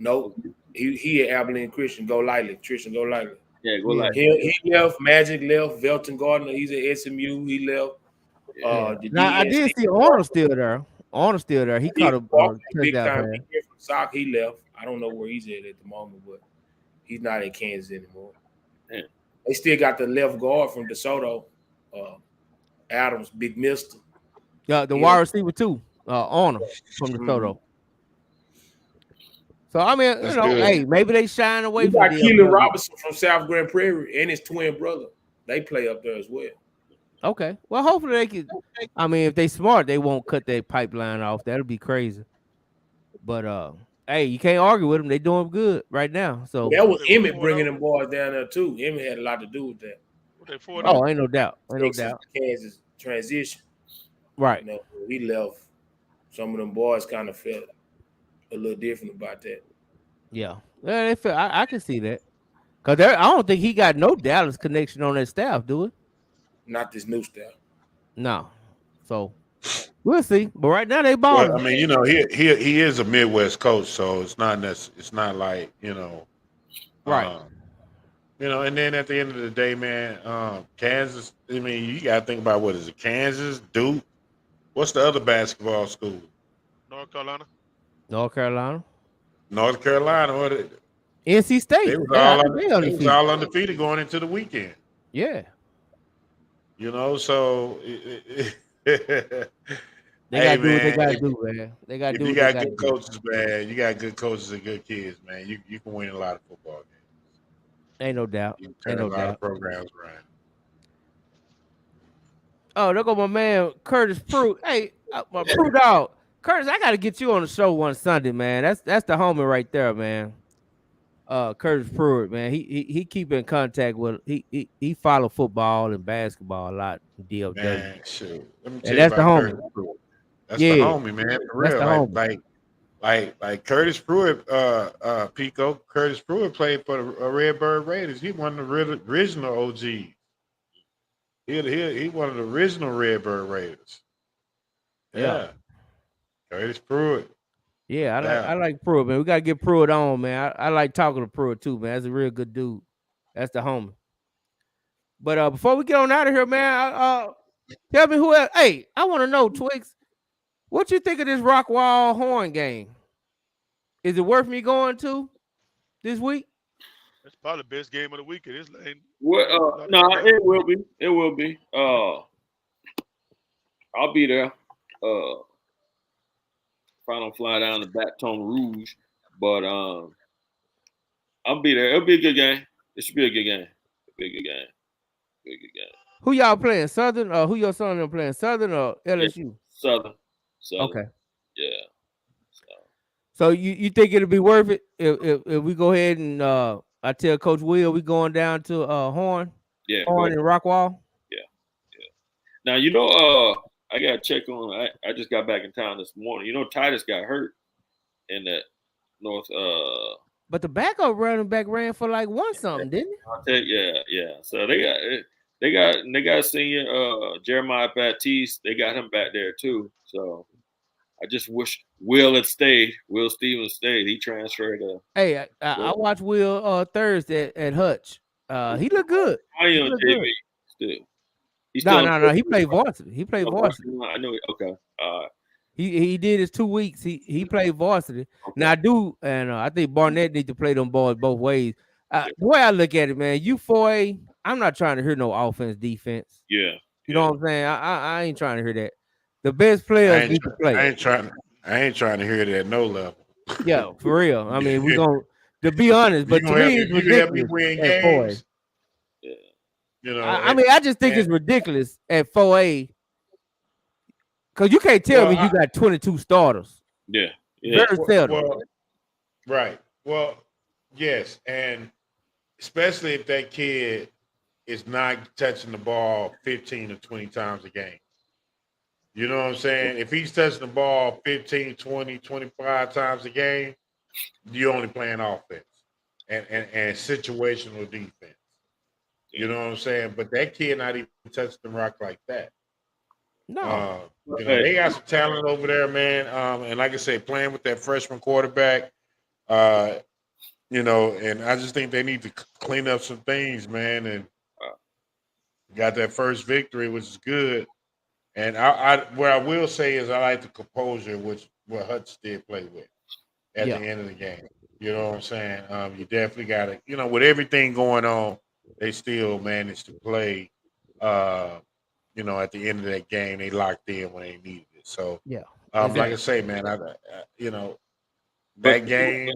No, he at Abilene Christian. Go lightly. Christian, go lightly. Yeah, go lightly. He left. Magic left. Velton Gardner, he's at SMU. He left. Now I did see Arnold still there. He caught a big touchdown time pass. from Sock. He left. I don't know where he's at the moment, but he's not at Kansas anymore. Yeah. They still got the left guard from DeSoto, Adams, Big Mister. Yeah, the wide receiver too, Arnold from DeSoto. So I mean, That's you know, good. hey, maybe they shine away. We got Keelan Robinson from South Grand Prairie and his twin brother. They play up there as well. Okay, well, hopefully they can. I mean, if they smart, they won't cut their pipeline off. That'll be crazy. But hey, you can't argue with them. They doing good right now. So that was Emmett bringing them boys down there too. Emmett had a lot to do with that. Oh, ain't no doubt. Ain't no doubt. Kansas transition. Right. You know, he left. Some of them boys kind of felt a little different about that. Yeah, they feel, I can see that. Cause I don't think he got no Dallas connection on that staff, do it? Not this new staff. No. So we'll see. But right now they balling. Well, I mean, you know, he is a Midwest coach, so it's not like, you know, right. You know, and then at the end of the day, man, Kansas. I mean, you got to think about what is it? Kansas, Duke. What's the other basketball school? North Carolina. North Carolina. What? NC State. They was all undefeated going into the weekend. Yeah. You know, so they gotta do what they gotta do, man. They gotta do. You got good coaches, man. You got good coaches and good kids, man. You can win a lot of football games. Ain't no doubt. You can turn a lot of programs around. Oh, there go my man Curtis Pruitt. Hey, my Pruitt dog. Curtis, I gotta get you on the show one Sunday, man. That's the homie right there, man. Curtis Pruitt, man. He keep in contact with he follow football and basketball a lot. DFW. Man, shoot. Let me tell and you that's the about homie. Curtis Pruitt. That's the homie, man. For That's real. the homie. Like Curtis Pruitt, Pico. Curtis Pruitt played for the Redbird Raiders. He one of the original OGs. He one of the original Redbird Raiders. Yeah. Curtis Pruitt. Yeah, I like Pruitt, man. We gotta get Pruitt on, man. I like talking to Pruitt too, man. That's a real good dude. That's the homie. But before we get on out of here, man, tell me who else. Hey, I want to know, Twix, what you think of this Rockwall Horn game? Is it worth me going to this week? That's probably the best game of the week. It is. Well, no, it will be. It will be. I'll be there. Probably don't fly down to Baton Rouge, but I'll be there. It'll be a good game. It should be a good game. Be a good game. Be a good game. Who y'all playing? Southern or who your son are playing? Southern or LSU? Yeah, Southern. Okay. Yeah. So you think it'll be worth it if we go ahead and I tell Coach Will we going down to Horn? Yeah. Horn and Rockwall? Yeah. Now I gotta check on I just got back in town this morning. Titus got hurt in that North But the backup running back ran for like one something, didn't he? Yeah. So they got senior Jeremiah Baptiste. They got him back there too. So I just wish Will had stayed. Will Stevens stayed. He transferred. Hey, I watched Will Thursday at Hutch. He looked good. He on JV still. No. He played varsity. He played varsity. I know. Okay. He did his 2 weeks. He played varsity. Okay. Now I do, and I think Barnett need to play them boys both ways. The way I look at it, man, you 4A. I'm not trying to hear no offense, defense. Yeah. You know what I'm saying? I ain't trying to hear that. The best players need to play. I ain't trying to hear that at no level. Yeah, for real. I mean, we're going to be honest, but to me, it's ridiculous at 4A. Yeah. I mean, I just think it's ridiculous at 4A because you can't tell me you got 22 starters. Yeah. Very seldom. Right. Well, yes, and especially if that kid is not touching the ball 15 to 20 times a game. You know what I'm saying? If he's touching the ball 15, 20, 25 times a game, you're only playing offense and situational defense. You know what I'm saying? But that kid not even touching the rock like that. No. They got some talent over there, man. And like I say, playing with that freshman quarterback, and I just think they need to clean up some things, man. And got that first victory, which is good. And what I will say is I like the composure which what Hutch did play with at the end of the game. You know what I'm saying? You definitely got to, with everything going on, they still managed to play. At the end of that game, they locked in when they needed it. So exactly. Like I say, man, that game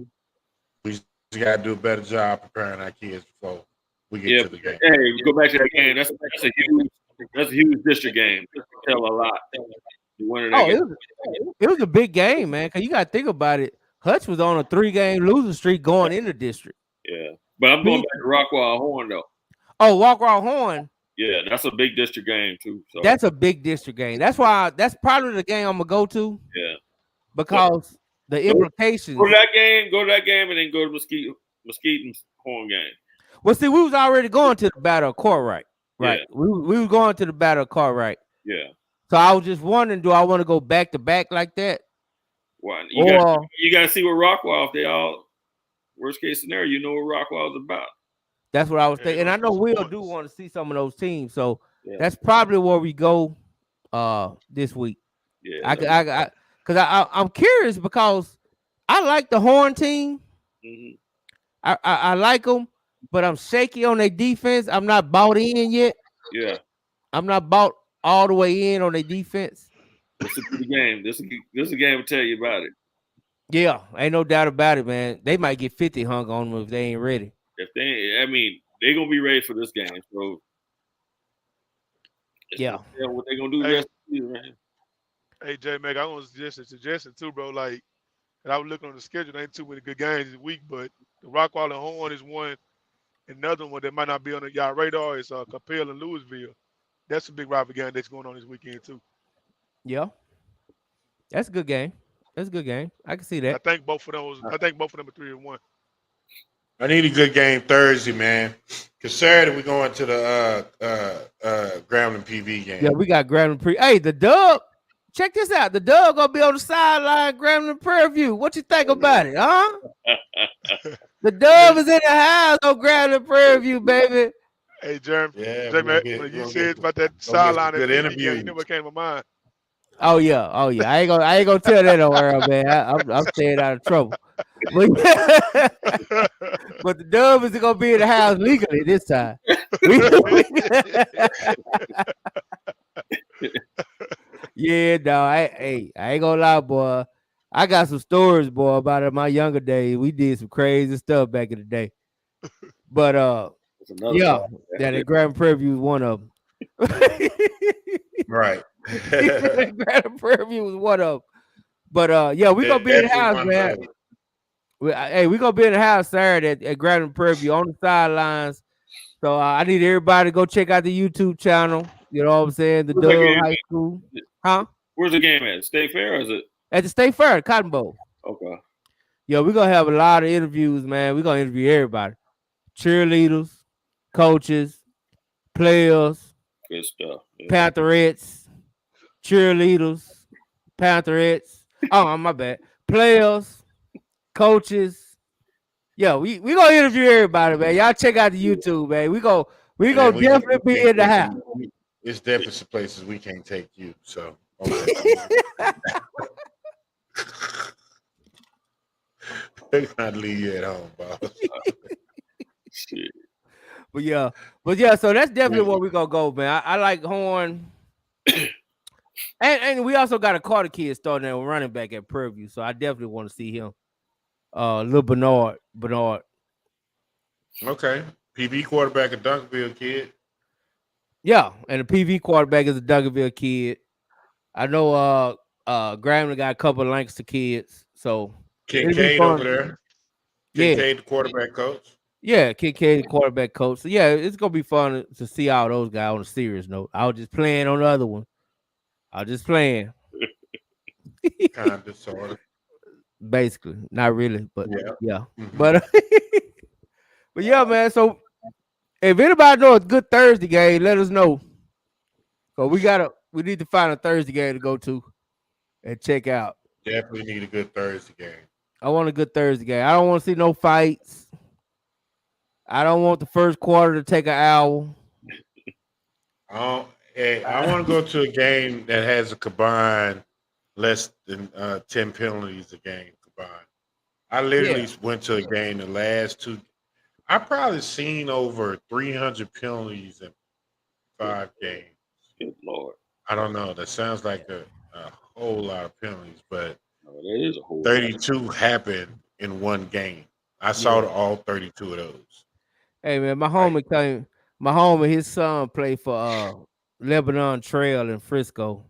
we just got to do a better job preparing our kids before we get to the game. Hey, we go back to that game. That's a huge district game. Tell a lot. It was a big game, man. Because you got to think about it. Hutch was on a 3-game losing streak going into district. Yeah, but I'm going back to Rockwall Horn though. Oh, Rockwall Horn. Yeah, that's a big district game too. So. That's a big district game. That's why that's probably the game I'm gonna go to. Yeah, because the implications. Go to that game, and then go to Mesquite's Horn game. Well, see, we was already going to the Battle of Cartwright. Right. Yeah. We were going to the Battle of Cartwright. Yeah. So I was just wondering, do I want to go back to back like that? Well, you got to see what Rockwall, if they all worst case scenario, you know what Rockwall is about. That's what I was thinking. And I know Will do want to see some of those teams. So that's probably where we go this week. Yeah. I'm curious because I like the Horn team. Mm-hmm. I like them, but I'm shaky on their defense. I'm not bought in yet. Yeah. I'm not bought all the way in on their defense. This is the game. This is a game to tell you about it. Yeah, ain't no doubt about it, man. They might get 50 hung on them if they ain't ready. If they're gonna be ready for this game. So what they gonna do the rest of the season, man. Hey J Mac, I want to suggest it too, bro. Like, and I was looking on the schedule, there ain't too many good games this week, but the Rockwall and Horn is one. Another one that might not be on y'all radar is Capel and Louisville. That's a big rival game that's going on this weekend too. Yeah, that's a good game. That's a good game. I can see that. I think both of them are 3-1. I need a good game Thursday, man. Because Saturday we're going to the Grambling PV game. Yeah, we got Grambling Hey, the Dub. Check this out. The Dub gonna be on the sideline, Grambling Prairie View. What you think about it, huh? The Dub is in the house on Grambling Prairie View, baby. Hey, Jeremy. Yeah, J-Man, when you said about that sideline, good interview. You know what came to mind. Oh yeah. I ain't gonna tell that on air, man. I'm staying out of trouble. But the Dub is gonna be in the house legally this time. Yeah, no, I ain't gonna lie, boy. I got some stories, boy, about it in my younger days. We did some crazy stuff back in the day. But yeah, that Grand Prairie was one of them. Right. Grand Prairie was one of them. But yeah, we gonna be in the house, man. Hey, we gonna be in the house Saturday at Grand Prairie on the sidelines. So I need everybody to go check out the YouTube channel. You know what I'm saying? The Dub High School. Huh? Where's the game at? State Fair or is it? At the State Fair, Cotton Bowl. Okay. Yo, we're gonna have a lot of interviews, man. We're gonna interview everybody. Cheerleaders, coaches, players, good stuff. Yeah. Pantherettes, cheerleaders, Pantherettes. Oh, my bad. Players, coaches. Yeah, we gonna interview everybody, man. Y'all check out the YouTube, man. We gonna definitely be in the house. It's definitely some places we can't take you. So okay. They can't leave you at home, boss. Shit. But yeah, so that's definitely where we gonna go, man. I like Horn. And we also got a Carter kid starting there running back at Prairie View, so I definitely want to see him. Little Bernard. Okay. PV quarterback at Duncanville kid. Yeah, and the PV quarterback is a Duncanville kid. I know Graham got a couple of Lancaster kids, so Kincaid over there. Kincaid, yeah, the quarterback coach. Yeah, Kincaid, the quarterback coach. So yeah, it's gonna be fun to see all those guys on a serious note. I was just playing on the other one. I was just playing. Kind of, sort of. Basically, not really, but yeah. Mm-hmm. But yeah, man. So if anybody knows a good Thursday game, let us know. So we need to find a Thursday game to go to and check out. Definitely need a good Thursday game. I want a good Thursday game. I don't want to see no fights. I don't want the first quarter to take an hour. I want to go to a game that has a combined less than 10 penalties a game combined. I literally went to a game the last two. I probably seen over 300 penalties in 5 games. Good Lord. I don't know. That sounds like a whole lot of penalties, but that is a whole 32 happened in one game. I saw all 32 of those. Hey man, my homie, his son played for Lebanon Trail in Frisco.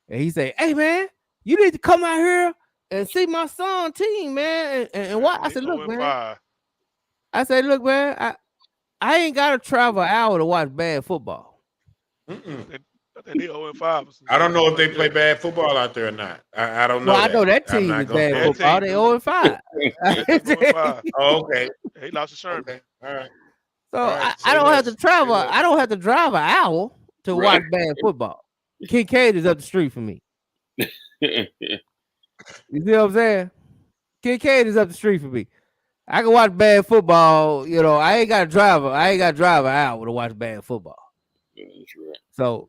And he said, "Hey man, you need to come out here and see my son team, man." And what I said, "Look, man." I said, "Look, man, I ain't gotta travel an hour to watch bad football." They 0-5. I don't know if they play bad football out there or not. I don't know. Well, I know that team is bad football. They 0-5. Oh, okay. He lost to Sherman. Okay. All right. So I don't have to travel. I don't have to drive an hour to watch bad football. Kincaid is up the street from me. You see what I'm saying? Kincaid is up the street from me. I can watch bad football. You know, I ain't got to drive an hour to watch bad football. Yeah, that's right. So,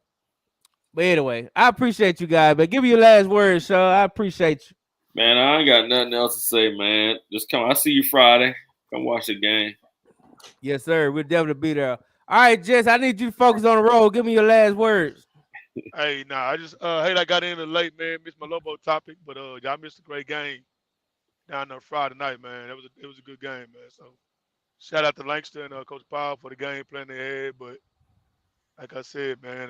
but anyway, I appreciate you guys. But give me your last words, Sean. I appreciate you. Man, I ain't got nothing else to say, man. Just come. I see you Friday. Come watch the game. Yes, sir. We'll definitely be there. All right, Jess, I need you to focus on the road. Give me your last words. Hey, I just I got in late, man. Missed my Lobo topic, but y'all missed a great game down there Friday night, man. It was a good game, man. So shout out to Lancaster and Coach Powell for the game plan they had. But like I said, man,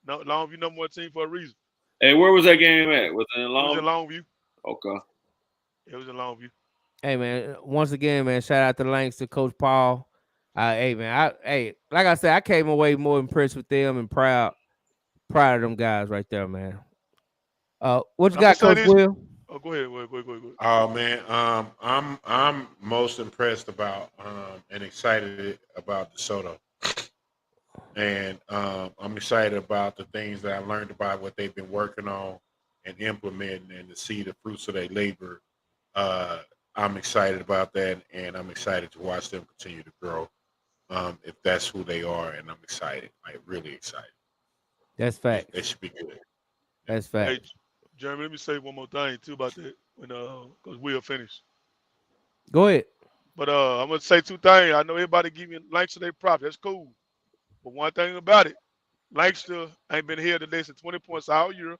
Longview number 1 team for a reason. Hey, where was that game at? Was it in Longview? It was in Longview. Okay. It was in Longview. Hey man, once again, man, shout out to Lancaster, Coach Paul. Hey man, like I said, I came away more impressed with them and proud of them guys right there, man. What you got, Coach Will? Oh, go ahead. Go ahead. Oh man, I'm most impressed about and excited about DeSoto, and I'm excited about the things that I learned about what they've been working on and implementing, and to see the fruits of their labor. I'm excited about that, and I'm excited to watch them continue to grow. If that's who they are, and I'm excited, like really excited. That's fact. They should be good. That's fact. Hey, Jeremy, let me say one more thing too about that when because we'll finish. Go ahead. But I'm gonna say 2 things. I know everybody giving Lancaster their props. That's cool. But one thing about it, Lancaster ain't been here to less than 20 points all year.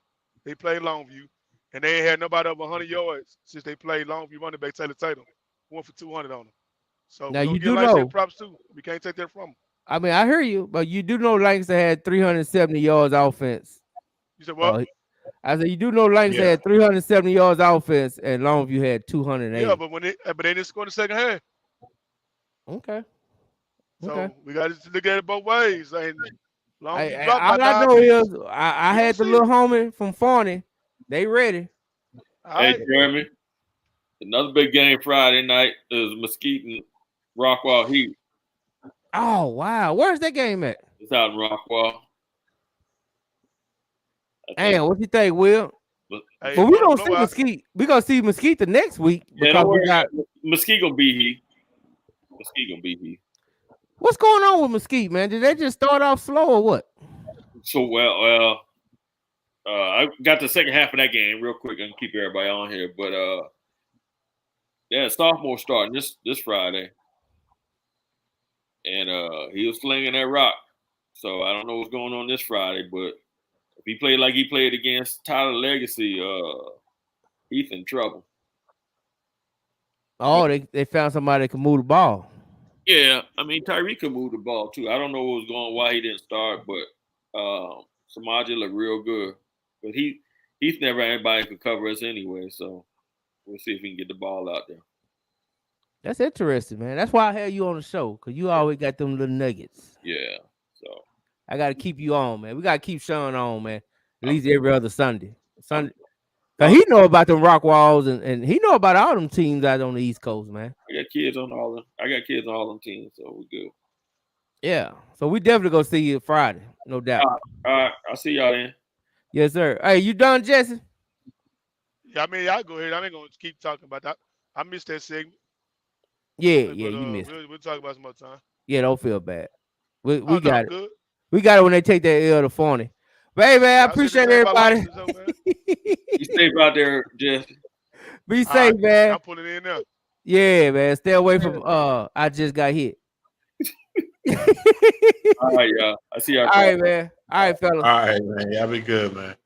They play Longview, and they ain't had nobody over 100 yards since they played Longview running back Taylor Tatum. Went for 200 on them. So Now we're you gonna do give Langston know. props too. We can't take that from them. I mean, I hear you, but you do know Langston had 370 yards offense. You said what? I said you do know Langston had 370 yards offense, and Longview had 280. Yeah, but they didn't score in the second half. Okay. So we got to look at it both ways. And Longview dropped All by I 9 know pieces. is I had the little homie from Forney. They ready. Hey, Jeremy. Another big game Friday night is Mesquite and Rockwall Heat. Oh, wow. Where's that game at? It's out in Rockwall. Damn, what you think, Will? But we gonna see Mesquite. We gonna see Mesquite the next week because we got Mesquite gonna be here. Mesquite gonna be here. What's going on with Mesquite, man? Did they just start off slow or what? So I got the second half of that game real quick and keep everybody on here. But sophomore starting this Friday, and he was slinging that rock. So I don't know what's going on this Friday, but if he played like he played against Tyler Legacy, he's in trouble. Oh, they found somebody that can move the ball. Yeah, I mean Tyreek could move the ball too. I don't know what was going on, why he didn't start, but Samaje looked real good. But he's never anybody could cover us anyway, so we'll see if we can get the ball out there. That's interesting, man. That's why I had you on the show, because you always got them little nuggets. Yeah. So I gotta keep you on, man. We gotta keep Sean on, man. At least every other Sunday. Cause he know about them rock walls and he know about all them teams out on the East Coast, man. I got kids on all them teams, so we're good. Yeah. So we definitely gonna see you Friday, no doubt. All right. I'll see y'all then. Yes, sir. Hey, you done, Jesse? Yeah, I mean, I'll go ahead. I ain't gonna keep talking about that. I missed that segment. Yeah, you missed. We'll talk about some more time. Yeah, don't feel bad. We no, got it. Good. We got it when they take that L to Forney. Hey, man, I appreciate everybody. You safe out there, Jesse. Be safe, man. I'm putting it in there. Yeah, man. Stay away from I just got hit. All right, y'all. I see y'all. All right, man. All right, fellas. All right, man. Y'all be good, man.